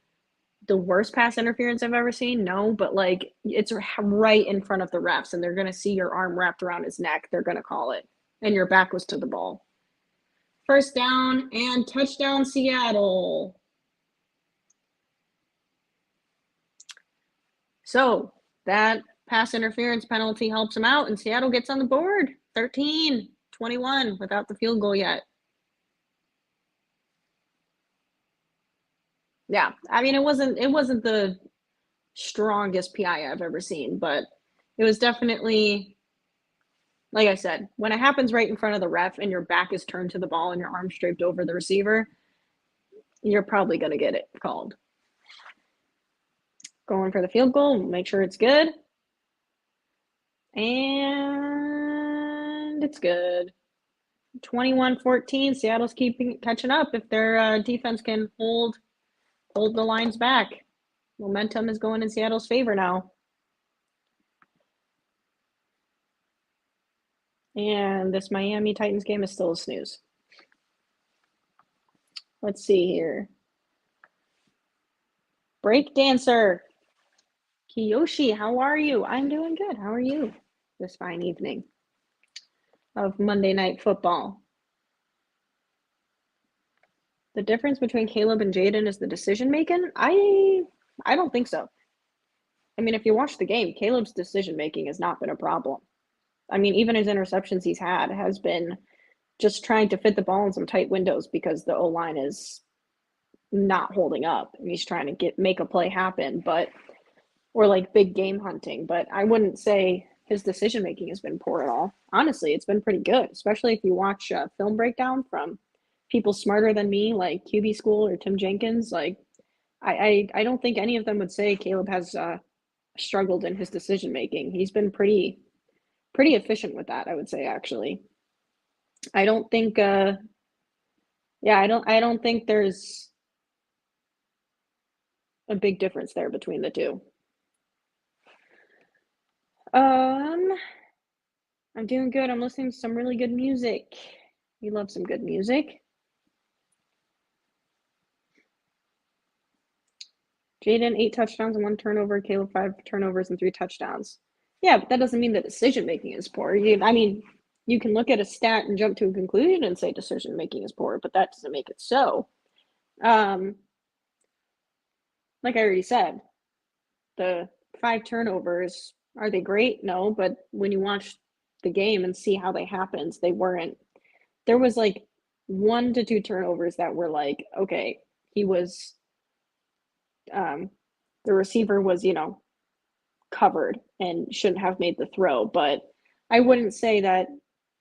the worst pass interference I've ever seen? No, but like it's right in front of the refs and they're going to see your arm wrapped around his neck. They're going to call it. And your back was to the ball. 1st down and touchdown, Seattle. So that pass interference penalty helps them out and Seattle gets on the board. 13-21 without the field goal yet. Yeah, I mean, it wasn't the strongest PI I've ever seen, but it was definitely, like I said, when it happens right in front of the ref and your back is turned to the ball and your arm draped over the receiver, you're probably going to get it called. Going for the field goal, make sure it's good. And it's good. 21-14, Seattle's catching up if their defense can hold the lines back. Momentum is going in Seattle's favor now. And this Miami Titans game is still a snooze. Let's see here. Break dancer. Kiyoshi, how are you? I'm doing good. How are you this fine evening of Monday Night Football? The difference between Caleb and Jaden is the decision making? I don't think so. I mean, if you watch the game, Caleb's decision making has not been a problem. I mean, even his interceptions he's had has been just trying to fit the ball in some tight windows because the O-line is not holding up and he's trying to make a play happen, or like big game hunting. But I wouldn't say his decision making has been poor at all. Honestly, it's been pretty good, especially if you watch a film breakdown from people smarter than me, like QB School or Tim Jenkins. Like, I don't think any of them would say Caleb has struggled in his decision making. He's been pretty efficient with that, I would say, actually. I don't think I don't think there's a big difference there between the two. Um, I'm doing good. I'm listening to some really good music. You love some good music. Jaden, 8 touchdowns and 1 turnover. Caleb, 5 turnovers and 3 touchdowns. Yeah, but that doesn't mean the decision making is poor. I mean, you can look at a stat and jump to a conclusion and say decision making is poor, but that doesn't make it so. Like I already said, the 5 turnovers, are they great? No, but when you watch the game and see how they happened, they weren't. There was like 1 to 2 turnovers that were like, okay, he was the receiver was, covered and shouldn't have made the throw. But I wouldn't say that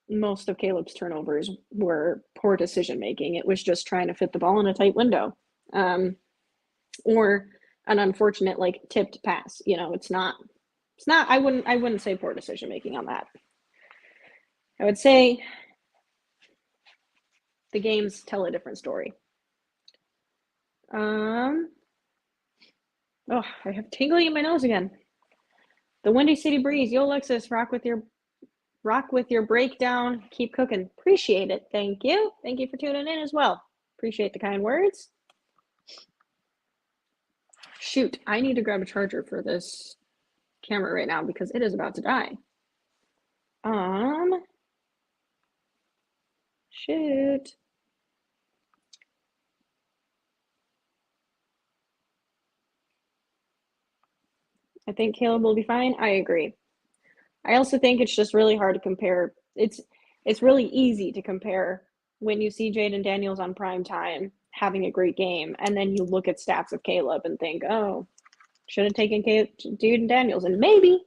most of Caleb's turnovers were poor decision making. It was just trying to fit the ball in a tight window, or an unfortunate like tipped pass. It's not. It's not. I wouldn't say poor decision making on that. I would say the games tell a different story. Oh, I have tingling in my nose again. The Windy City Breeze. Yo, Alexis, rock with your breakdown. Keep cooking. Appreciate it. Thank you. Thank you for tuning in as well. Appreciate the kind words. Shoot, I need to grab a charger for this camera right now because it is about to die. Shoot. I think Caleb will be fine. I agree. I also think it's just really hard to compare. It's really easy to compare when you see Jaden Daniels on prime time having a great game, and then you look at stats of Caleb and think, oh, should have taken Jaden Daniels. And maybe,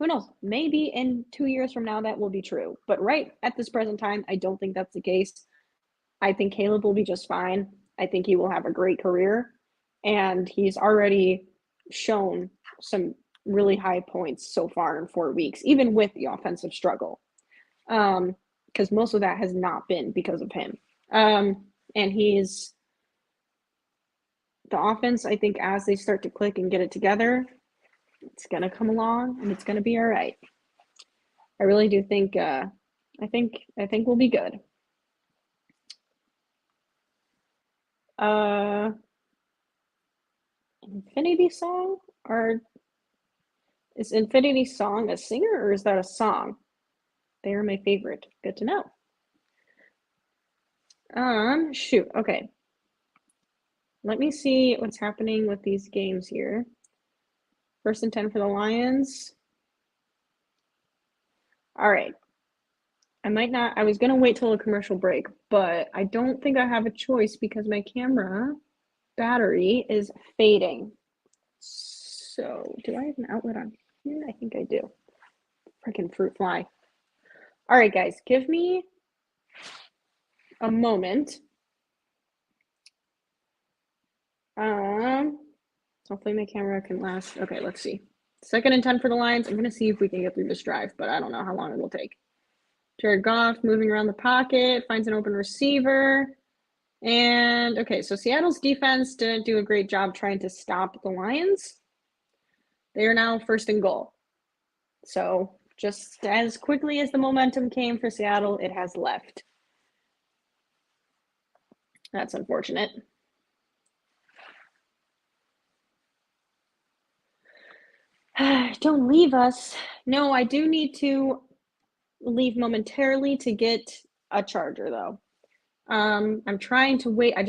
who knows, maybe in 2 years from now that will be true. But right at this present time, I don't think that's the case. I think Caleb will be just fine. I think he will have a great career. And he's already shown some really high points so far in 4 weeks, even with the offensive struggle. Because most of that has not been because of him. And the offense, I think, as they start to click and get it together, it's going to come along and it's going to be all right. I really do think, I think we'll be good. Infinity Song? Is Infinity Song a singer or is that a song? They are my favorite. Good to know. Shoot. Okay. Let me see what's happening with these games here. 1st and 10 for the Lions. All right. I was going to wait till a commercial break, but I don't think I have a choice because my camera battery is fading. So, do I have an outlet on here? I think I do. Freaking fruit fly. All right, guys, give me a moment. Hopefully my camera can last. Okay, let's see. 2nd and 10 for the Lions. I'm going to see if we can get through this drive, but I don't know how long it will take. Jared Goff moving around the pocket, finds an open receiver. And, okay, so Seattle's defense didn't do a great job trying to stop the Lions. They are now 1st and goal. So just as quickly as the momentum came for Seattle, it has left. That's unfortunate. Don't leave us. No, I do need to leave momentarily to get a charger though. I'm trying to wait. I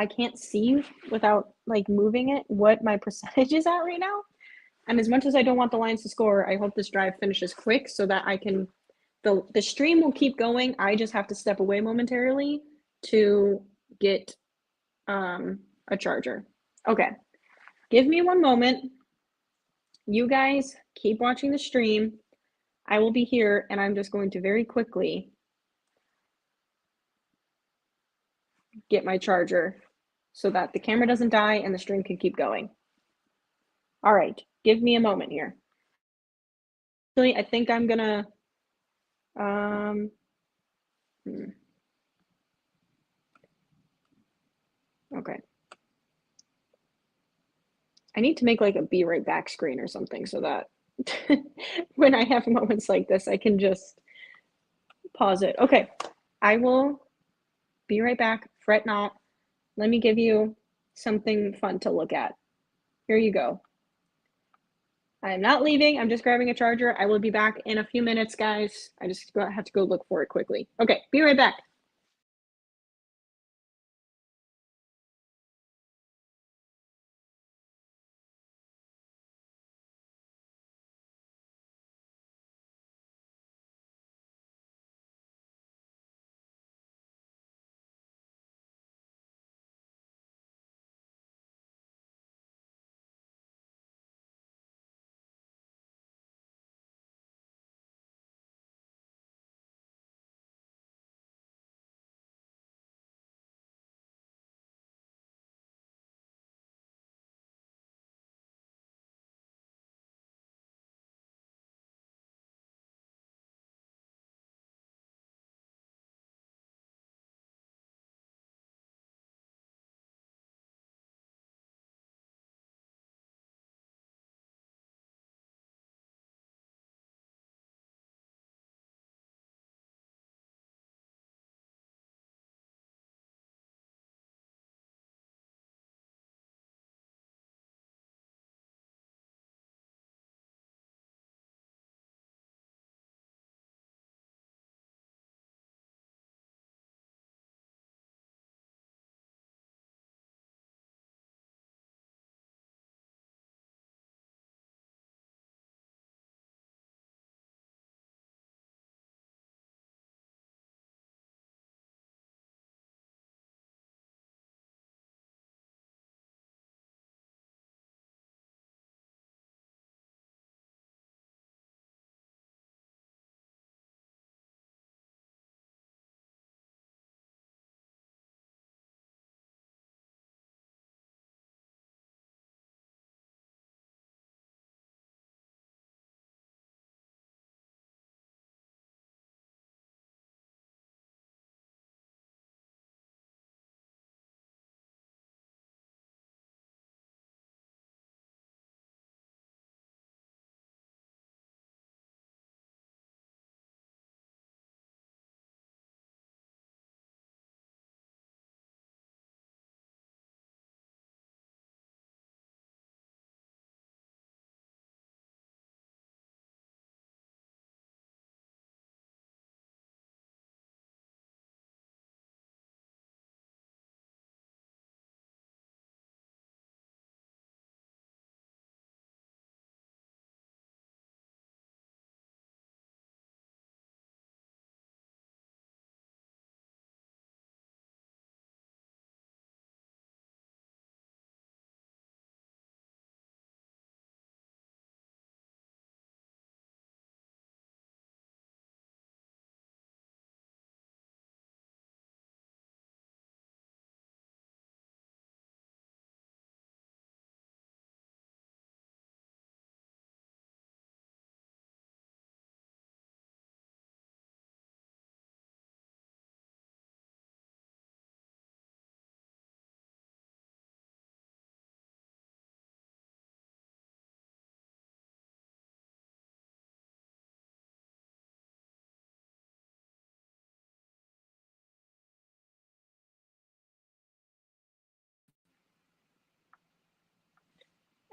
can't see without like moving it what my percentage is at right now. And as much as I don't want the Lions to score, I hope this drive finishes quick so that the stream will keep going. I just have to step away momentarily to get a charger. Okay. Give me one moment. You guys keep watching the stream. I will be here and I'm just going to very quickly get my charger so that the camera doesn't die and the stream can keep going. All right, give me a moment here. Actually, I think I'm gonna, okay. I need to make like a be right back screen or something so that when I have moments like this, I can just pause it. Okay, I will be right back. Fret not. Let me give you something fun to look at. Here you go. I am not leaving. I'm just grabbing a charger. I will be back in a few minutes, guys. I just have to go look for it quickly. Okay, be right back.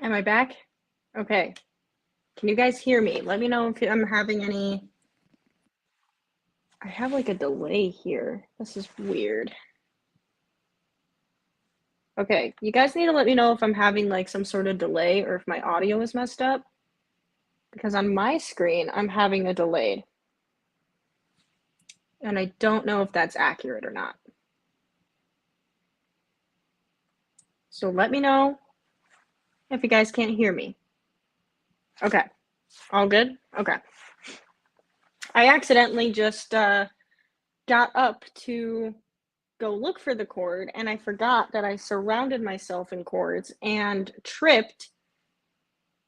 Am I back? Okay. Can you guys hear me? Let me know if I'm having any. I have like a delay here. This is weird. Okay, you guys need to let me know if I'm having like some sort of delay or if my audio is messed up. Because on my screen, I'm having a delay. And I don't know if that's accurate or not. So let me know if you guys can't hear me. Okay, all good? Okay. I accidentally just got up to go look for the cord and I forgot that I surrounded myself in cords and tripped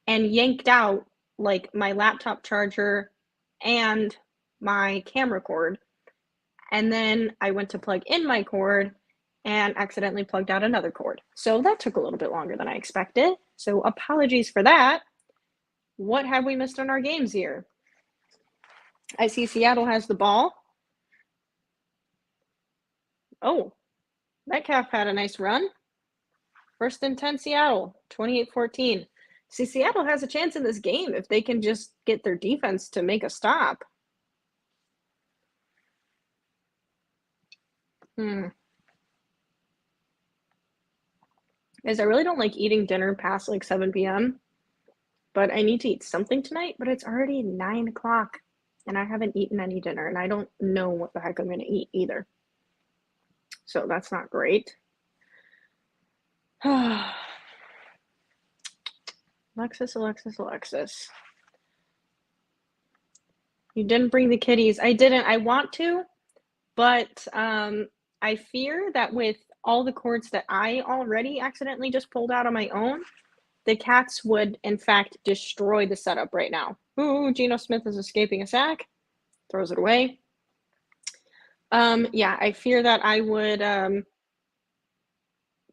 and yanked out like my laptop charger and my camera cord. And then I went to plug in my cord and accidentally plugged out another cord. So that took a little bit longer than I expected. So apologies for that. What have we missed in our games here? I see Seattle has the ball. Oh, Metcalf had a nice run. 1st and 10 Seattle, 28-14. See, Seattle has a chance in this game if they can just get their defense to make a stop. Guys, I really don't like eating dinner past like 7 p.m., but I need to eat something tonight, but it's already 9 o'clock, and I haven't eaten any dinner, and I don't know what the heck I'm going to eat either. So that's not great. Alexis. You didn't bring the kitties. I didn't. I want to, but I fear that with all the cords that I already accidentally just pulled out on my own, the cats would, in fact, destroy the setup right now. Ooh, Geno Smith is escaping a sack. Throws it away. Yeah, I fear that I would,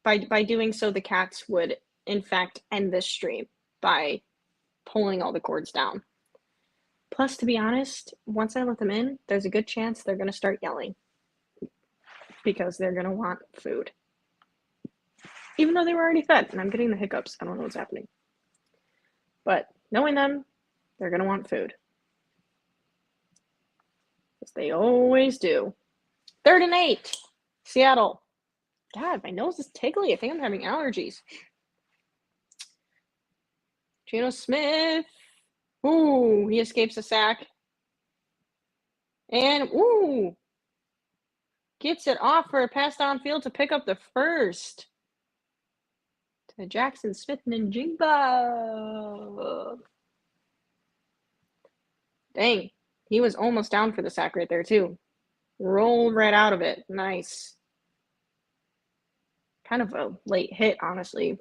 by doing so, the cats would, in fact, end this stream by pulling all the cords down. Plus, to be honest, once I let them in, there's a good chance they're going to start yelling because they're going to want food. Even though they were already fed, and I'm getting the hiccups. I don't know what's happening. But knowing them, they're going to want food. As they always do. 3rd and 8. Seattle. God, my nose is tickly. I think I'm having allergies. Geno Smith. Ooh, he escapes a sack. And, ooh, gets it off for a pass downfield to pick up the first. To Jackson Smith-Njigba. Dang, he was almost down for the sack right there, too. Rolled right out of it. Nice. Kind of a late hit, honestly.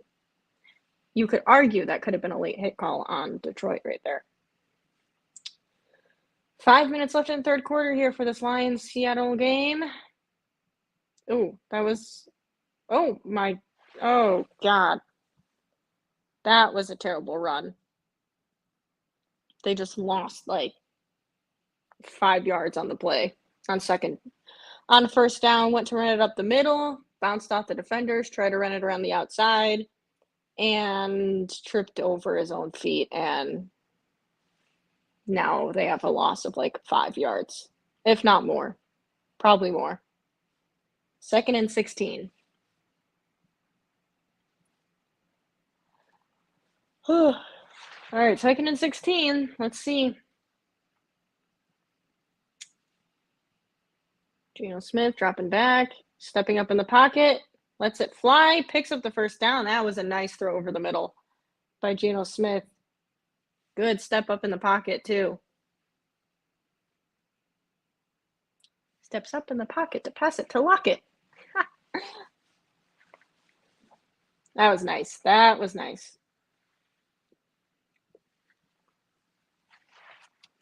You could argue that could have been a late hit call on Detroit right there. 5 minutes left in the 3rd quarter here for this Lions-Seattle game. Ooh, that was, oh God. That was a terrible run. They just lost like 5 yards on the play. On 1st down, went to run it up the middle, bounced off the defenders, tried to run it around the outside, and tripped over his own feet, and now they have a loss of like 5 yards, if not more. Probably more. 2nd and 16. All right, 2nd and 16. Let's see. Geno Smith dropping back, stepping up in the pocket, lets it fly, picks up the 1st down. That was a nice throw over the middle by Geno Smith. Good step up in the pocket, too. Steps up in the pocket to pass it to Lockett. That was nice. That was nice.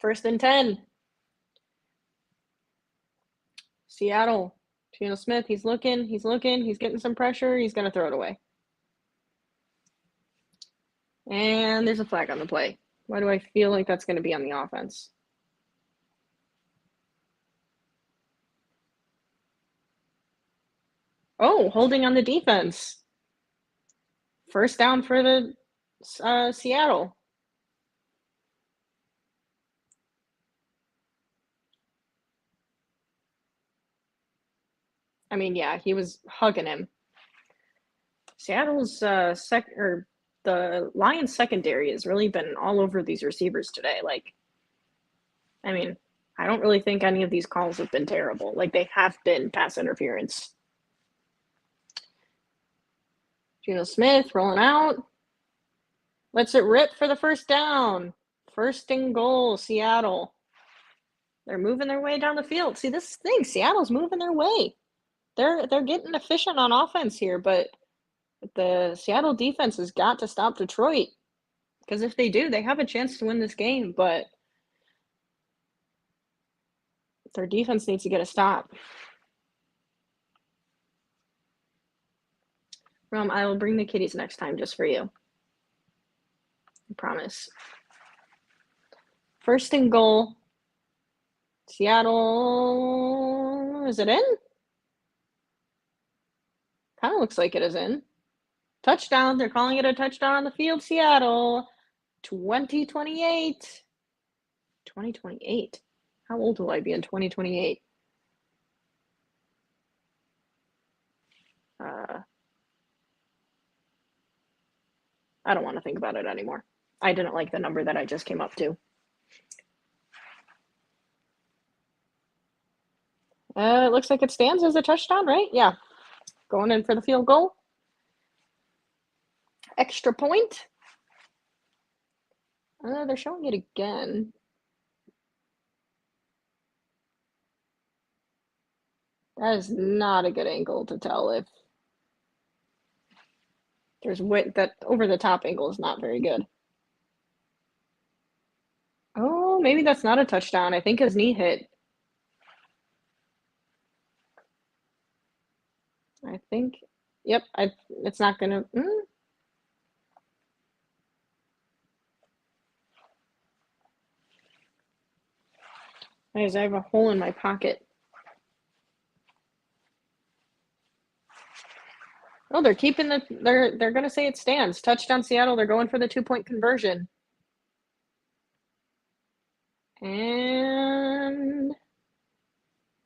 1st and 10. Seattle. Geno Smith, he's looking, he's getting some pressure, he's going to throw it away. And there's a flag on the play. Why do I feel like that's going to be on the offense? Oh, holding on the defense. 1st down for the Seattle. I mean, yeah, he was hugging him. Seattle's the Lions secondary has really been all over these receivers today. Like, I mean, I don't really think any of these calls have been terrible. Like, they have been pass interference. Geno Smith rolling out. Lets it rip for the 1st down. 1st and goal, Seattle. They're moving their way down the field. See, this thing, Seattle's moving their way. They're getting efficient on offense here, but the Seattle defense has got to stop Detroit. Because if they do, they have a chance to win this game, but their defense needs to get a stop. I will bring the kitties next time just for you. I promise. First and goal. Seattle, is it in? Kind of looks like it is in. Touchdown. They're calling it a touchdown on the field. Seattle, 2028. 2028. How old will I be in 2028? I don't want to think about it anymore. I didn't like the number that I just came up to. It looks like it stands as a touchdown, right? Yeah. Going in for the field goal. Extra point. They're showing it again. That is not a good angle to tell if there's that over the top angle is not very good. Oh, maybe that's not a touchdown. I think his knee hit. I think, yep, it's not gonna. Guys, I have a hole in my pocket. Oh, they're keeping they're gonna say it stands. Touchdown Seattle, they're going for the 2-point conversion. And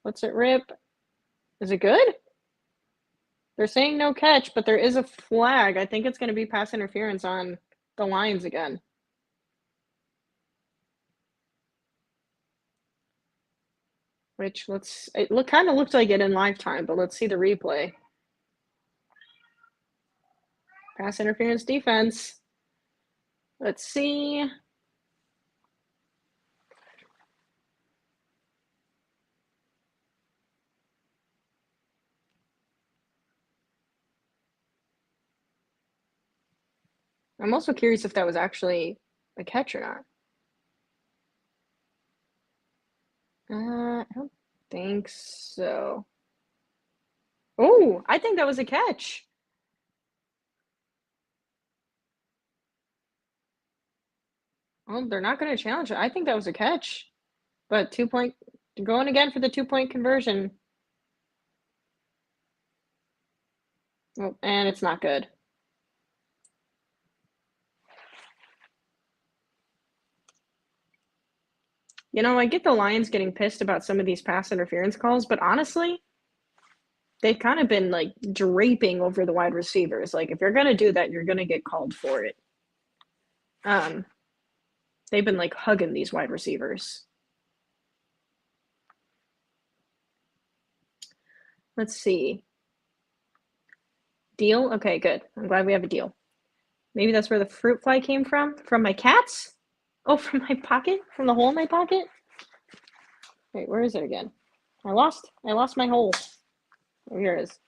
what's it rip? Is it good? They're saying no catch, but there is a flag. I think it's gonna be pass interference on the Lions again. Which it kind of looked like it in live time, but let's see the replay. Pass interference defense. Let's see. I'm also curious if that was actually a catch or not. I don't think so. Oh, I think that was a catch. Oh, they're not going to challenge it. I think that was a catch. But 2-point, going again for the 2-point conversion. Oh, and it's not good. You know, I get the Lions getting pissed about some of these pass interference calls, but honestly, they've kind of been like draping over the wide receivers. Like, if you're going to do that, you're going to get called for it. They've been like hugging these wide receivers. Let's see. Deal? Okay, good. I'm glad we have a deal. Maybe that's where the fruit fly came from? From my cats? Oh, from my pocket? From the hole in my pocket? Wait, where is it again? I lost my hole. Oh, here it is.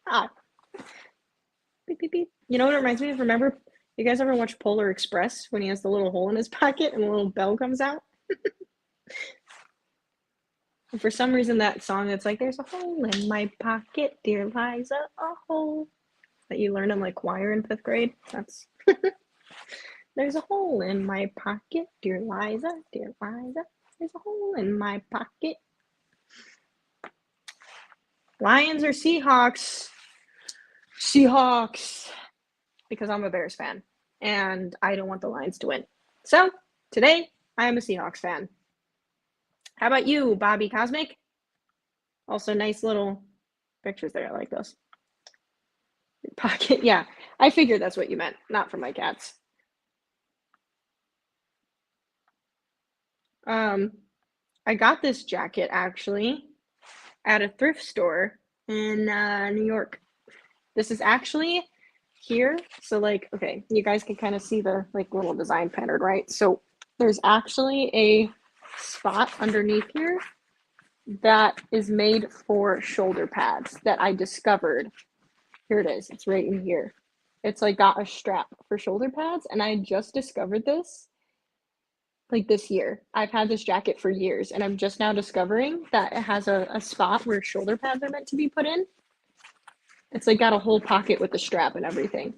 God. Beep, beep, beep. You know what it reminds me of? Remember, you guys ever watch Polar Express when he has the little hole in his pocket and the little bell comes out? And for some reason, that song, it's like, there's a hole in my pocket, dear Liza, a hole. That you learned in like choir in 5th grade. That's there's a hole in my pocket, dear Liza, dear Liza. There's a hole in my pocket. Lions or Seahawks? Seahawks. Because I'm a Bears fan and I don't want the Lions to win. So today I am a Seahawks fan. How about you, Bobby Cosmic? Also nice little pictures there. I like those. Pocket, yeah. I figured that's what you meant, not for my cats. I got this jacket actually at a thrift store in New York. This is actually here. So like, okay, you guys can kind of see the like little design pattern, right? So there's actually a spot underneath here that is made for shoulder pads that I discovered. Here it is. It's right in here. It's like got a strap for shoulder pads, and I just discovered this like this year. I've had this jacket for years, and I'm just now discovering that it has a spot where shoulder pads are meant to be put in. It's like got a whole pocket with the strap and everything.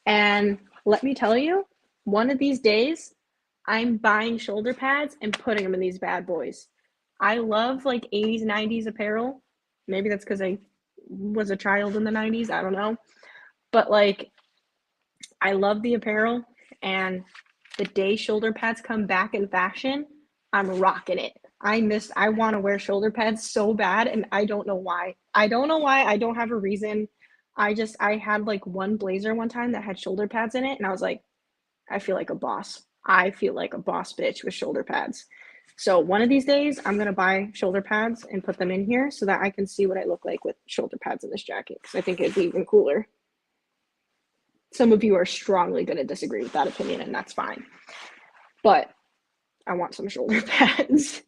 And let me tell you, One of these days, I'm buying shoulder pads and putting them in these bad boys. I love like 80s, 90s apparel. Maybe that's because I was a child in the 90s. I don't know. But like, I love the apparel, and the day shoulder pads come back in fashion, I'm rocking it. I want to wear shoulder pads so bad, and I don't know why. I don't know why. I don't have a reason. I had like one blazer one time that had shoulder pads in it, and I was like, I feel like a boss. I feel like a boss bitch with shoulder pads. So one of these days, I'm gonna buy shoulder pads and put them in here so that I can see what I look like with shoulder pads in this jacket, because I think it'd be even cooler. Some of you are strongly going to disagree with that opinion, and that's fine. But I want some shoulder pads.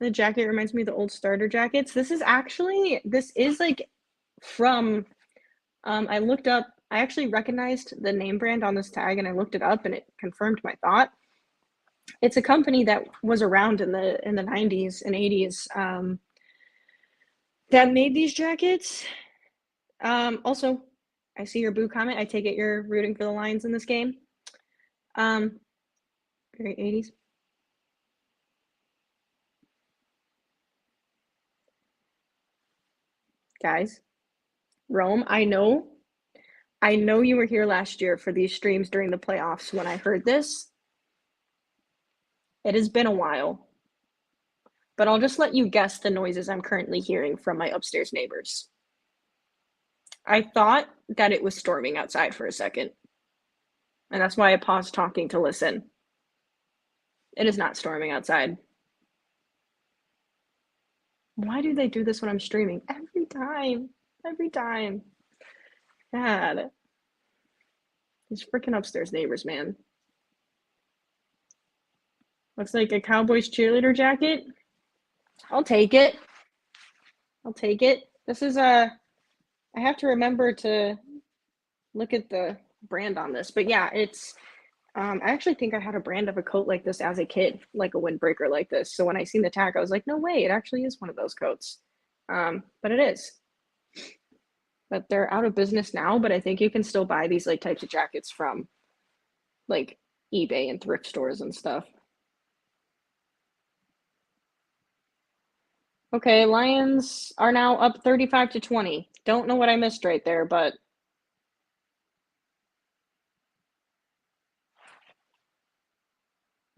The jacket reminds me of the old starter jackets. This is like from, I looked up, I actually recognized the name brand on this tag, and I looked it up and it confirmed my thought. It's a company that was around in the 90s and 80s that made these jackets. Also, I see your boo comment. I take it you're rooting for the Lions in this game. Very 80s. Guys, Rome, I know you were here last year for these streams during the playoffs when I heard this. It has been a while, but I'll just let you guess the noises I'm currently hearing from my upstairs neighbors. I thought that it was storming outside for a second, and that's why I paused talking to listen. It is not storming outside. Why do they do this when I'm streaming? Every time. Every time. God. These freaking upstairs neighbors, man. Looks like a Cowboys cheerleader jacket. I'll take it. I'll take it. This is I have to remember to look at the brand on this. But yeah, it's I actually think I had a brand of a coat like this as a kid, like a windbreaker like this. So when I seen the tag, I was like, no way, it actually is one of those coats. But it is. But they're out of business now, but I think you can still buy these like types of jackets from like eBay and thrift stores and stuff. Okay, Lions are now up 35-20. Don't know what I missed right there, but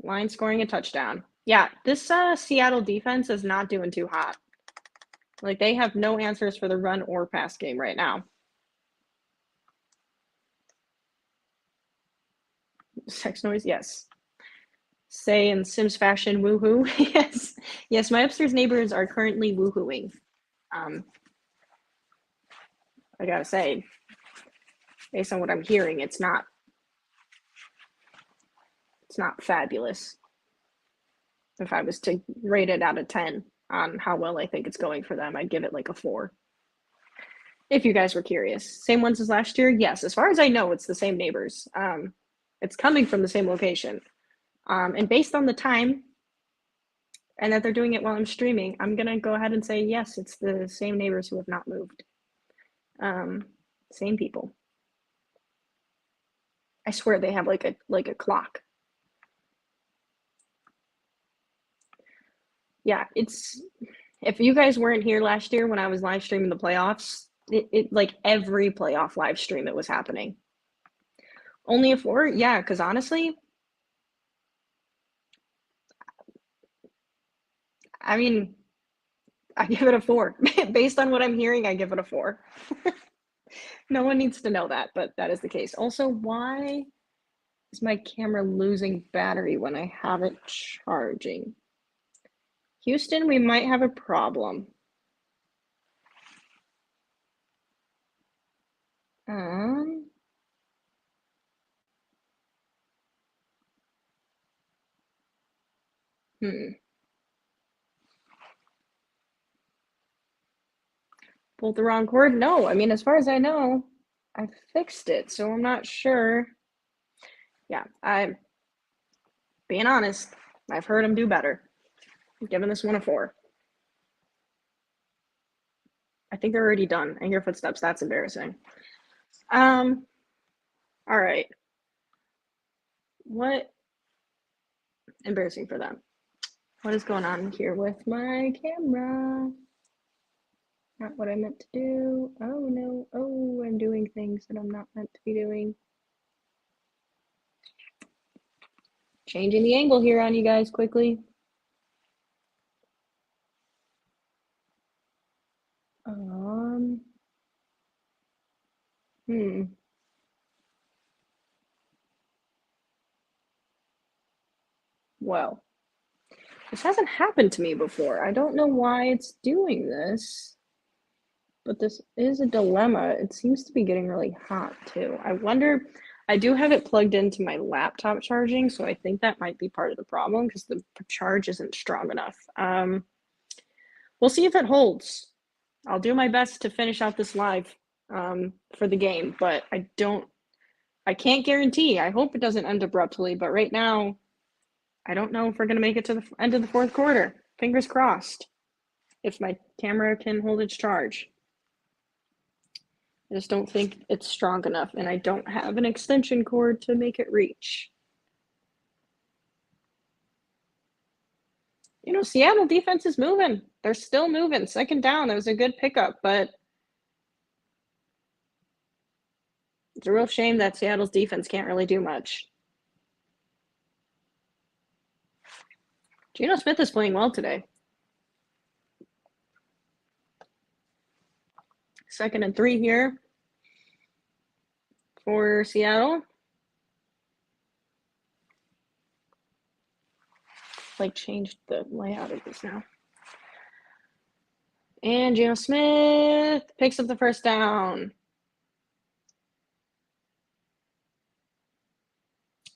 Lions scoring a touchdown. Yeah, this Seattle defense is not doing too hot. Like, they have no answers for the run or pass game right now. Sex noise, yes. Say in Sims fashion, woohoo. Yes. Yes, my upstairs neighbors are currently woohooing. I gotta say, based on what I'm hearing, it's not fabulous. If I was to rate it out of 10 on how well I think it's going for them, I'd give it like a 4. If you guys were curious. Same ones as last year? Yes. As far as I know, it's the same neighbors. It's coming from the same location. And based on the time and that they're doing it while I'm streaming, I'm going to go ahead and say, yes, it's the same neighbors who have not moved. Same people. I swear they have like a clock. Yeah, it's, if you guys weren't here last year when I was live streaming the playoffs, it like every playoff live stream it was happening. Only a 4? Yeah, because honestly, I mean, I give it a 4. Based on what I'm hearing, I give it a 4. No one needs to know that, but that is the case. Also, why is my camera losing battery when I have it charging? Houston, we might have a problem. Pulled the wrong cord? No, I mean, as far as I know, I fixed it, so I'm not sure. Yeah, I'm being honest. I've heard him do better. I'm giving this one a 4. I think they're already done. I hear footsteps. That's embarrassing. All right. What? Embarrassing for them. What is going on here with my camera? Not what I meant to do. Oh no. Oh, I'm doing things that I'm not meant to be doing. Changing the angle here on you guys quickly. Hmm. Well, this hasn't happened to me before. I don't know why it's doing this, but this is a dilemma. It seems to be getting really hot too. I wonder, I do have it plugged into my laptop charging, so I think that might be part of the problem because the charge isn't strong enough. We'll see if it holds. I'll do my best to finish out this live for the game, but I can't guarantee. I hope it doesn't end abruptly, but right now, I don't know if we're going to make it to the end of the fourth quarter. Fingers crossed. If my camera can hold its charge. I just don't think it's strong enough, and I don't have an extension cord to make it reach. You know, Seattle defense is moving. They're still moving. Second down, that was a good pickup, but it's a real shame that Seattle's defense can't really do much. Geno Smith is playing well today. 2nd and 3 here for Seattle. Like, changed the layout of this now. And Geno Smith picks up the first down.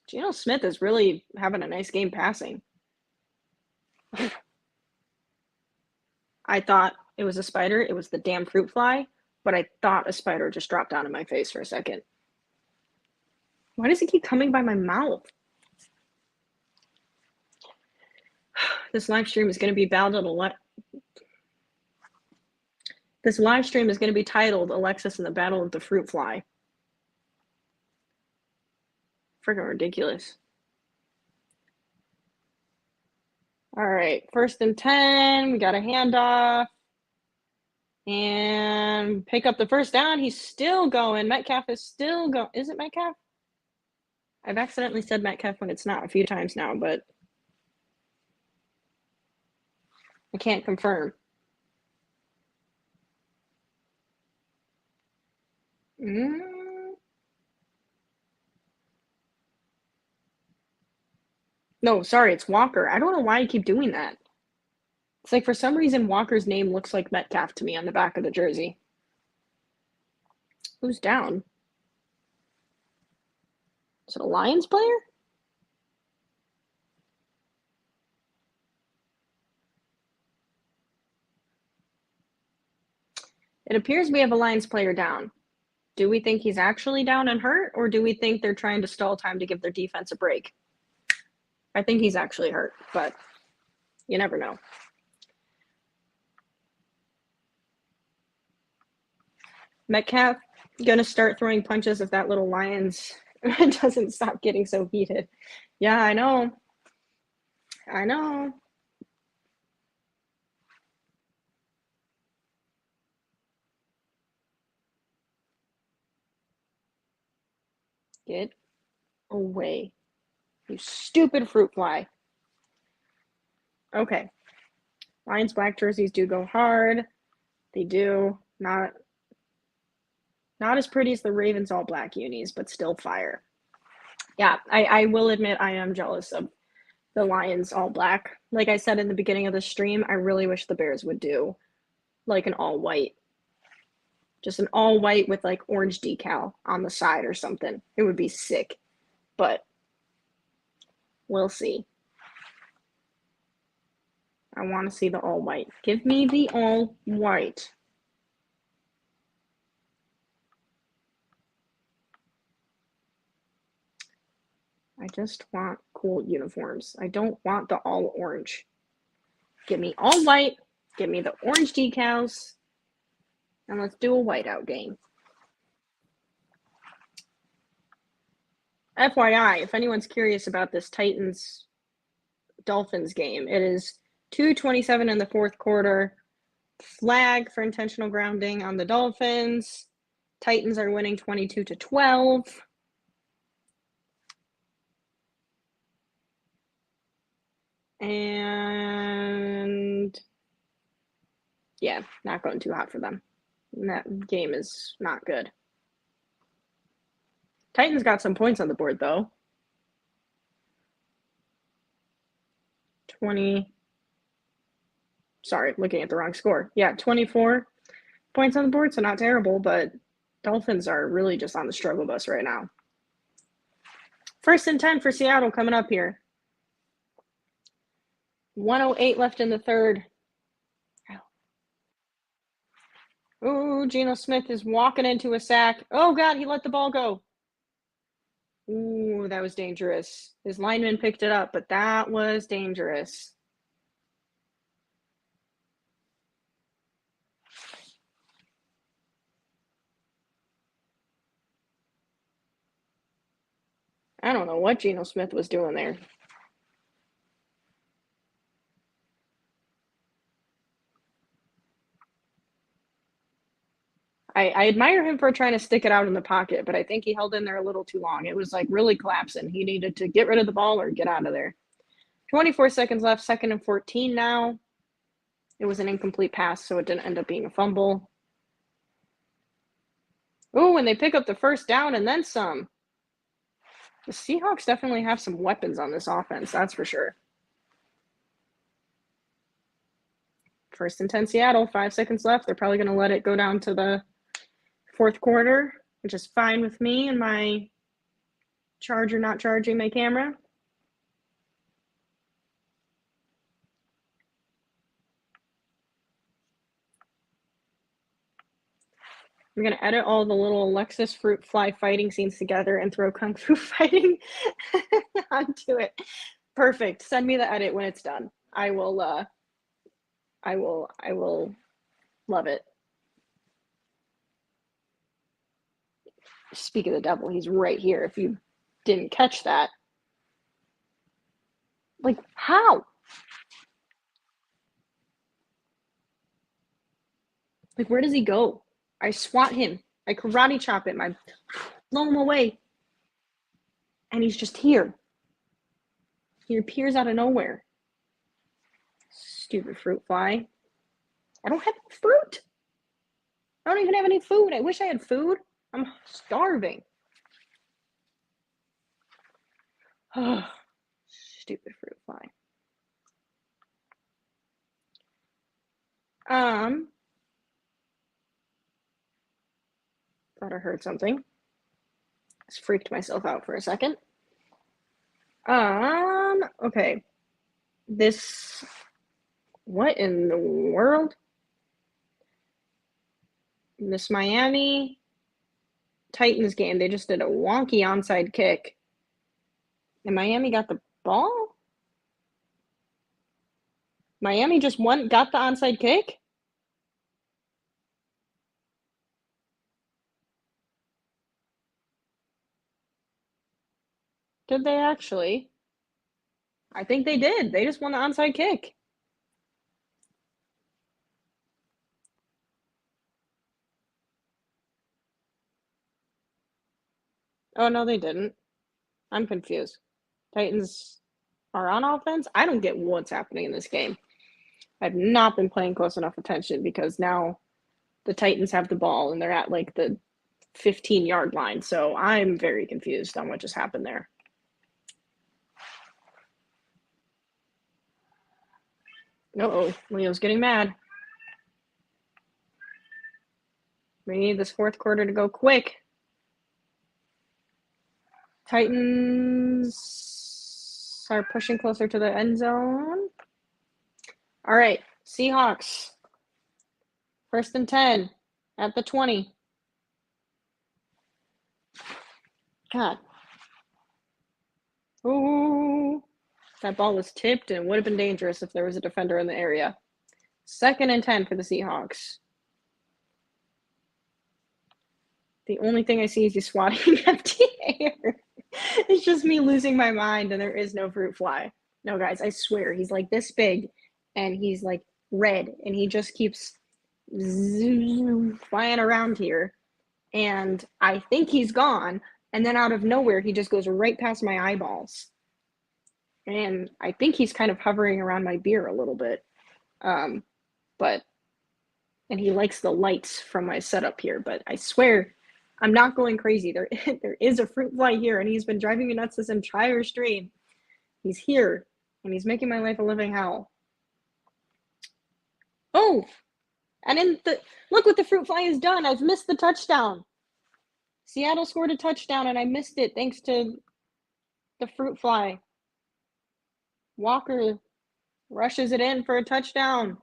Geno Smith is really having a nice game passing. I thought it was a spider. It was the damn fruit fly, but I thought a spider just dropped down in my face for a second. Why does it keep coming by my mouth? This live stream is going to be This live stream is going to be titled Alexis and the Battle of the Fruit Fly. Freaking ridiculous. All right, 1st and 10. We got a handoff. And pick up the first down. He's still going. Metcalf is still going. Is it Metcalf? I've accidentally said Metcalf when it's not a few times now, but I can't confirm. No, sorry, it's Walker. I don't know why you keep doing that. It's like for some reason Walker's name looks like Metcalf to me on the back of the jersey. Who's down? Is it a Lions player? It appears we have a Lions player down. Do we think he's actually down and hurt, or do we think they're trying to stall time to give their defense a break? I think he's actually hurt, but you never know. Metcalf gonna start throwing punches if that little Lions doesn't stop getting so heated. Yeah, I know. I know. Get away, you stupid fruit fly. Okay. Lions black jerseys do go hard. They do. Not as pretty as the Ravens all black unis, but still fire. Yeah, I will admit I am jealous of the Lions all black. Like I said in the beginning of the stream, I really wish the Bears would do like an all white. Just an all white with like orange decal on the side or something. It would be sick. But we'll see. I want to see the all white. Give me the all white. I just want cool uniforms. I don't want the all orange. Give me all white. Give me the orange decals. And let's do a whiteout game. FYI, if anyone's curious about this Titans-Dolphins game, it is 2:27 in the fourth quarter. Flag for intentional grounding on the Dolphins. Titans are winning 22-12. And yeah, not going too hot for them. And that game is not good. Titans got some points on the board, though. looking at the wrong score. Yeah, 24 points on the board, so not terrible, but Dolphins are really just on the struggle bus right now. 1st and 10 for Seattle coming up here. 1:08 left in the third. Ooh, Geno Smith is walking into a sack. Oh, God, he let the ball go. Ooh, that was dangerous. His lineman picked it up, but that was dangerous. I don't know what Geno Smith was doing there. I admire him for trying to stick it out in the pocket, but I think he held in there a little too long. It was like really collapsing. He needed to get rid of the ball or get out of there. 24 seconds left, 2nd and 14 now. It was an incomplete pass, so it didn't end up being a fumble. Ooh, and they pick up the 1st down and then some. The Seahawks definitely have some weapons on this offense, that's for sure. 1st and 10 Seattle, 5 seconds left. They're probably going to let it go down to the 4th quarter, which is fine with me and my charger not charging my camera. I'm going to edit all the little Alexis Fruit Fly fighting scenes together and throw Kung Fu fighting onto it. Perfect. Send me the edit when it's done. I will love it. Speak of the devil, he's right here. If you didn't catch that. Like, how? Like, where does he go? I swat him. I karate chop him. I blow him away. And he's just here. He appears out of nowhere. Stupid fruit fly. I don't have any fruit. I don't even have any food. I wish I had food. I'm starving. Oh, stupid fruit fly. Thought I heard something. Just freaked myself out for a second. Okay. What in the world? This Miami Titans game, they just did a wonky onside kick. And Miami got the ball? Miami just got the onside kick? Did they actually? I think they did. They just won the onside kick. Oh, no, they didn't. I'm confused. Titans are on offense? I don't get what's happening in this game. I've not been paying close enough attention because now the Titans have the ball and they're at like the 15-yard line. So I'm very confused on what just happened there. Uh-oh, Leo's getting mad. We need this 4th quarter to go quick. Titans are pushing closer to the end zone. All right, Seahawks. 1st and 10 at the 20. God. Ooh. That ball was tipped and would have been dangerous if there was a defender in the area. 2nd and 10 for the Seahawks. The only thing I see is you swatting empty air. It's just me losing my mind, and there is no fruit fly. No, guys, I swear, he's like this big, and he's like red, and he just keeps flying around here. And I think he's gone, and then out of nowhere, he just goes right past my eyeballs. And I think he's kind of hovering around my beer a little bit. But and he likes the lights from my setup here, but I swear I'm not going crazy. There is a fruit fly here, and he's been driving me nuts this entire stream. He's here, and he's making my life a living hell. Oh, and look what the fruit fly has done. I've missed the touchdown. Seattle scored a touchdown, and I missed it thanks to the fruit fly. Walker rushes it in for a touchdown.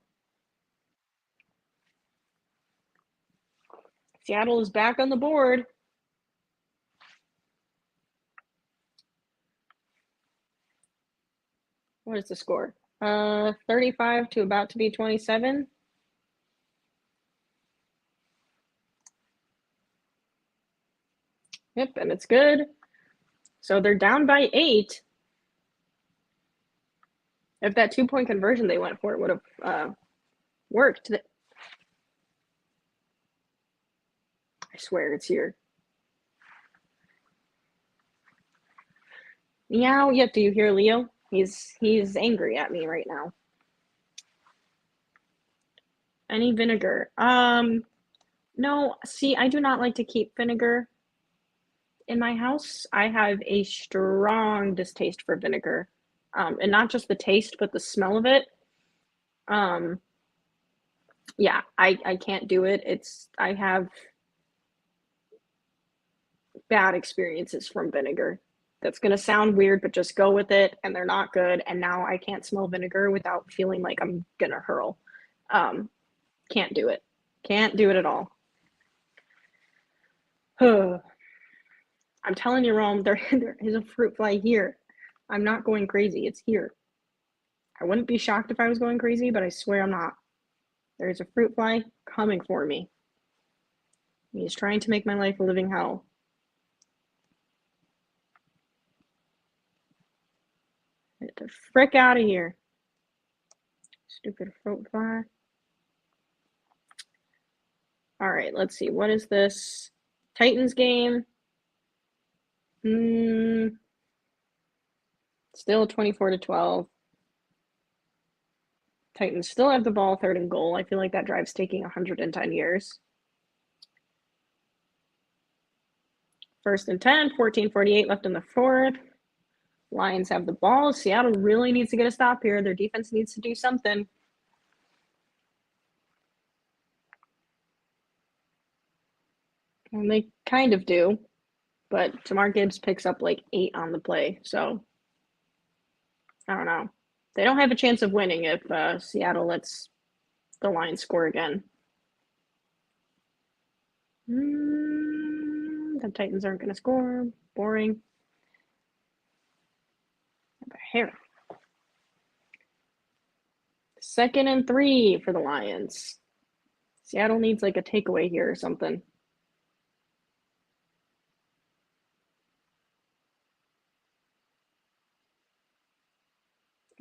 Seattle is back on the board. What is the score? 35 to about to be 27. Yep, and it's good. So they're down by 8. If that 2-point conversion they went for it would have worked. I swear it's here. Meow. Yep, do you hear Leo? He's angry at me right now. Any vinegar? No, see, I do not like to keep vinegar in my house. I have a strong distaste for vinegar. And not just the taste, but the smell of it. Yeah, I can't do it. I have bad experiences from vinegar. That's going to sound weird, but just go with it, and they're not good. And now I can't smell vinegar without feeling like I'm going to hurl. Can't do it. Can't do it at all. I'm telling you, Rome, there is a fruit fly here. I'm not going crazy. It's here. I wouldn't be shocked if I was going crazy, but I swear I'm not. There's a fruit fly coming for me. He's trying to make my life a living hell. Get the frick out of here. Stupid fruit fly. All right, let's see. What is this? Titans game. Still 24-12. Titans still have the ball, 3rd and goal. I feel like that drive's taking 110 years. 1st and 10, 14:48 left in the 4th. Lions have the ball. Seattle really needs to get a stop here. Their defense needs to do something. And they kind of do. But Jamar Gibbs picks up like 8 on the play. So, I don't know. They don't have a chance of winning if Seattle lets the Lions score again. The Titans aren't going to score. Boring. Hair. 2nd and 3 for the Lions. Seattle needs like a takeaway here or something.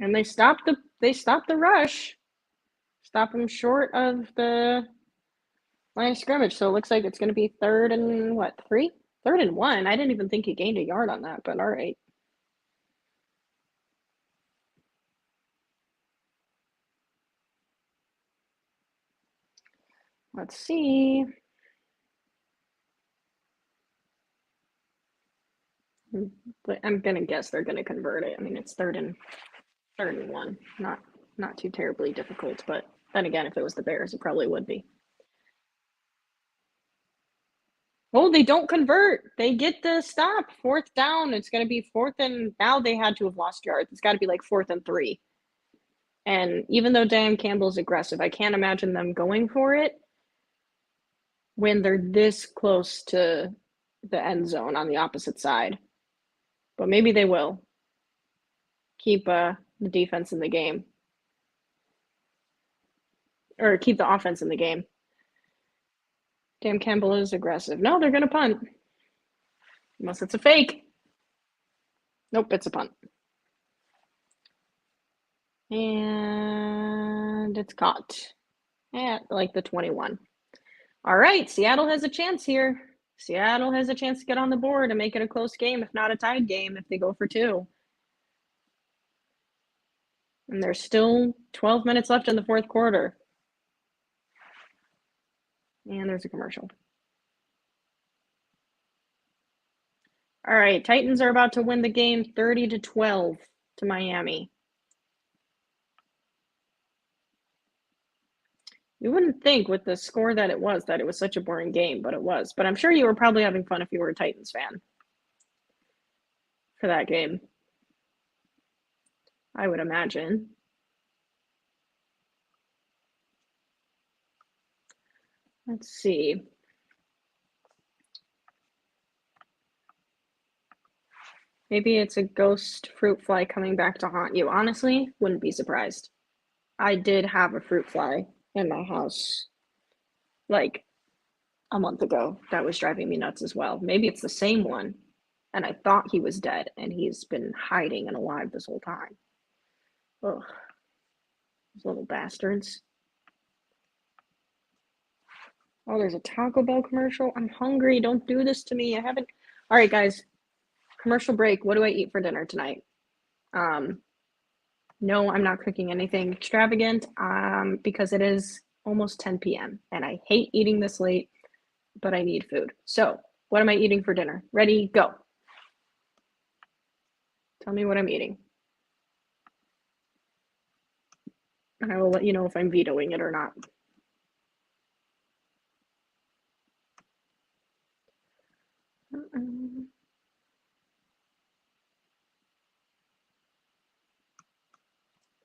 And they stopped the rush. Stop them short of the line of scrimmage. So it looks like it's going to be 3rd and what, 3? 3rd and 1. I didn't even think he gained a yard on that, but all right. Let's see. But I'm going to guess they're going to convert it. I mean, it's 3rd and 1. Not too terribly difficult, but then again, if it was the Bears, it probably would be. Oh, they don't convert. They get the stop. 4th down. It's going to be 4th and now they had to have lost yards. It's got to be like 4th and 3. And even though Dan Campbell's aggressive, I can't imagine them going for it when they're this close to the end zone on the opposite side. But maybe they will keep the defense in the game. Or keep the offense in the game. Dan Campbell is aggressive. No, they're going to punt. Unless it's a fake. Nope, it's a punt. And it's caught at like the 21. All right, Seattle has a chance here. Seattle has a chance to get on the board and make it a close game, if not a tied game, if they go for 2. And there's still 12 minutes left in the fourth quarter. And there's a commercial. All right, Titans are about to win the game 30-12 to Miami. You wouldn't think with the score that it was such a boring game, but it was. But I'm sure you were probably having fun if you were a Titans fan for that game. I would imagine. Let's see. Maybe it's a ghost fruit fly coming back to haunt you. Honestly, wouldn't be surprised. I did have a fruit fly in my house like a month ago that was driving me nuts as well. Maybe it's the same one, and I thought he was dead, and he's been hiding and alive this whole time. Ugh. Those little bastards. Oh, there's a Taco Bell commercial. I'm hungry. Don't do this to me. I haven't. All right, guys. Commercial break. What do I eat for dinner tonight? No, I'm not cooking anything extravagant because it is almost 10 p.m. and I hate eating this late, but I need food. So, what am I eating for dinner? Ready, go. Tell me what I'm eating. And I will let you know if I'm vetoing it or not.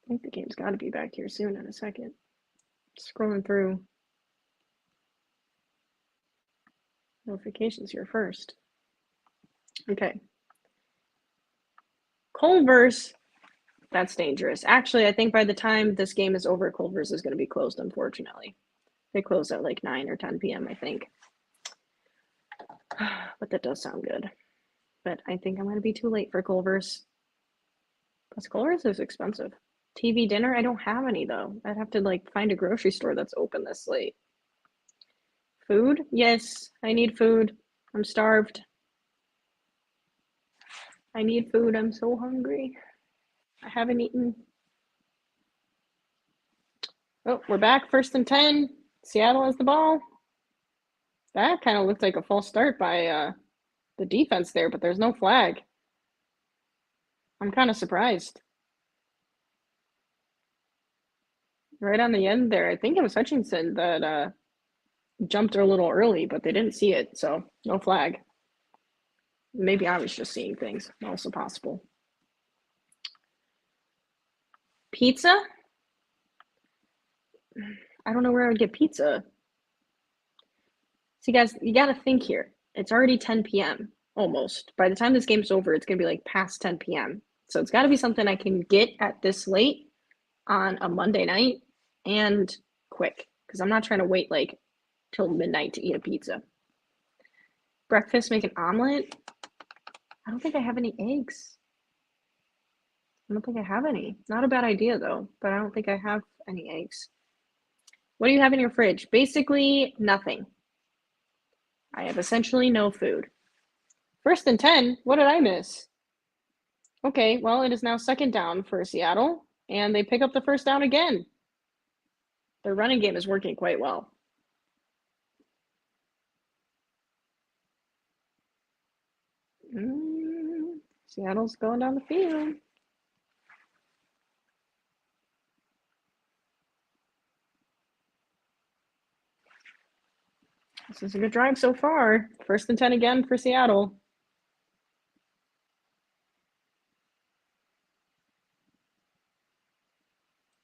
I think the game's got to be back here soon in a second. Scrolling through notifications here first. Okay. Culver's, that's dangerous. Actually, I think by the time this game is over, Culver's is going to be closed, unfortunately. They close at like 9 or 10 p.m., I think. But that does sound good. But I think I'm going to be too late for Culver's. Plus, Culver's is expensive. TV dinner? I don't have any, though. I'd have to, like, find a grocery store that's open this late. Food? Yes, I need food. I'm starved. I need food. I'm so hungry. I haven't eaten. Oh, we're back. 1st and 10. Seattle has the ball. That kind of looked like a false start by the defense there, but there's no flag. I'm kind of surprised. Right on the end there, I think it was Hutchinson that jumped a little early, but they didn't see it, so no flag. Maybe I was just seeing things. Also possible. Pizza? I don't know where I would get pizza. See, guys, you got to think here. It's already 10 p.m. almost. By the time this game's over, it's going to be like past 10 p.m. So it's got to be something I can get at this late on a Monday night and quick, because I'm not trying to wait like till midnight to eat a pizza. Breakfast, make an omelet. I don't think I have any eggs. I don't think I have any. Not a bad idea though, but I don't think I have any eggs. What do you have in your fridge? Basically nothing. I have essentially no food. 1st and 10. What did I miss? Okay, well, it is now 2nd down for Seattle, and they pick up the 1st down again. Their running game is working quite well. Seattle's going down the field. This is a good drive so far. 1st and 10 again for Seattle.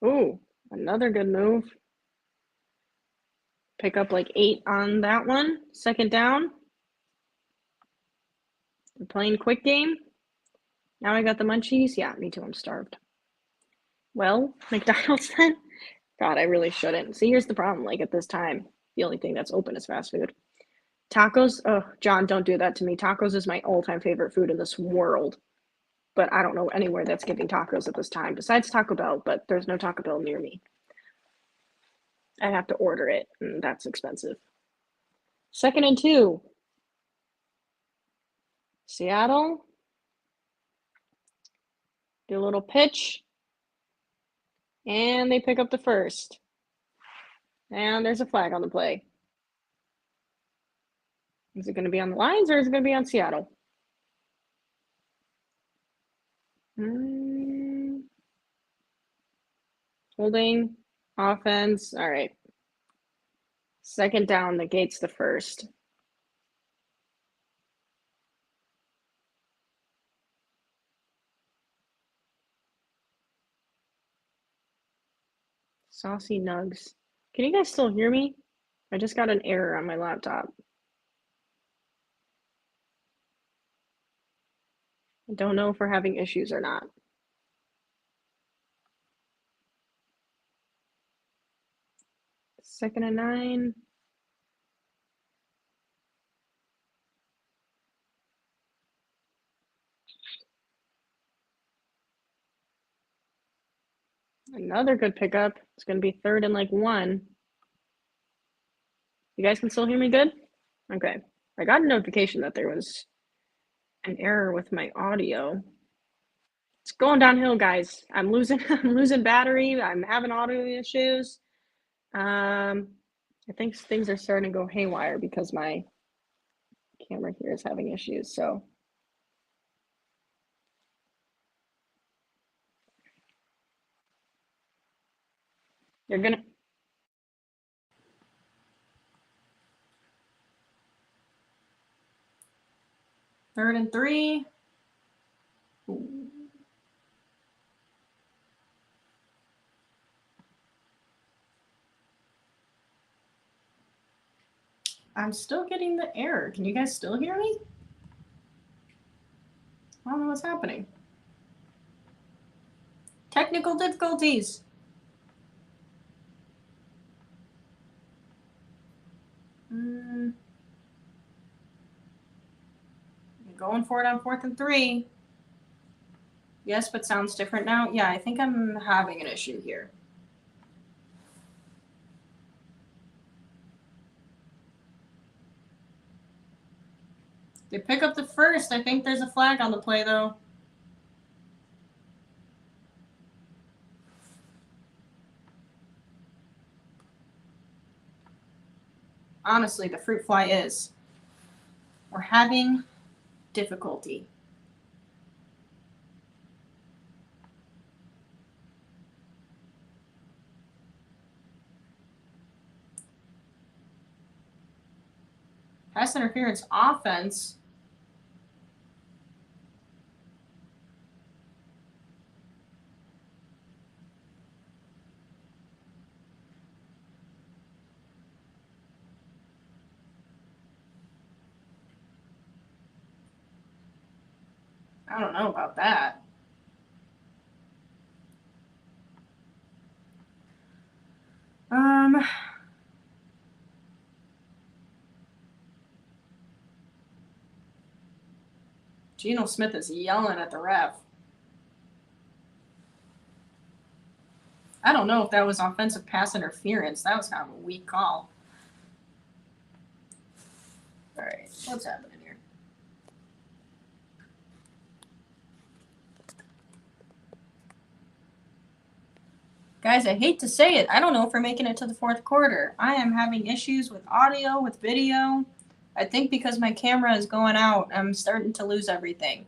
Ooh, another good move. Pick up like 8 on that one. 2nd down. We're playing quick game. Now I got the munchies. Yeah, me too. I'm starved. Well, McDonald's then? God, I really shouldn't. See, here's the problem. Like at this time, the only thing that's open is fast food. Tacos? Oh, John, don't do that to me. Tacos is my all-time favorite food in this world. but I don't know anywhere that's giving tacos at this time besides Taco Bell, but there's no Taco Bell near me. I have to order it, and that's expensive. 2nd and 2. Seattle. Do a little pitch. And they pick up the first. And there's a flag on the play. Is it going to be on the Lions or is it going to be on Seattle? Holding. Offense. All right. 2nd down negates the first. Saucy nugs. Can you guys still hear me? I just got an error on my laptop. I don't know if we're having issues or not. Second and 9. Another good pickup. It's going to be 3rd and like 1. You guys can still hear me good? Okay. I got a notification that there was an error with my audio. It's going downhill, guys. I'm losing battery. I'm having audio issues. I think things are starting to go haywire because my camera here is having issues. So you're gonna 3rd and 3. Ooh. I'm still getting the error. Can you guys still hear me? I don't know what's happening. Technical difficulties. Going for it on 4th and 3. Yes, but sounds different now. Yeah, I think I'm having an issue here. They pick up the first. I think there's a flag on the play, though. Honestly, the fruit fly is. We're having difficulty. Pass interference offense. I don't know about that. Geno Smith is yelling at the ref. I don't know if that was offensive pass interference. That was kind of a weak call. All right, what's happening here? Guys, I hate to say it. I don't know if we're making it to the 4th quarter. I am having issues with audio, with video. I think because my camera is going out, I'm starting to lose everything.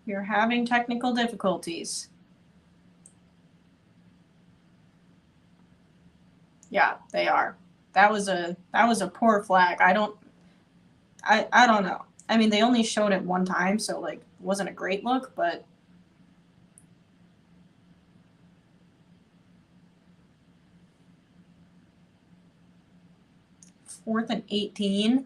You're having technical difficulties. Yeah, they are. That was a poor flag. I don't know. I mean, they only showed it one time, so like it wasn't a great look, but 4th and 18.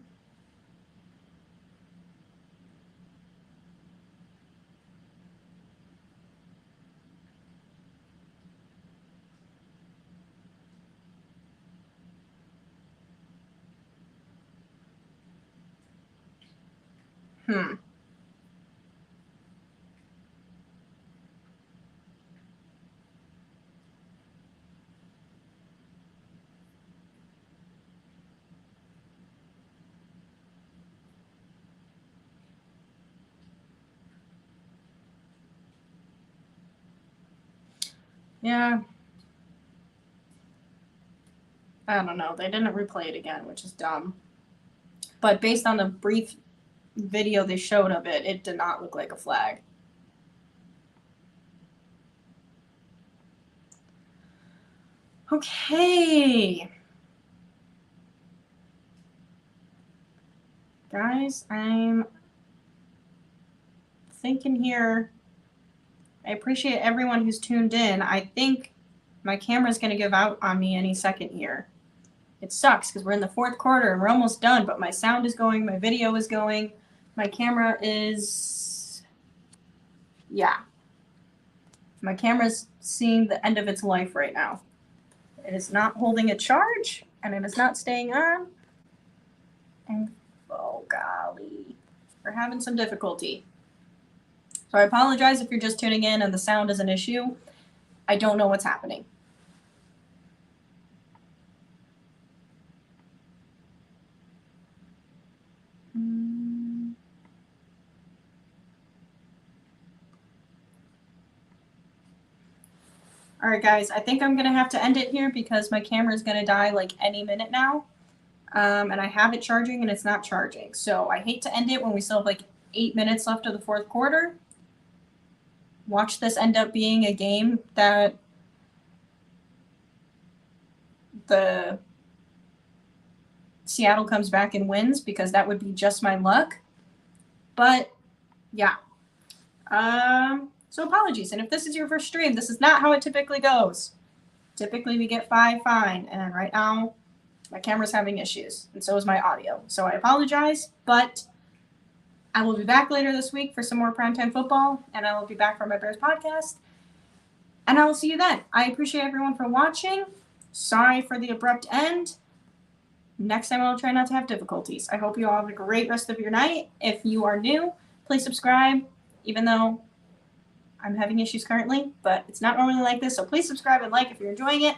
Yeah. I don't know. They didn't replay it again, which is dumb. But based on the brief video they showed of it, it did not look like a flag. Okay. Guys, I'm thinking here. I appreciate everyone who's tuned in. I think my camera's going to give out on me any second here. It sucks because we're in the fourth quarter and we're almost done, but my sound is going, my video is going, my camera is, yeah. My camera's seeing the end of its life right now. It is not holding a charge, and it is not staying on. And, oh golly, we're having some difficulty. So I apologize if you're just tuning in and the sound is an issue. I don't know what's happening. All right, guys, I think I'm going to have to end it here because my camera is going to die like any minute now. And I have it charging and it's not charging. So I hate to end it when we still have like 8 minutes left of the fourth quarter. Watch this end up being a game that the Seattle comes back and wins, because that would be just my luck. But yeah. So apologies. And if this is your first stream, this is not how it typically goes. Typically we get 5 fine. And right now my camera's having issues, and so is my audio. So I apologize, but I will be back later this week for some more primetime football, and I will be back for my Bears podcast. And I will see you then. I appreciate everyone for watching. Sorry for the abrupt end. Next time I'll try not to have difficulties. I hope you all have a great rest of your night. If you are new, please subscribe, even though I'm having issues currently, but it's not normally like this. So please subscribe and like if you're enjoying it.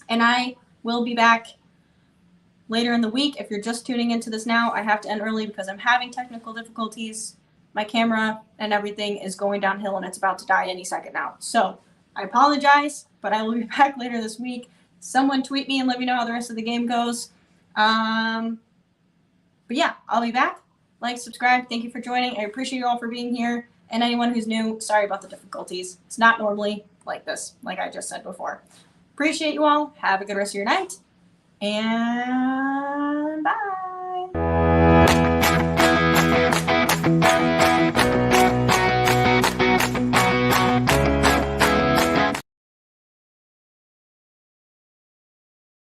And I will be back later in the week. If you're just tuning into this now, I have to end early because I'm having technical difficulties. My camera and everything is going downhill and it's about to die any second now. So I apologize, but I will be back later this week. Someone tweet me and let me know how the rest of the game goes. But yeah, I'll be back. Like, subscribe. Thank you for joining. I appreciate you all for being here. And anyone who's new, sorry about the difficulties. It's not normally like this, like I just said before. Appreciate you all. Have a good rest of your night. And